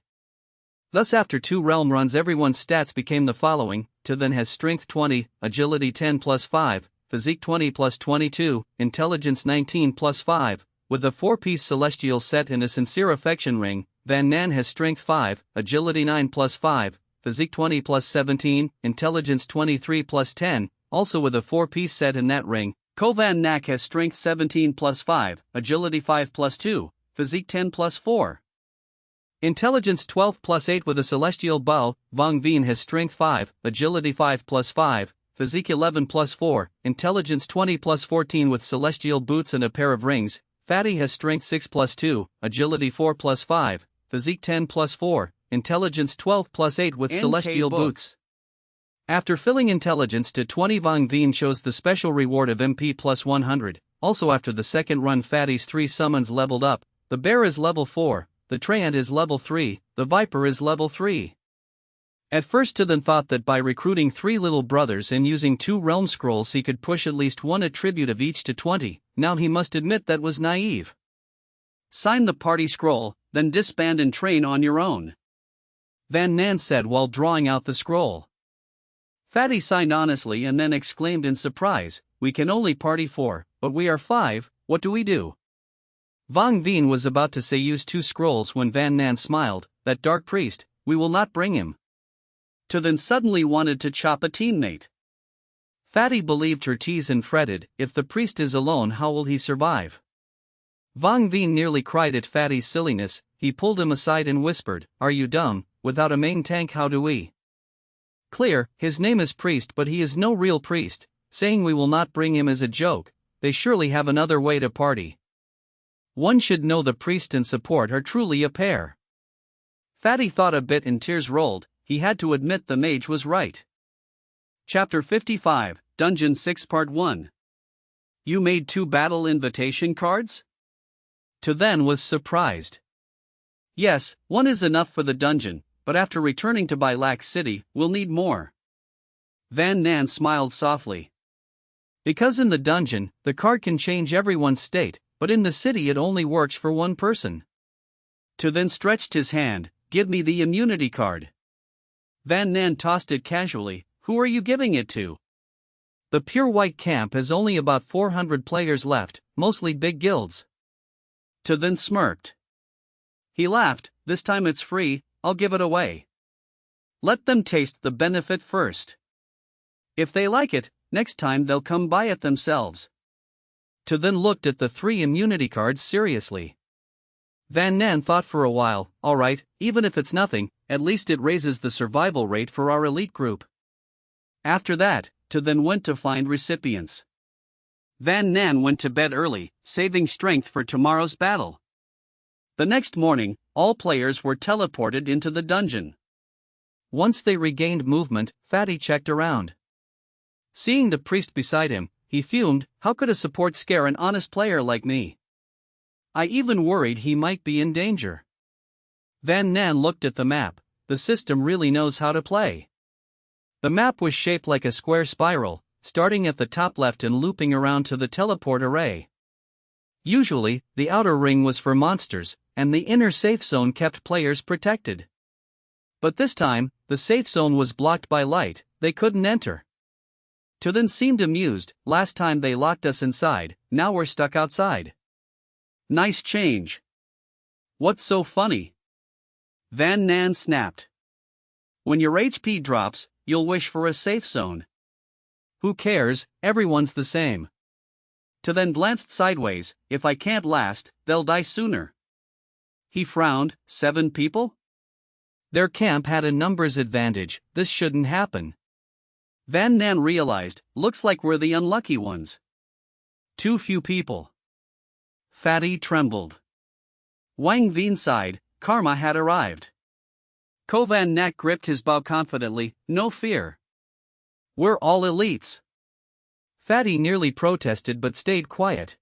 Thus after 2 realm runs everyone's stats became the following, To then has strength 20, agility 10 +5, physique 20 +22, intelligence 19 +5, with a 4-piece celestial set and a sincere affection ring. Van Nan has strength 5, agility 9 +5, physique 20 +17, intelligence 23 +10, also with a 4-piece set in that ring. Co Van Nak has strength 17 +5, agility 5 +2, physique 10 +4. Intelligence 12 +8 with a celestial bow. Vong Veen has strength 5, agility 5 +5, physique 11 +4, intelligence 20 +14 with celestial boots and a pair of rings. Fatty has strength 6 +2, agility 4 +5, physique 10 +4, intelligence 12 +8 with celestial boots. After filling intelligence to 20, Vong Veen shows the special reward of MP +100. Also after the second run, Fatty's 3 summons leveled up. The bear is level 4, the Treant is level 3, the Viper is level 3. At first To then thought that by recruiting 3 little brothers and using 2 realm scrolls he could push at least 1 attribute of each to 20, now he must admit that was naive. Sign the party scroll, then disband and train on your own, Van Nan said while drawing out the scroll. Fatty signed honestly and then exclaimed in surprise, we can only party 4, but we are 5, what do we do? Vang Veen was about to say use 2 scrolls when Van Nan smiled, that dark priest, we will not bring him. To then suddenly wanted to chop a teammate. Fatty believed her tease and fretted, if the priest is alone how will he survive? Vang Veen nearly cried at Fatty's silliness. He pulled him aside and whispered, are you dumb, without a main tank how do we? Clear, his name is priest but he is no real priest, saying we will not bring him as a joke, they surely have another way to party. One should know the priest and support are truly a pair. Fatty thought a bit and tears rolled, he had to admit the mage was right. Chapter 55, Dungeon 6 Part 1. You made 2 battle invitation cards? To then was surprised. Yes, 1 is enough for the dungeon, but after returning to Lilac City, we'll need more. Van Nan smiled softly. Because in the dungeon, the card can change everyone's state, but in the city it only works for 1 person. To then stretched his hand, give me the immunity card. Van Nan tossed it casually, who are you giving it to? The Pure White camp has only about 400 players left, mostly big guilds. To then smirked. He laughed, this time it's free, I'll give it away. Let them taste the benefit first. If they like it, next time they'll come buy it themselves. To then looked at the 3 immunity cards seriously. Van Nan thought for a while, alright, even if it's nothing, at least it raises the survival rate for our elite group. After that, To then went to find recipients. Van Nan went to bed early, saving strength for tomorrow's battle. The next morning, all players were teleported into the dungeon. Once they regained movement, Fatty checked around. Seeing the priest beside him, he fumed, how could a support scare an honest player like me? I even worried he might be in danger. Van Nan looked at the map, the system really knows how to play. The map was shaped like a square spiral, starting at the top left and looping around to the teleport array. Usually, the outer ring was for monsters, and the inner safe zone kept players protected. But this time, the safe zone was blocked by light, they couldn't enter. To then seemed amused, last time they locked us inside, now we're stuck outside. Nice change. What's so funny? Van Nan snapped. When your HP drops, you'll wish for a safe zone. Who cares, everyone's the same. To then glanced sideways, if I can't last, they'll die sooner. He frowned, 7 people? Their camp had a numbers advantage, this shouldn't happen. Van Nan realized, looks like we're the unlucky ones. Too few people. Fatty trembled. Wang Veen sighed, karma had arrived. Kovan Nak gripped his bow confidently, no fear. We're all elites. Fatty nearly protested but stayed quiet.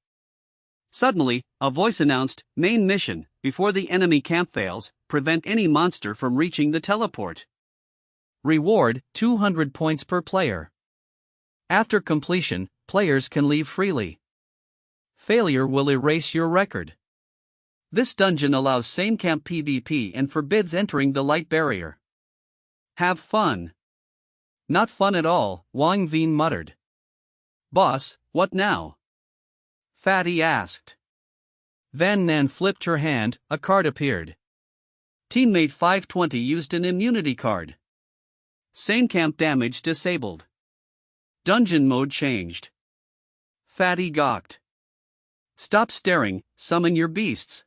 Suddenly, a voice announced, main mission, before the enemy camp fails, prevent any monster from reaching the teleport. Reward, 200 points per player. After completion, players can leave freely. Failure will erase your record. This dungeon allows same camp PvP and forbids entering the light barrier. Have fun. Not fun at all, Wang Veen muttered. Boss, what now? Fatty asked. Van Nan flipped her hand, a card appeared. Teammate 520 used an immunity card. Same camp damage disabled. Dungeon mode changed. Fatty gawked. Stop staring, summon your beasts.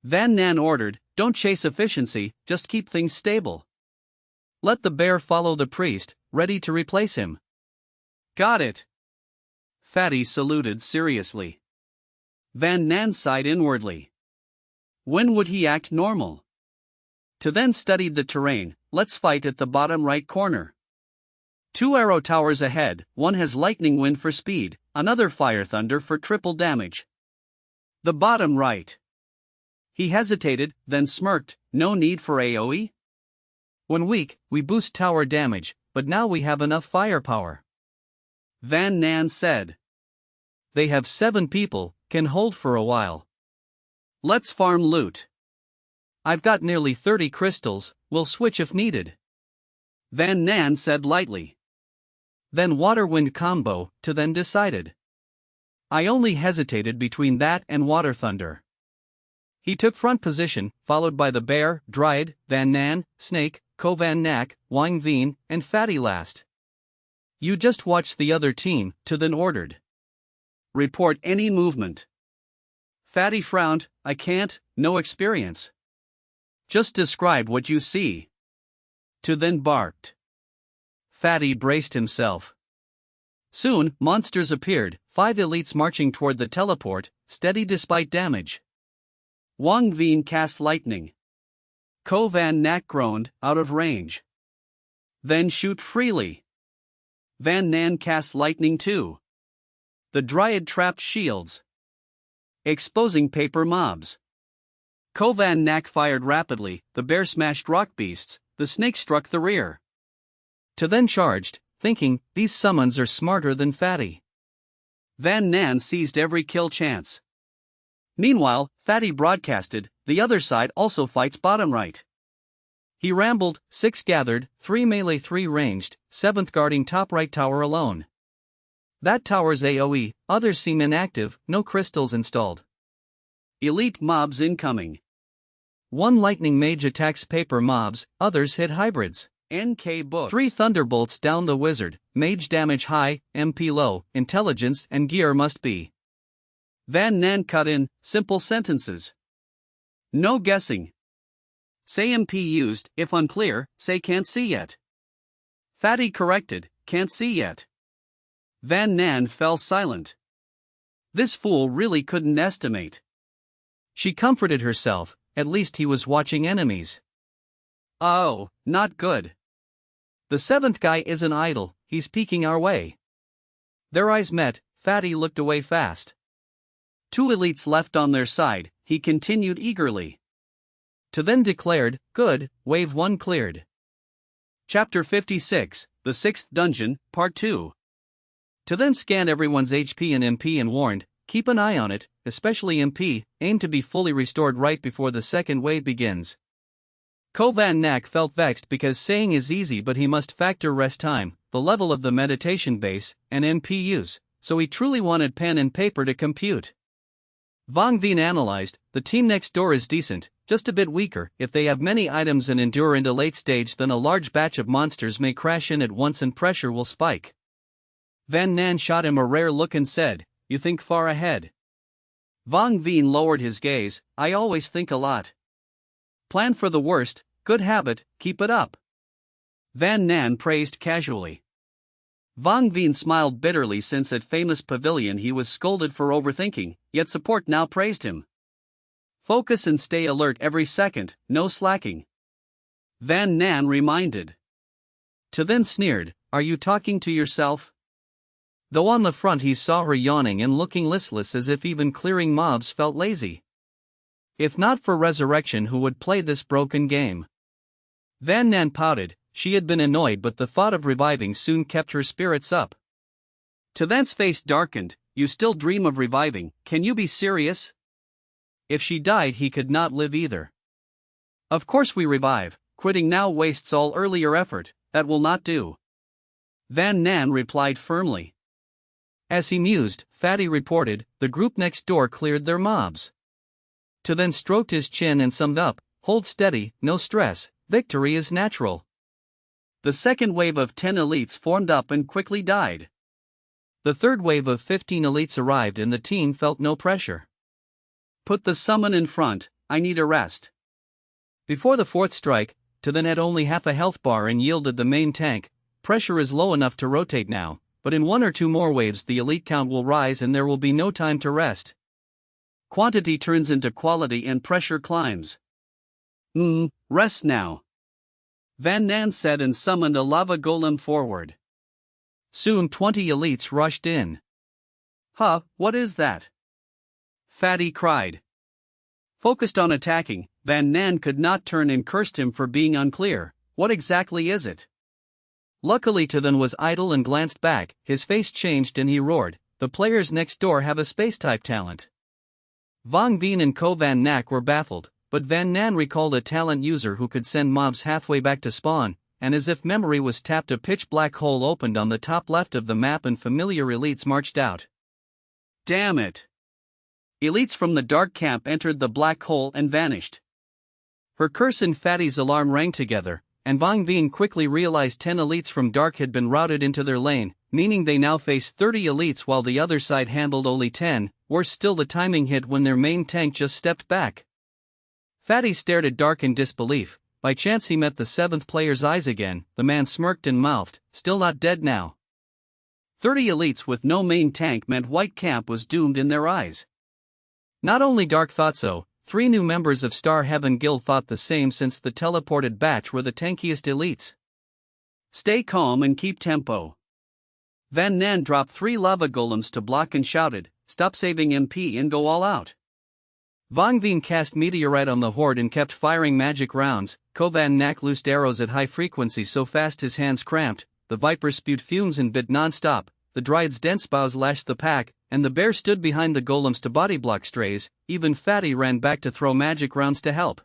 Van Nan ordered, don't chase efficiency, just keep things stable. Let the bear follow the priest, ready to replace him. Got it. Fatty saluted seriously. Van Nan sighed inwardly. When would he act normal? To then studied the terrain, let's fight at the bottom right corner. 2 arrow towers ahead, one has lightning wind for speed, another fire thunder for triple damage. The bottom right. He hesitated, then smirked, no need for AoE? When weak, we boost tower damage, but now we have enough firepower. Van Nan said. They have 7 people, can hold for a while. Let's farm loot. I've got nearly 30 crystals, we'll switch if needed. Van Nan said lightly. Then water-wind combo, to then decided. I only hesitated between that and Water Thunder. He took front position, followed by the Bear, Dryad, Van Nan, Snake, Ko Van Nak, Wang Veen, and Fatty last. You just watch the other team, To then ordered. Report any movement. Fatty frowned, I can't, no experience. Just describe what you see. To then barked. Fatty braced himself. Soon, monsters appeared, 5 elites marching toward the teleport, steady despite damage. Wang Veen cast lightning. Ko Van Nak groaned, out of range. Then shoot freely. Van Nan cast lightning too. The Dryad trapped shields, exposing paper mobs. Ko Van Nak fired rapidly, the Bear smashed rock beasts, the Snake struck the rear. To then charged, thinking, these summons are smarter than Fatty. Van Nan seized every kill chance. Meanwhile, Fatty broadcasted, the other side also fights bottom right. He rambled, 6 gathered, 3 melee 3 ranged, 7th guarding top right tower alone. That tower's AoE, others seem inactive, no crystals installed. Elite mobs incoming. 1 lightning mage attacks paper mobs, others hit hybrids. NK books. 3 thunderbolts down the wizard, mage damage high, MP low, intelligence and gear must be. Van Nan cut in, simple sentences. No guessing. Say MP used, if unclear, say can't see yet. Fatty corrected, can't see yet. Van Nan fell silent. This fool really couldn't estimate. She comforted herself, at least he was watching enemies. Oh, not good. The 7th guy isn't idle, he's peeking our way. Their eyes met, Fatty looked away fast. 2 elites left on their side, he continued eagerly. To then declared, good, wave 1 cleared. Chapter 56, The 6th Dungeon, Part 2. To then scanned everyone's HP and MP and warned, keep an eye on it, especially MP, aim to be fully restored right before the second wave begins. Ko Van Nak felt vexed because saying is easy but he must factor rest time, the level of the meditation base, and MP use, so he truly wanted pen and paper to compute. Wang Veen analyzed, the team next door is decent, just a bit weaker, if they have many items and endure into late stage then a large batch of monsters may crash in at once and pressure will spike. Van Nan shot him a rare look and said, you think far ahead. Wang Veen lowered his gaze, I always think a lot. Plan for the worst, good habit, keep it up. Van Nan praised casually. Wang Veen smiled bitterly since at famous pavilion he was scolded for overthinking, yet support now praised him. Focus and stay alert every second, no slacking. Van Nan reminded. To then sneered, are you talking to yourself? Though on the front he saw her yawning and looking listless as if even clearing mobs felt lazy. If not for resurrection who would play this broken game? Van Nan pouted, she had been annoyed but the thought of reviving soon kept her spirits up. To then's face darkened, you still dream of reviving, can you be serious? If she died he could not live either. Of course we revive, quitting now wastes all earlier effort, that will not do. Van Nan replied firmly. As he mused, Fatty reported, the group next door cleared their mobs. To then stroked his chin and summed up, hold steady, no stress, victory is natural. The second wave of 10 elites formed up and quickly died. The third wave of 15 elites arrived and the team felt no pressure. Put the summon in front, I need a rest. Before the fourth strike, To then had only half a health bar and yielded the main tank, pressure is low enough to rotate now, but in 1 or 2 more waves the elite count will rise and there will be no time to rest. Quantity turns into quality and pressure climbs. Rest now. Van Nan said and summoned a lava golem forward. Soon 20 elites rushed in. Huh, what is that? Fatty cried. Focused on attacking, Van Nan could not turn and cursed him for being unclear, what exactly is it? Luckily To then was idle and glanced back, his face changed and he roared, the players next door have a space-type talent. Wang Veen and Ko Van Nak were baffled, but Van Nan recalled a talent user who could send mobs halfway back to spawn, and as if memory was tapped a pitch black hole opened on the top left of the map and familiar elites marched out. Damn it! Elites from the dark camp entered the black hole and vanished. Her curse and Fatty's alarm rang together, and Vang Vien quickly realized 10 elites from dark had been routed into their lane, meaning they now faced 30 elites while the other side handled only 10. Worse still, the timing hit when their main tank just stepped back. Fatty stared at Dark in disbelief. By chance he met the 7th player's eyes again. The man smirked and mouthed, "Still not dead now." 30 elites with no main tank meant White Camp was doomed in their eyes. Not only Dark thought so, 3 new members of Star Heaven Guild thought the same, since the teleported batch were the tankiest elites. Stay calm and keep tempo. Van Nan dropped 3 lava golems to block and shouted, "Stop saving MP and go all out." Vang Vien cast Meteorite on the horde and kept firing magic rounds. Kovan Nak loosed arrows at high frequency so fast his hands cramped, the Viper spewed fumes and bit non-stop, the Dryad's dense boughs lashed the pack, and the bear stood behind the golems to bodyblock strays. Even Fatty ran back to throw magic rounds to help.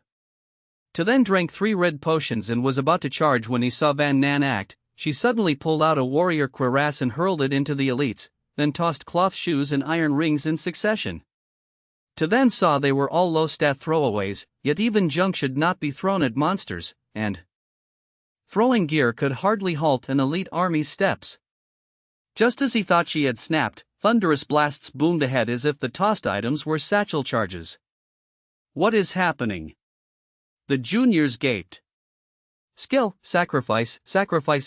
To then drank 3 red potions and was about to charge when he saw Van Nan act. She suddenly pulled out a warrior cuirass and hurled it into the elites, then tossed cloth shoes and iron rings in succession. To then saw they were all low-stat throwaways, yet even junk should not be thrown at monsters, and throwing gear could hardly halt an elite army's steps. Just as he thought she had snapped, thunderous blasts boomed ahead as if the tossed items were satchel charges. What is happening? The juniors gaped. Skill, sacrifice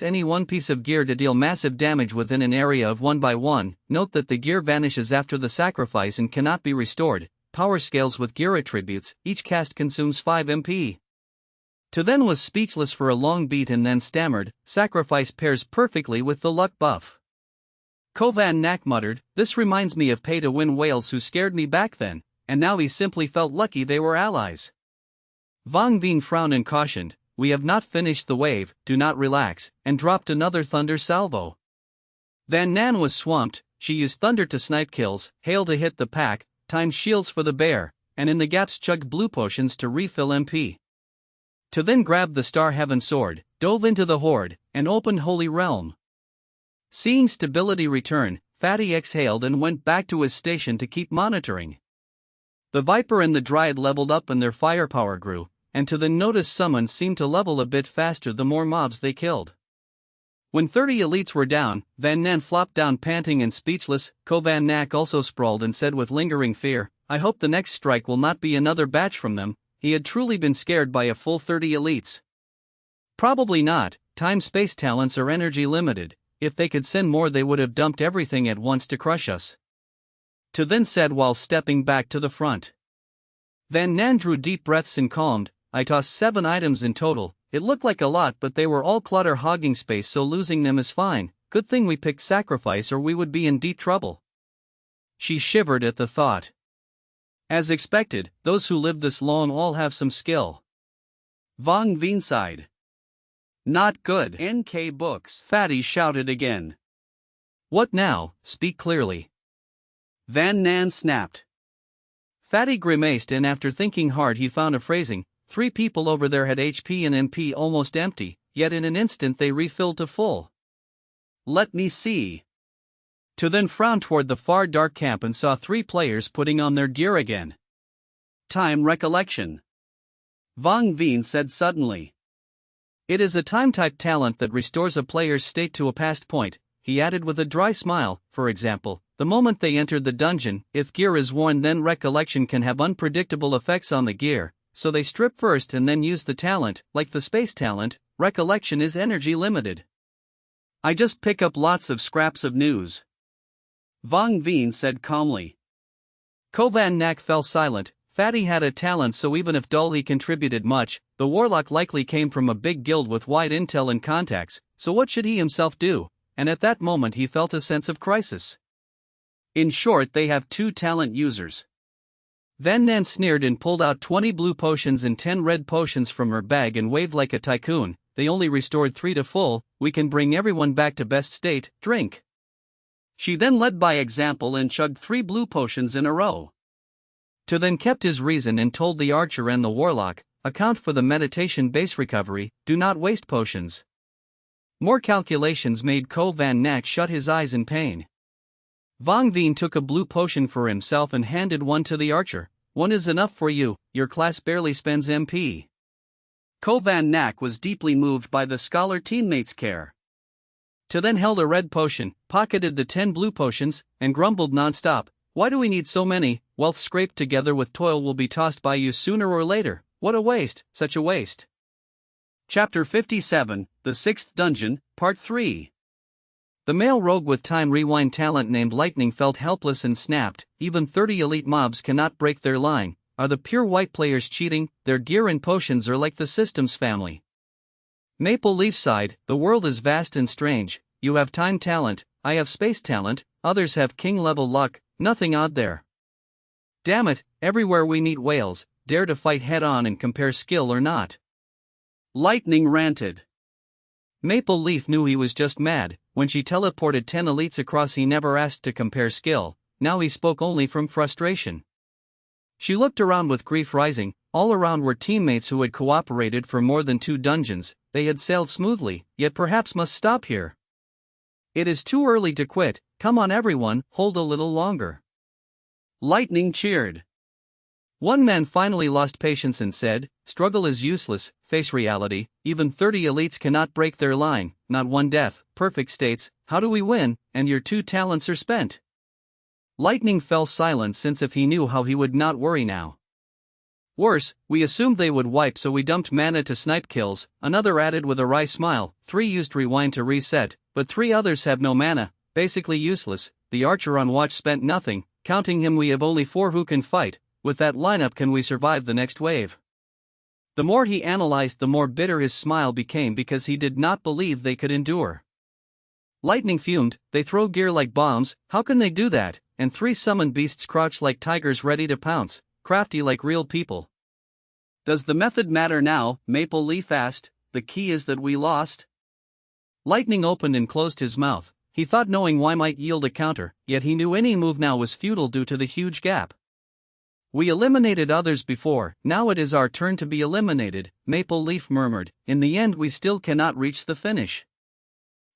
any one piece of gear to deal massive damage within an area of 1 by 1. Note that the gear vanishes after the sacrifice and cannot be restored. Power scales with gear attributes, each cast consumes 5 MP. To then was speechless for a long beat and then stammered, "Sacrifice pairs perfectly with the luck buff." Kovan Nak muttered, "This reminds me of pay-to-win whales who scared me back then, and now he simply felt lucky they were allies." Vang Vien frowned and cautioned, "We have not finished the wave, do not relax," and dropped another thunder salvo. Van Nan was swamped. She used thunder to snipe kills, hail to hit the pack, timed shields for the bear, and in the gaps chugged blue potions to refill MP. To then grabbed the Star Heaven sword, dove into the horde, and opened Holy Realm. Seeing stability return, Fatty exhaled and went back to his station to keep monitoring. The Viper and the Dryad leveled up and their firepower grew, and to then notice summons seemed to level a bit faster the more mobs they killed. When 30 elites were down, Van Nan flopped down panting and speechless. Kovan Nak also sprawled and said with lingering fear, "I hope the next strike will not be another batch from them." He had truly been scared by a full 30 elites. Probably not. Time-space talents are energy limited. If they could send more they would have dumped everything at once to crush us. To then said while stepping back to the front. Van Nan drew deep breaths and calmed, "I tossed 7 items in total. It looked like a lot, but they were all clutter hogging space, so losing them is fine. Good thing we picked sacrifice or we would be in deep trouble." She shivered at the thought. As expected, those who live this long all have some skill. Vang Vien sighed. "Not good." NK Books. Fatty shouted again. "What now? Speak clearly." Van Nan snapped. Fatty grimaced and after thinking hard he found a phrasing. 3 people over there had HP and MP almost empty, yet in an instant they refilled to full. "Let me see." To then frowned toward the far dark camp and saw 3 players putting on their gear again. Time recollection. Vang Vien said suddenly. "It is a time-type talent that restores a player's state to a past point," he added with a dry smile. "For example, the moment they entered the dungeon, if gear is worn then recollection can have unpredictable effects on the gear. So they strip first and then use the talent. Like the space talent, recollection is energy limited." "I just pick up lots of scraps of news," Vang Vien said calmly. Kovan Nak fell silent. Fatty had a talent, so even if dull he contributed much. The warlock likely came from a big guild with wide intel and contacts, so what should he himself do? And at that moment he felt a sense of crisis. In short, they have 2 talent users. Van Nan sneered and pulled out 20 blue potions and 10 red potions from her bag and waved like a tycoon. "They only restored 3 to full, we can bring everyone back to best state, drink." She then led by example and chugged 3 blue potions in a row. To then kept his reason and told the archer and the warlock, "Account for the meditation base recovery, do not waste potions." More calculations made Ko Van Nak shut his eyes in pain. Vang Veen took a blue potion for himself and handed one to the archer. One is enough for you, your class barely spends MP. Ko Van Nak was deeply moved by the scholar teammate's care. To then held a red potion, pocketed the 10 blue potions, and grumbled non-stop, why do we need so many? Wealth scraped together with toil will be tossed by you sooner or later. What a waste, such a waste. Chapter 57, The Sixth Dungeon, Part 3. The male rogue with time rewind talent named Lightning felt helpless and snapped. Even 30 elite mobs cannot break their line. Are the pure white players cheating? Their gear and potions are like the system's family. Maple Leaf sighed, the world is vast and strange. You have time talent, I have space talent, others have king level luck, nothing odd there. Damn it, everywhere we meet whales, dare to fight head on and compare skill or not. Lightning ranted. Maple Leaf knew he was just mad. When she teleported 10 elites across, he never asked to compare skill, now he spoke only from frustration. She looked around with grief rising. All around were teammates who had cooperated for more than 2 dungeons, they had sailed smoothly, yet perhaps must stop here. It is too early to quit, come on everyone, hold a little longer. Lightning cheered. One man finally lost patience and said, struggle is useless, face reality, even 30 elites cannot break their line, not one death, perfect states, how do we win, and your 2 talents are spent. Lightning fell silent since if he knew how he would not worry now. Worse, we assumed they would wipe so we dumped mana to snipe kills, another added with a wry smile, 3 used rewind to reset, but 3 others have no mana, basically useless, the archer on watch spent nothing, counting him we have only 4 who can fight, with that lineup can we survive the next wave? The more he analyzed the more bitter his smile became because he did not believe they could endure. Lightning fumed, they throw gear like bombs, how can they do that, and 3 summoned beasts crouch like tigers ready to pounce, crafty like real people. Does the method matter now? Maple Leaf asked, the key is that we lost. Lightning opened and closed his mouth, he thought knowing why might yield a counter, yet he knew any move now was futile due to the huge gap. We eliminated others before, now it is our turn to be eliminated, Maple Leaf murmured, in the end we still cannot reach the finish.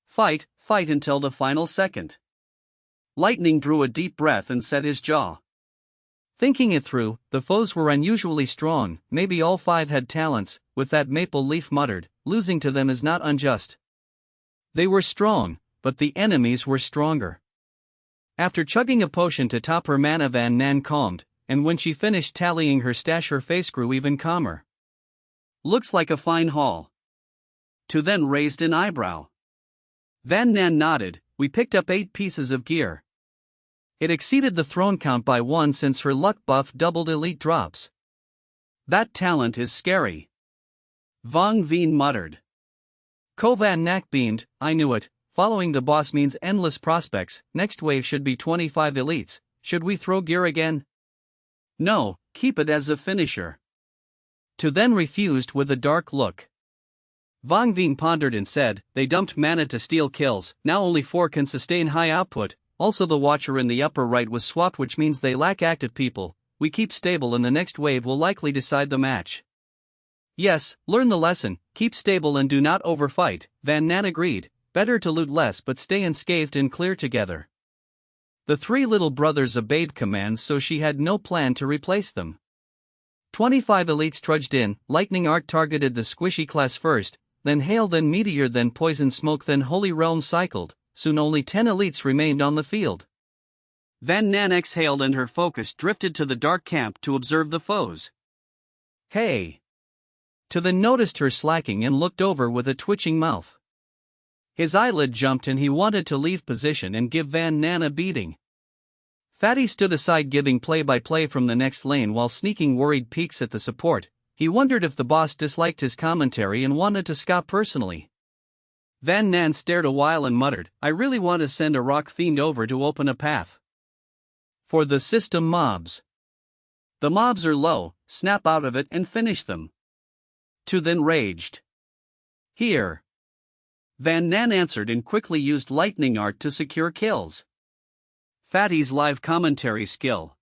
Fight until the final second. Lightning drew a deep breath and set his jaw. Thinking it through, the foes were unusually strong, maybe all 5 had talents, with that Maple Leaf muttered, losing to them is not unjust. They were strong, but the enemies were stronger. After chugging a potion to top her mana, Van Nan calmed, and when she finished tallying her stash her face grew even calmer. Looks like a fine haul. To then raised an eyebrow. Van Nan nodded, we picked up 8 pieces of gear. It exceeded the throne count by 1 since her luck buff doubled elite drops. That talent is scary. Vang Veen muttered. Ko Van Nak beamed, I knew it, following the boss means endless prospects, next wave should be 25 elites, should we throw gear again? No, keep it as a finisher. To then refused with a dark look. Vang Veen pondered and said, they dumped mana to steal kills, now only 4 can sustain high output, also the watcher in the upper right was swapped which means they lack active people, we keep stable and the next wave will likely decide the match. Yes, learn the lesson, keep stable and do not overfight, Van Nan agreed, better to loot less but stay unscathed and clear together. The 3 little brothers obeyed commands so she had no plan to replace them. 25 elites trudged in, lightning arc targeted the squishy class first, then hail then meteor then poison smoke then holy realm cycled, soon only 10 elites remained on the field. Van Nan exhaled and her focus drifted to the dark camp to observe the foes. Hey! To then noticed her slacking and looked over with a twitching mouth. His eyelid jumped and he wanted to leave position and give Van Nan a beating. Fatty stood aside giving play-by-play from the next lane while sneaking worried peeks at the support. He wondered if the boss disliked his commentary and wanted to scout personally. Van Nan stared a while and muttered, I really want to send a rock fiend over to open a path. For the system mobs. The mobs are low, snap out of it and finish them. To then raged. Here. Van Nan answered and quickly used lightning art to secure kills. Fatty's live commentary skill.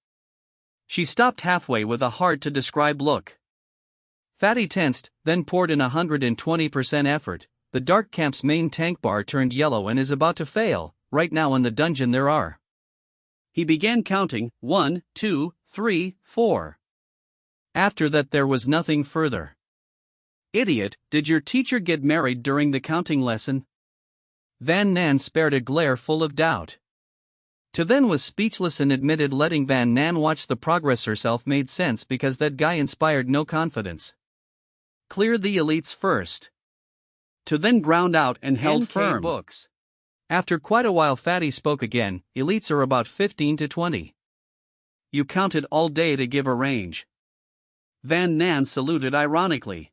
She stopped halfway with a hard-to-describe look. Fatty tensed, then poured in 120% effort. The dark camp's main tank bar turned yellow and is about to fail. Right now in the dungeon there are He began counting, 1, 2, 3, 4. After that there was nothing further. Idiot, did your teacher get married during the counting lesson? Van Nan spared a glare full of doubt. To then was speechless and admitted letting Van Nan watch the progress herself made sense because that guy inspired no confidence. Clear the elites first. To then ground out and held NK firm. Books. After quite a while Fatty spoke again, elites are about 15 to 20. You counted all day to give a range. Van Nan saluted ironically.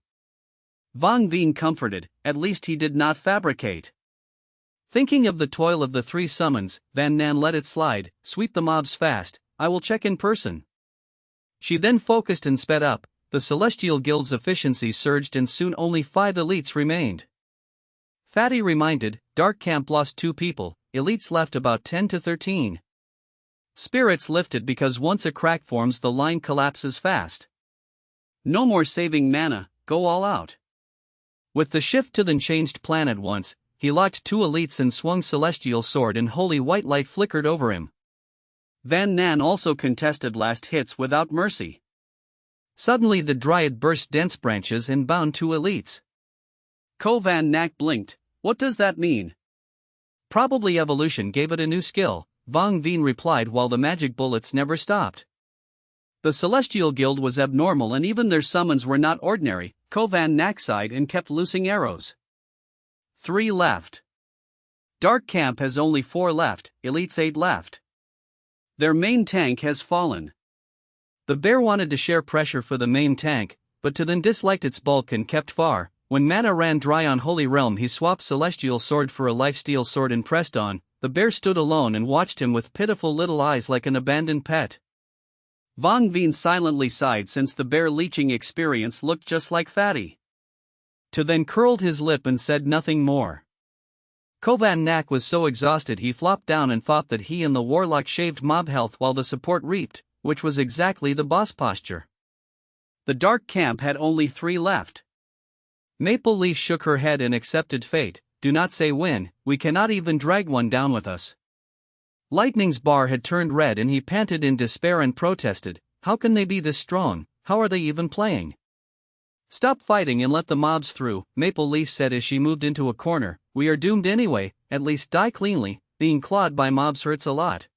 Vong Veen comforted, at least he did not fabricate. Thinking of the toil of the 3 summons, Van Nan let it slide, sweep the mobs fast, I will check in person. She then focused and sped up, the Celestial Guild's efficiency surged and soon only 5 elites remained. Fatty reminded, Dark Camp lost 2 people, elites left about 10 to 13. Spirits lifted because once a crack forms the line collapses fast. No more saving mana, go all out. With the shift to the changed plan at once, he locked 2 elites and swung Celestial Sword and holy white light flickered over him. Van Nan also contested last hits without mercy. Suddenly the Dryad burst dense branches and bound 2 elites. Ko Van Nak blinked, what does that mean? Probably evolution gave it a new skill, Vong Veen replied while the magic bullets never stopped. The Celestial Guild was abnormal and even their summons were not ordinary, Ko Van Nak sighed and kept loosing arrows. 3 left. Dark Camp has only 4 left, elites 8 left. Their main tank has fallen. The bear wanted to share pressure for the main tank, but to then disliked its bulk and kept far. When mana ran dry on Holy Realm he swapped Celestial Sword for a lifesteal sword and pressed on. The bear stood alone and watched him with pitiful little eyes like an abandoned pet. Vong Veen silently sighed since the bear leeching experience looked just like Fatty. To then curled his lip and said nothing more. Ko Van Nak was so exhausted he flopped down and thought that he and the warlock shaved mob health while the support reaped, which was exactly the boss posture. The Dark Camp had only 3 left. Maple Leaf shook her head and accepted fate, do not say when, we cannot even drag one down with us. Lightning's bar had turned red and he panted in despair and protested, how can they be this strong, how are they even playing? Stop fighting and let the mobs through, Maple Leaf said as she moved into a corner, we are doomed anyway, at least die cleanly, being clawed by mobs hurts a lot.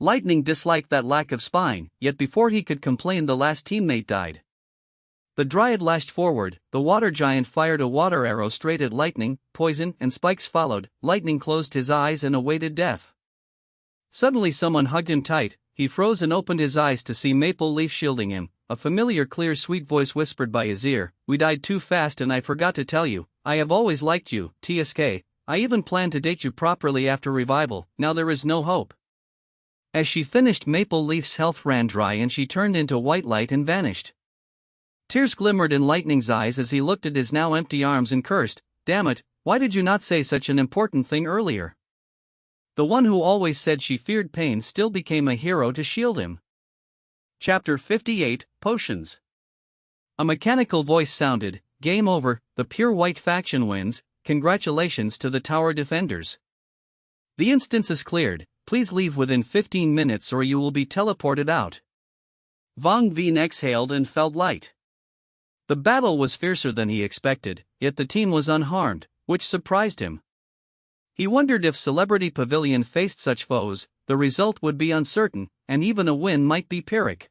Lightning disliked that lack of spine, yet before he could complain the last teammate died. The Dryad lashed forward, the water giant fired a water arrow straight at Lightning, poison and spikes followed, Lightning closed his eyes and awaited death. Suddenly someone hugged him tight, he froze and opened his eyes to see Maple Leaf shielding him, a familiar clear sweet voice whispered by his ear, we died too fast and I forgot to tell you, I have always liked you, TSK, I even planned to date you properly after revival, now there is no hope. As she finished Maple Leaf's health ran dry and she turned into white light and vanished. Tears glimmered in Lightning's eyes as he looked at his now empty arms and cursed, damn it, why did you not say such an important thing earlier? The one who always said she feared pain still became a hero to shield him. Chapter 58, Potions. A mechanical voice sounded, game over, the pure white faction wins, congratulations to the tower defenders. The instance is cleared, please leave within 15 minutes or you will be teleported out. Vong Veen exhaled and felt light. The battle was fiercer than he expected, yet the team was unharmed, which surprised him. He wondered if Celebrity Pavilion faced such foes, the result would be uncertain, and even a win might be Pyrrhic.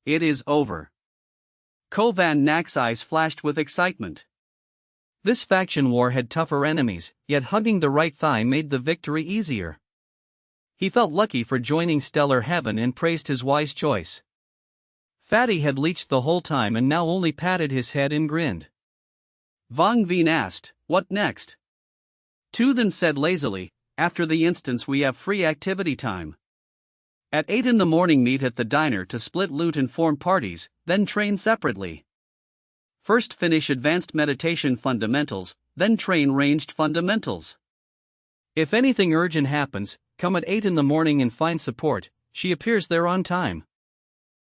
It is over. Ko Van Nak's eyes flashed with excitement. This faction war had tougher enemies, yet hugging the right thigh made the victory easier. He felt lucky for joining Stellar Heaven and praised his wise choice. Fatty had leeched the whole time and now only patted his head and grinned. Vong Veen asked, what next? Tu then said lazily, after the instance we have free activity time. At 8 in the morning meet at the diner to split loot and form parties, then train separately. First finish advanced meditation fundamentals, then train ranged fundamentals. If anything urgent happens, come at 8 in the morning and find support, she appears there on time.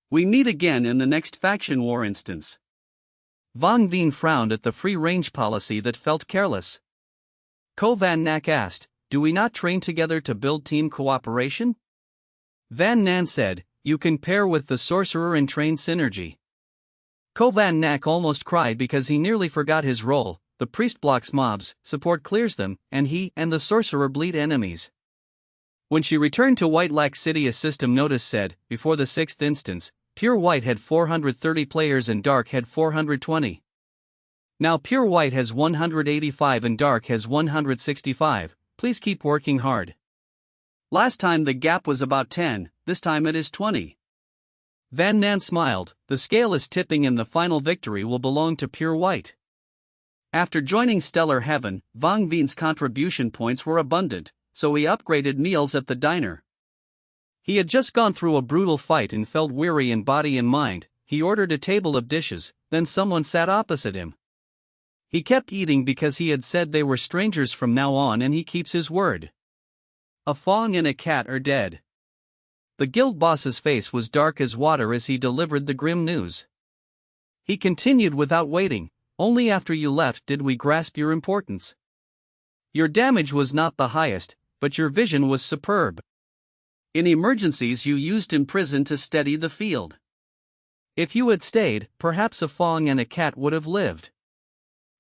We meet again in the next faction war instance. Vong Veen frowned at the free range policy that felt careless. Ko Van Nak asked, do we not train together to build team cooperation? Van Nan said, "You can pair with the sorcerer and train synergy." Ko Van Nak almost cried because he nearly forgot his role. The priest blocks mobs, support clears them, and he and the sorcerer bleed enemies. When she returned to White Lac City, a system notice said, before the 6th instance, Pure White had 430 players and Dark had 420. Now Pure White has 185 and Dark has 165, please keep working hard. Last time the gap was about 10, this time it is 20. Van Nan smiled, the scale is tipping and the final victory will belong to Pure White. After joining Stellar Heaven, Vang Vin's contribution points were abundant, so he upgraded meals at the diner. He had just gone through a brutal fight and felt weary in body and mind. He ordered a table of dishes, then someone sat opposite him. He kept eating because he had said they were strangers from now on, and he keeps his word. A fawn and a cat are dead. The guild boss's face was dark as water as he delivered the grim news. He continued without waiting, "Only after you left did we grasp your importance. Your damage was not the highest, but your vision was superb. In emergencies you used imprison to steady the field. If you had stayed, perhaps a fawn and a cat would have lived."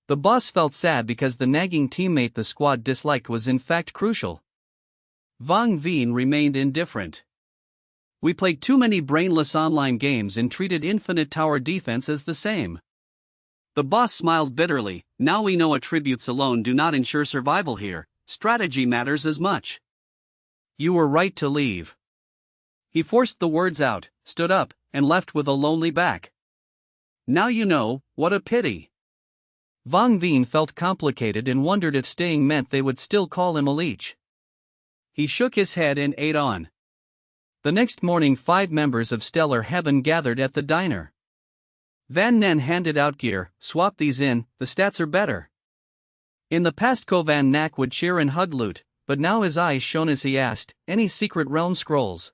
The boss felt sad because the nagging teammate the squad disliked was in fact crucial. Vang Vin remained indifferent. "We played too many brainless online games and treated Infinite Tower Defense as the same." The boss smiled bitterly. "Now we know attributes alone do not ensure survival here, strategy matters as much. You were right to leave." He forced the words out, stood up, and left with a lonely back. "Now you know, what a pity." Vang Vin felt complicated and wondered if staying meant they would still call him a leech. He shook his head and ate on. The next morning 5 members of Stellar Heaven gathered at the diner. Van Nan handed out gear, "Swap these in, the stats are better." In the past Ko Van Nak would cheer and hug loot, but now his eyes shone as he asked, "Any Secret Realm scrolls?"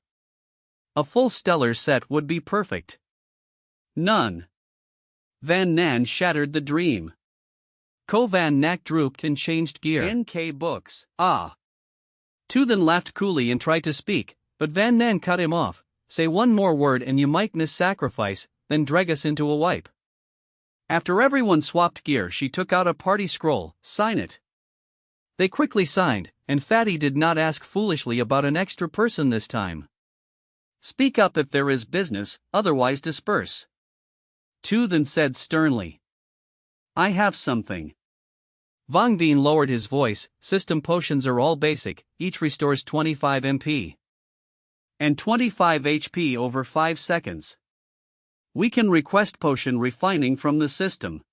A full Stellar set would be perfect. "None." Van Nan shattered the dream. Ko Van Nak drooped and changed gear. "NK books, ah." Tu then laughed coolly and tried to speak, but Van Nan cut him off. "Say one more word and you might miss sacrifice, then drag us into a wipe." After everyone swapped gear, she took out a party scroll. "Sign it." They quickly signed, and Fatty did not ask foolishly about an extra person this time. "Speak up if there is business, otherwise disperse." Tu then said sternly, "I have something." Vang Vin lowered his voice. "System potions are all basic, each restores 25 MP. And 25 HP over 5 seconds. We can request potion refining from the system.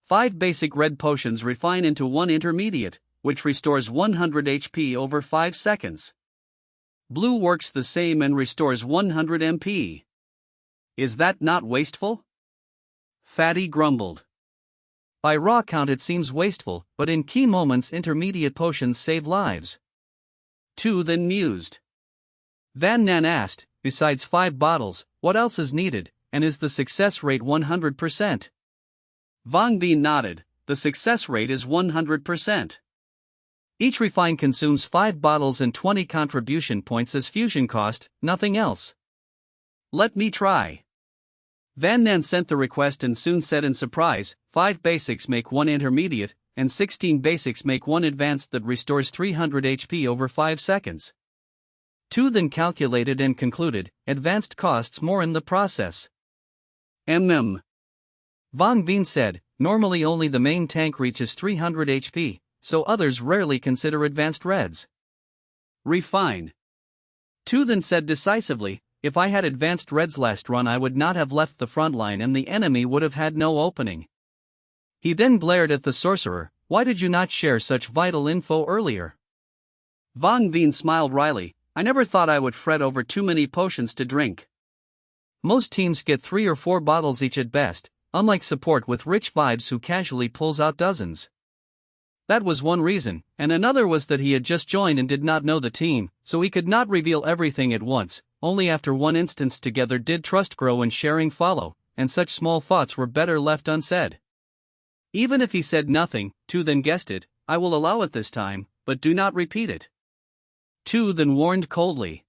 5 basic red potions refine into 1 intermediate, which restores 100 HP over 5 seconds. Blue works the same and restores 100 MP. Is that not wasteful?" Fatty grumbled. "By raw count it seems wasteful, but in key moments intermediate potions save lives." Tu then mused. Van Nan asked, "Besides 5 bottles, what else is needed, and is the success rate 100%? Vang Vin nodded. "The success rate is 100%. Each refine consumes 5 bottles and 20 contribution points as fusion cost, nothing else." "Let me try." Van Nan sent the request and soon said in surprise, 5 basics make 1 intermediate, and 16 basics make 1 advanced that restores 300 HP over 5 seconds. Tu then calculated and concluded, advanced costs more in the process. Vang Vin said, "Normally only the main tank reaches 300 HP, so others rarely consider advanced reds." "Refine." Tu then said decisively, "If I had advanced reds last run I would not have left the front line and the enemy would have had no opening." He then glared at the sorcerer, "Why did you not share such vital info earlier?" Vang Vin smiled wryly, "I never thought I would fret over too many potions to drink. Most teams get 3 or 4 bottles each at best, unlike support with rich vibes who casually pulls out dozens." That was one reason, and another was that he had just joined and did not know the team, so he could not reveal everything at once. Only after one instance together did trust grow and sharing follow, and such small thoughts were better left unsaid. Even if he said nothing, Tu then guessed it. "I will allow it this time, but do not repeat it." Tu then warned coldly.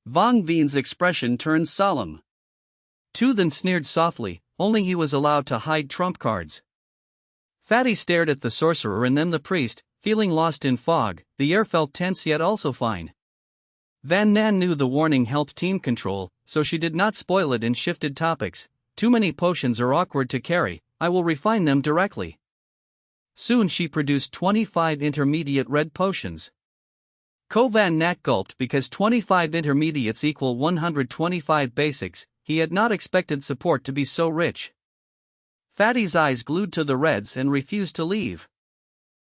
Vang Vien's expression turned solemn. Tu then sneered softly, only he was allowed to hide trump cards. Fatty stared at the sorcerer and then the priest, feeling lost in fog. The air felt tense yet also fine. Van Nan knew the warning helped team control, so she did not spoil it and shifted topics. Too many potions are awkward to carry, I will refine them directly. Soon she produced 25 intermediate red potions. Ko Van Nak gulped because 25 intermediates equal 125 basics. He had not expected support to be so rich. Fatty's eyes glued to the reds and refused to leave.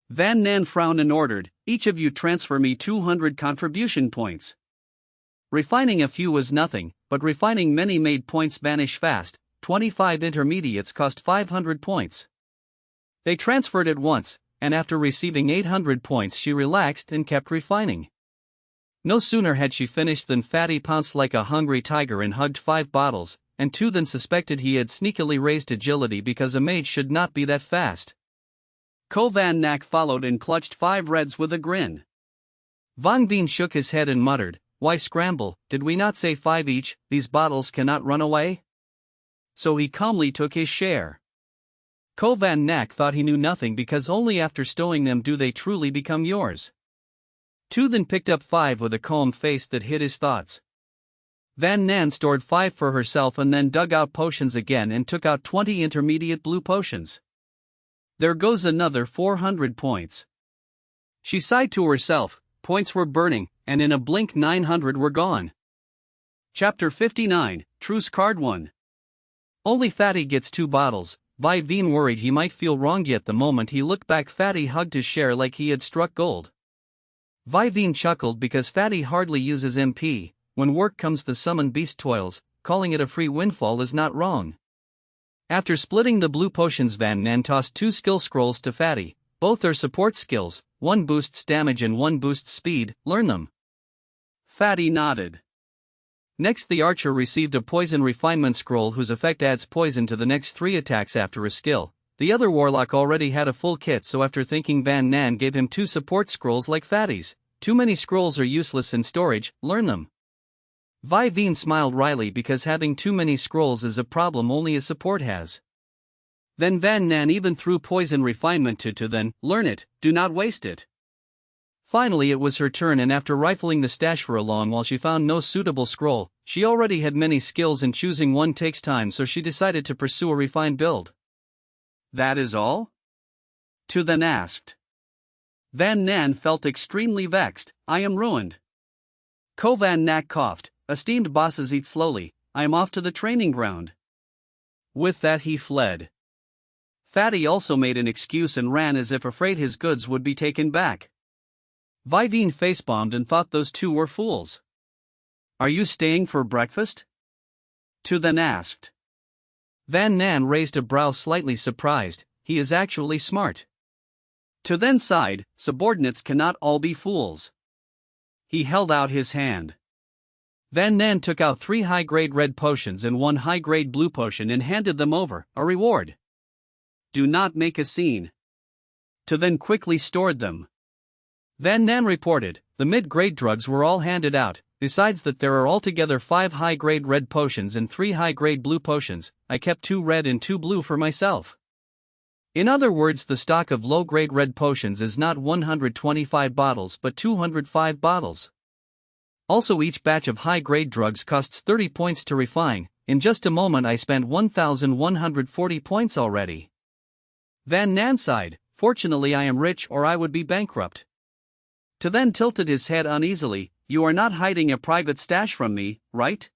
Van Nan frowned and ordered, each of you transfer me 200 contribution points. Refining a few was nothing, but refining many made points vanish fast. 25 intermediates cost 500 points. They transferred at once, and after receiving 800 points she relaxed and kept refining. No sooner had she finished than Fatty pounced like a hungry tiger and hugged 5 bottles, and Tu then suspected he had sneakily raised agility because a mage should not be that fast. Ko Van Nak followed and clutched 5 reds with a grin. Vang Vien shook his head and muttered, why scramble, did we not say 5 each, these bottles cannot run away? So he calmly took his share. Ko Van Nak thought he knew nothing because only after stowing them do they truly become yours. Tu then picked up 5 with a calm face that hid his thoughts. Van Nan stored 5 for herself and then dug out potions again and took out 20 intermediate blue potions. There goes another 400 points. She sighed to herself, points were burning, and in a blink 900 were gone. Chapter 59, Truce Card 1. Only Fatty gets 2 bottles. Vien worried he might feel wronged, yet the moment he looked back Fatty hugged his share like he had struck gold. Vien chuckled because Fatty hardly uses MP, when work comes the summoned beast toils, calling it a free windfall is not wrong. After splitting the blue potions Van Nan tossed 2 skill scrolls to Fatty, both are support skills, one boosts damage and one boosts speed, learn them. Fatty nodded. Next the archer received a poison refinement scroll whose effect adds poison to the next 3 attacks after a skill. The other warlock already had a full kit, so after thinking Van Nan gave him 2 support scrolls like Fatty's. Too many scrolls are useless in storage, learn them. Vien smiled wryly because having too many scrolls is a problem only a support has. Then Van Nan even threw poison refinement to then, learn it, do not waste it. Finally it was her turn, and after rifling the stash for a long while she found no suitable scroll. She already had many skills and choosing one takes time, so she decided to pursue a refined build. That is all? Tu then asked. Van Nan felt extremely vexed, I am ruined. Ko Van Nak coughed, esteemed bosses eat slowly, I am off to the training ground. With that he fled. Fatty also made an excuse and ran as if afraid his goods would be taken back. Vien facebombed and thought those 2 were fools. Are you staying for breakfast? Tu then asked. Van Nan raised a brow slightly surprised, he is actually smart. Tu then sighed, subordinates cannot all be fools. He held out his hand. Van Nan took out 3 high-grade red potions and 1 high-grade blue potion and handed them over, a reward. Do not make a scene. Tu then quickly stored them. Van Nan reported, the mid-grade drugs were all handed out, besides that there are altogether 5 high-grade red potions and 3 high-grade blue potions. I kept 2 red and 2 blue for myself. In other words, the stock of low-grade red potions is not 125 bottles but 205 bottles. Also each batch of high-grade drugs costs 30 points to refine. In just a moment I spent 1,140 points already. Van Nan sighed, fortunately I am rich or I would be bankrupt. Tu then tilted his head uneasily, you are not hiding a private stash from me, right?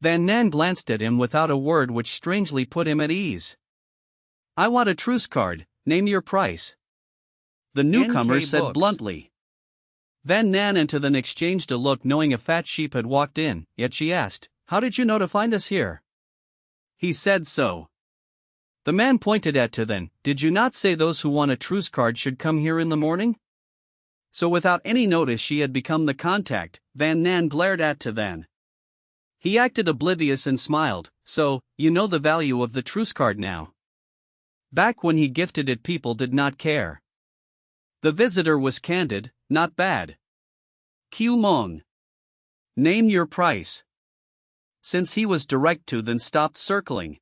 Van Nan glanced at him without a word, which strangely put him at ease. I want a truce card, name your price. The newcomer NK said books. Bluntly. Van Nan and Tu then exchanged a look, knowing a fat sheep had walked in, yet she asked, how did you know to find us here? He said so. The man pointed at Tu then, did you not say those who want a truce card should come here in the morning? So without any notice she had become the contact, Van Nan glared at Tu then. He acted oblivious and smiled, so, you know the value of the truce card now. Back when he gifted it people did not care. The visitor was candid, not bad. Q Mong. Name your price. Since he was direct to then stopped circling.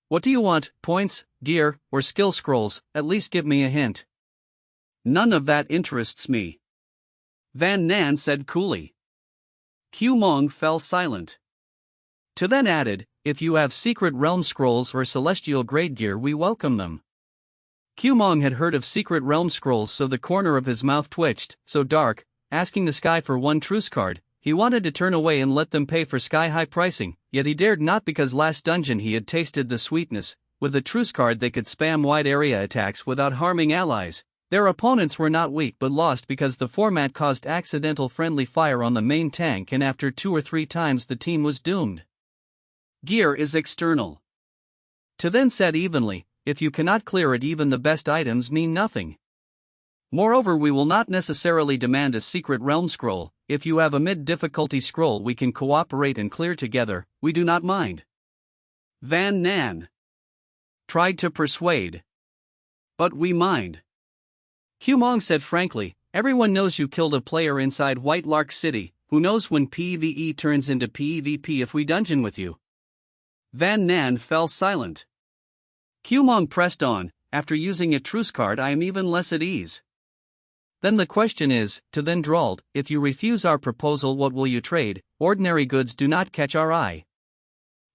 What do you want, points, gear, or skill scrolls? At least give me a hint. None of that interests me. Van Nan said coolly. Q Mong fell silent. To then added, if you have secret realm scrolls or celestial grade gear, we welcome them. Q Mong had heard of secret realm scrolls, so the corner of his mouth twitched, so dark, asking the sky for one truce card. He wanted to turn away and let them pay for sky-high pricing, yet he dared not because last dungeon he had tasted the sweetness. With the truce card they could spam wide area attacks without harming allies. Their opponents were not weak but lost because the format caused accidental friendly fire on the main tank, and after 2 or 3 times the team was doomed. Gear is external. To then said evenly, if you cannot clear it, even the best items mean nothing. Moreover, we will not necessarily demand a secret realm scroll. If you have a mid-difficulty scroll we can cooperate and clear together, we do not mind. Van Nan tried to persuade. But we mind. Q Mong said frankly, everyone knows you killed a player inside White Lark City. Who knows when PvE turns into PvP if we dungeon with you? Van Nan fell silent. Q Mong pressed on, after using a truce card I am even less at ease. Then the question is, to then drawled, if you refuse our proposal what will you trade? Ordinary goods do not catch our eye.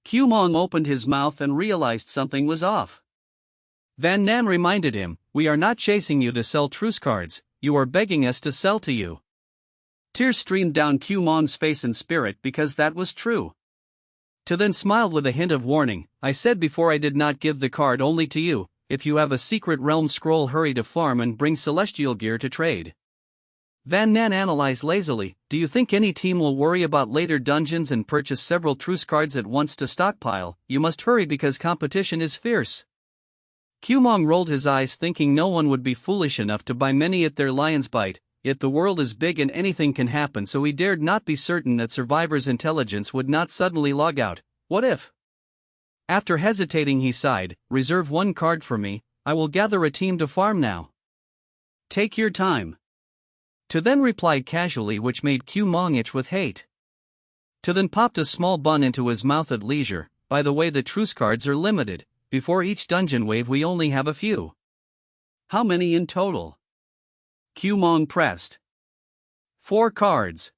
Q Mong opened his mouth and realized something was off. Van Nan reminded him, we are not chasing you to sell truce cards, you are begging us to sell to you. Tears streamed down Q Mong's face in spirit because that was true. To then smiled with a hint of warning, I said before I did not give the card only to you. If you have a secret realm scroll, hurry to farm and bring celestial gear to trade. Van Nan analyzed lazily, do you think any team will worry about later dungeons and purchase several truce cards at once to stockpile? You must hurry because competition is fierce. Q Mong rolled his eyes thinking no one would be foolish enough to buy many at their lion's bite, yet the world is big and anything can happen, so he dared not be certain that Survivor's intelligence would not suddenly log out. What if? After hesitating he sighed, reserve 1 card for me, I will gather a team to farm now. Take your time. To then replied casually, which made Q Mong itch with hate. To then popped a small bun into his mouth at leisure, by the way the truce cards are limited, before each dungeon wave we only have a few. How many in total? Q Mong pressed. 4 cards.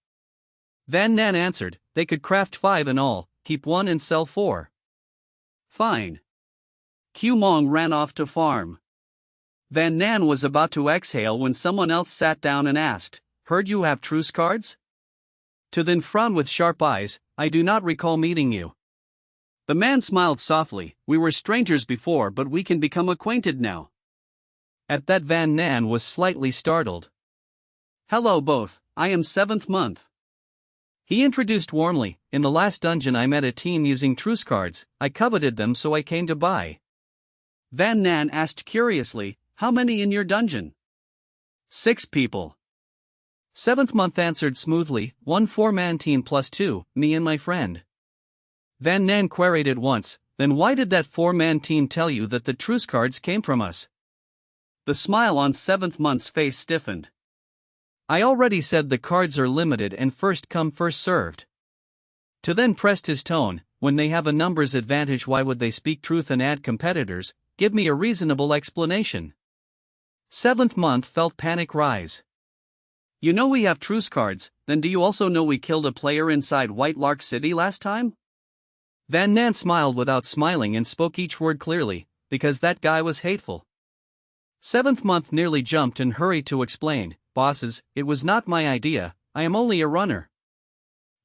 Van Nan answered, they could craft 5 in all, keep 1 and sell 4. Fine. Q Mong ran off to farm. Van Nan was about to exhale when someone else sat down and asked, heard you have truce cards? To then frowned with sharp eyes, I do not recall meeting you. The man smiled softly, we were strangers before but we can become acquainted now. At that Van Nan was slightly startled. Hello both, I am 7th month. He introduced warmly, in the last dungeon I met a team using truce cards, I coveted them so I came to buy. Van Nan asked curiously, how many in your dungeon? 6 people. 7th month answered smoothly, 1 4-man team plus 2, me and my friend. Van Nan queried at once, then why did that 4-man team tell you that the truce cards came from us? The smile on 7th month's face stiffened. I already said the cards are limited and first come first served. To then pressed his tone, when they have a numbers advantage why would they speak truth and add competitors, give me a reasonable explanation. 7th month felt panic rise. You know we have truce cards, then do you also know we killed a player inside White Lark City last time? Van Nan smiled without smiling and spoke each word clearly, because that guy was hateful. 7th month nearly jumped and hurried to explain, bosses, it was not my idea, I am only a runner.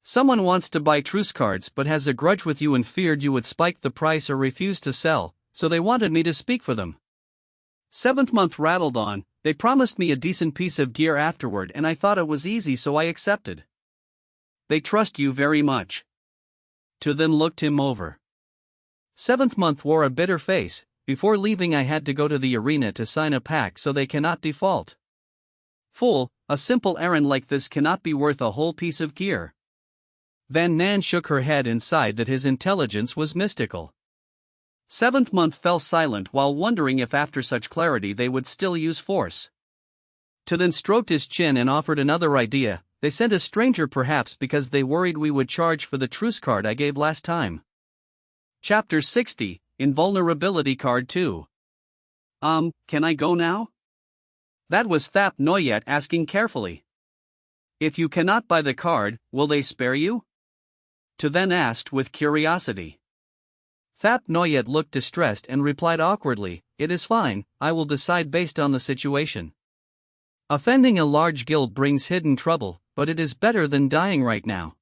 Someone wants to buy truce cards but has a grudge with you and feared you would spike the price or refuse to sell, so they wanted me to speak for them. 7th month rattled on, they promised me a decent piece of gear afterward and I thought it was easy so I accepted. They trust you very much. To then looked him over. 7th month wore a bitter face, before leaving I had to go to the arena to sign a pact so they cannot default. Fool, a simple errand like this cannot be worth a whole piece of gear. Van Nan shook her head and sighed that his intelligence was mystical. 7th month fell silent while wondering if after such clarity they would still use force. To then stroked his chin and offered another idea, they sent a stranger perhaps because they worried we would charge for the truce card I gave last time. Chapter 60, Invulnerability Card 2. Can I go now? That was Thap Noyet asking carefully. If you cannot buy the card, will they spare you? To then asked with curiosity. Thap Noyet looked distressed and replied awkwardly, "It is fine, I will decide based on the situation. Offending a large guild brings hidden trouble, but it is better than dying right now."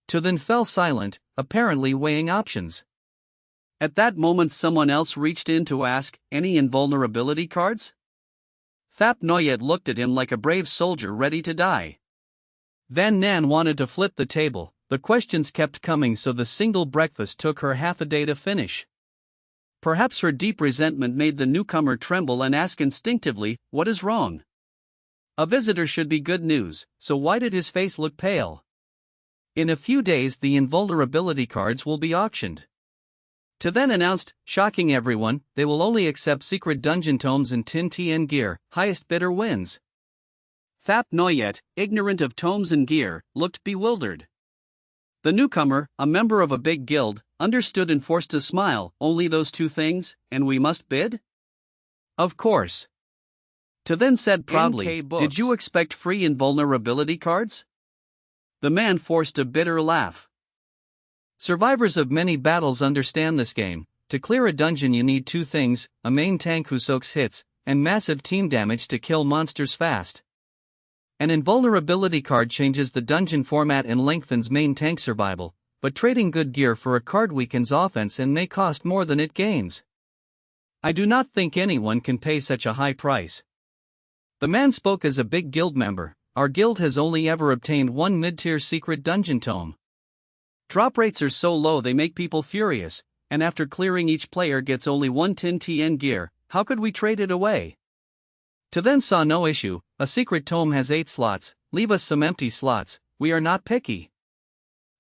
To then fell silent, apparently weighing options. At that moment someone else reached in to ask, "Any invulnerability cards?" Thap Noyet looked at him like a brave soldier ready to die. Van Nan wanted to flip the table, the questions kept coming so the single breakfast took her half a day to finish. Perhaps her deep resentment made the newcomer tremble and ask instinctively, "What is wrong?" A visitor should be good news, so why did his face look pale? In a few days the invulnerability cards will be auctioned. To then announced, shocking everyone, they will only accept secret dungeon tomes and Tin Tien gear, highest bidder wins. Thap Noyet, ignorant of tomes and gear, looked bewildered. The newcomer, a member of a big guild, understood and forced a smile, "Only those two things, and we must bid?" "Of course." To then said proudly, "Did you expect free invulnerability cards?" The man forced a bitter laugh. Survivors of many battles understand this game. To clear a dungeon you need two things, a main tank who soaks hits, and massive team damage to kill monsters fast. An invulnerability card changes the dungeon format and lengthens main tank survival, but trading good gear for a card weakens offense and may cost more than it gains. I do not think anyone can pay such a high price. The man spoke as a big guild member. Our guild has only ever obtained one mid-tier secret dungeon tome. Drop rates are so low they make people furious, and after clearing each player gets only one Tin Tien gear, how could we trade it away? To then saw no issue, a secret tome has 8 slots, leave us some empty slots, we are not picky.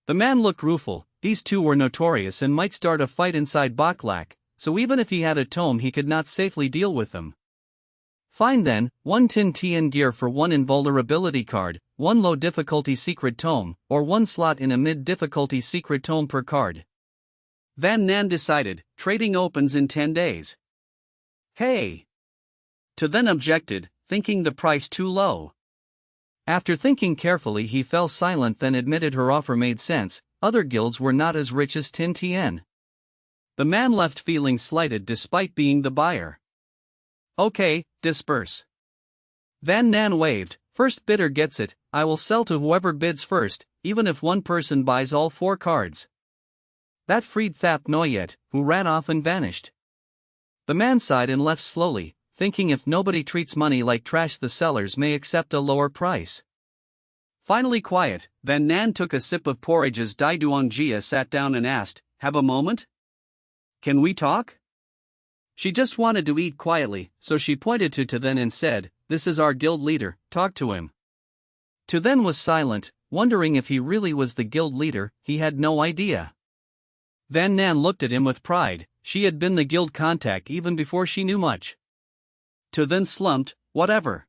The man looked rueful, these two were notorious and might start a fight inside Baklak, so even if he had a tome he could not safely deal with them. Fine then, one Tin Tien gear for one invulnerability card, one low difficulty secret tome, or one slot in a mid difficulty secret tome per card. Van Nan decided, trading opens in 10 days. Hey! To then objected, thinking the price too low. After thinking carefully he fell silent then admitted her offer made sense, other guilds were not as rich as Tin Tien. The man left feeling slighted despite being the buyer. Okay, disperse. Van Nan waved, first bidder gets it, I will sell to whoever bids first, even if one person buys all 4 cards. That freed Thap Noyet, who ran off and vanished. The man sighed and left slowly, thinking if nobody treats money like trash the sellers may accept a lower price. Finally quiet, Van Nan took a sip of porridge as Dai Duangjia sat down and asked, "Have a moment? Can we talk?" She just wanted to eat quietly, so she pointed to Then and said, "This is our guild leader, talk to him." To Then was silent, wondering if he really was the guild leader, he had no idea. Van Nan looked at him with pride, she had been the guild contact even before she knew much. To Then slumped, "Whatever.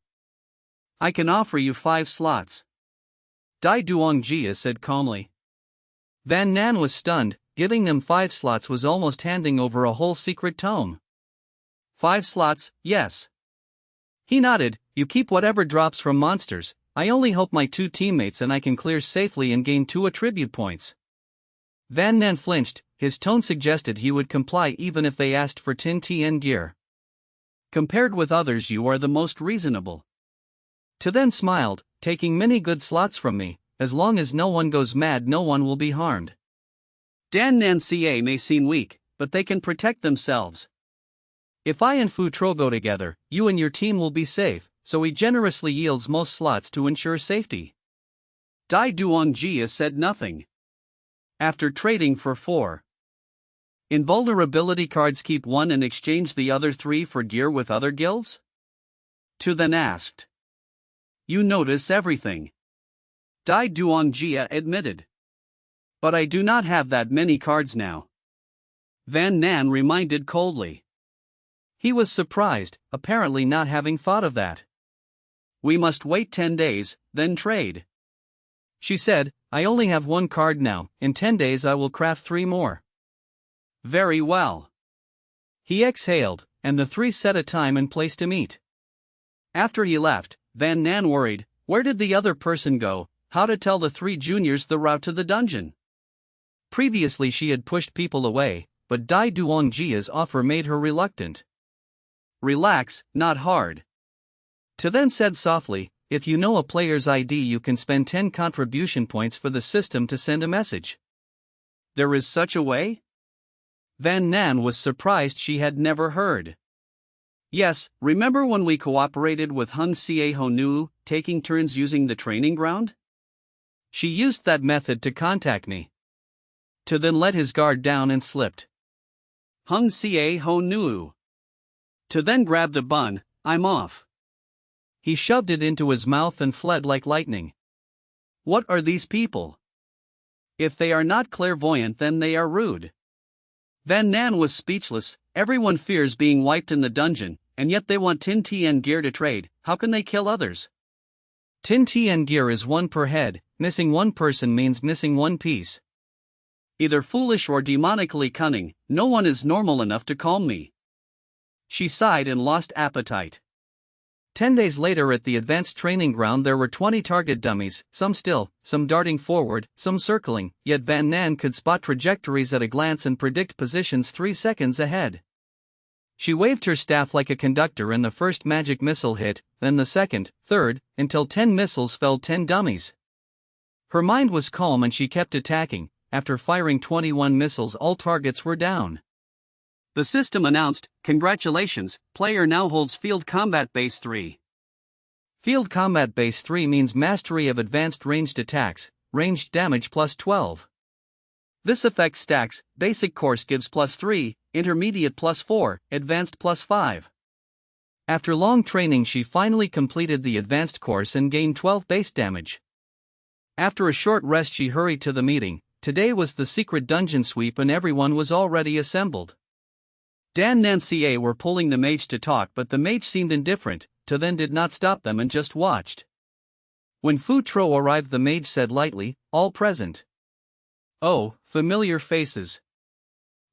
I can offer you 5 slots. Dai Duangjia said calmly. Van Nan was stunned, giving them 5 slots was almost handing over a whole secret tome. 5 slots, yes. He nodded, you keep whatever drops from monsters, I only hope my 2 teammates and I can clear safely and gain 2 attribute points. Van Nan flinched, his tone suggested he would comply even if they asked for Tin Tien gear. Compared with others you are the most reasonable. To Then smiled, taking many good slots from me, as long as no one goes mad no one will be harmed. Dan Nan Ca may seem weak, but they can protect themselves. If I and Fu Tro go together, you and your team will be safe, so he generously yields most slots to ensure safety. Dai Duangjia said nothing. After trading for 4 invulnerability cards, keep 1 and exchange the other 3 for gear with other guilds? To Then asked. You notice everything. Dai Duangjia admitted. But I do not have that many cards now. Van Nan reminded coldly. He was surprised, apparently not having thought of that. We must wait 10 days, then trade. She said, I only have 1 card now, in 10 days I will craft 3 more. Very well. He exhaled, and the 3 set a time and place to meet. After he left, Van Nan worried, where did the other person go, how to tell the 3 juniors the route to the dungeon. Previously she had pushed people away, but Dai Duongjia's offer made her reluctant. Relax, not hard. To then said softly, if you know a player's ID you can spend 10 contribution points for the system to send a message. There is such a way? Van Nan was surprised she had never heard. Yes, remember when we cooperated with Hung Sie Honu, taking turns using the training ground? She used that method to contact me. To then let his guard down and slipped. Hung Sie Honu. To then grabbed a bun, I'm off. He shoved it into his mouth and fled like lightning. What are these people? If they are not clairvoyant then they are rude. Van Nan was speechless. Everyone fears being wiped in the dungeon, and yet they want Tin Tien gear to trade. How can they kill others? Tin Tien gear is 1 per head, missing 1 person means missing 1 piece. Either foolish or demonically cunning, no one is normal enough to calm me. She sighed and lost appetite. 10 days later at the advanced training ground there were 20 target dummies, some still, some darting forward, some circling, yet Van Nan could spot trajectories at a glance and predict positions 3 seconds ahead. She waved her staff like a conductor and the first magic missile hit, then the second, third, until 10 missiles felled 10 dummies. Her mind was calm and she kept attacking. After firing 21 missiles all targets were down. The system announced, congratulations, player now holds Field Combat Base 3. Field Combat Base 3 means mastery of advanced ranged attacks, ranged damage plus 12. This effect stacks, basic course gives plus 3, intermediate plus 4, advanced plus 5. After long training she finally completed the advanced course and gained 12 base damage. After a short rest she hurried to the meeting. Today was the secret dungeon sweep and everyone was already assembled. Dan Nancier were pulling the mage to talk but the mage seemed indifferent, to then did not stop them and just watched. When Fu Tro arrived the mage said lightly, all present. Oh, familiar faces.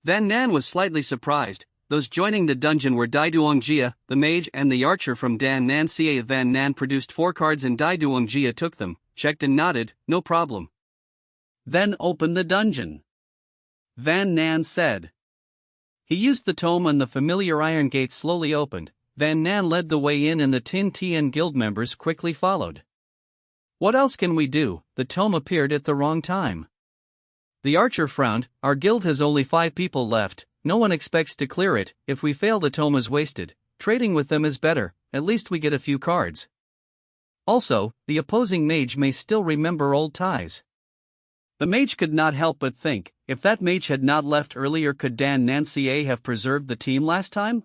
Van Nan was slightly surprised. Those joining the dungeon were Dai Duongjia, the mage and the archer from Dan Nancier. Van Nan produced 4 cards and Dai Duongjia took them, checked and nodded, no problem. Then open the dungeon, Van Nan said. He used the tome and the familiar iron gate slowly opened. Van Nan led the way in and the Tin Tien guild members quickly followed. What else can we do? The tome appeared at the wrong time. The archer frowned, our guild has only 5 people left, no one expects to clear it, if we fail the tome is wasted, trading with them is better, at least we get a few cards. Also, the opposing mage may still remember old ties. The mage could not help but think, if that mage had not left earlier could Dan Nancier have preserved the team last time?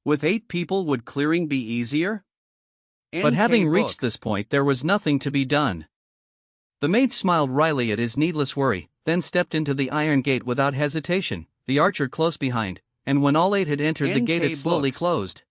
With 8 people would clearing be easier? But having reached this point there was nothing to be done. The mage smiled wryly at his needless worry, then stepped into the iron gate without hesitation, the archer close behind, and when all 8 had entered the gate it slowly closed.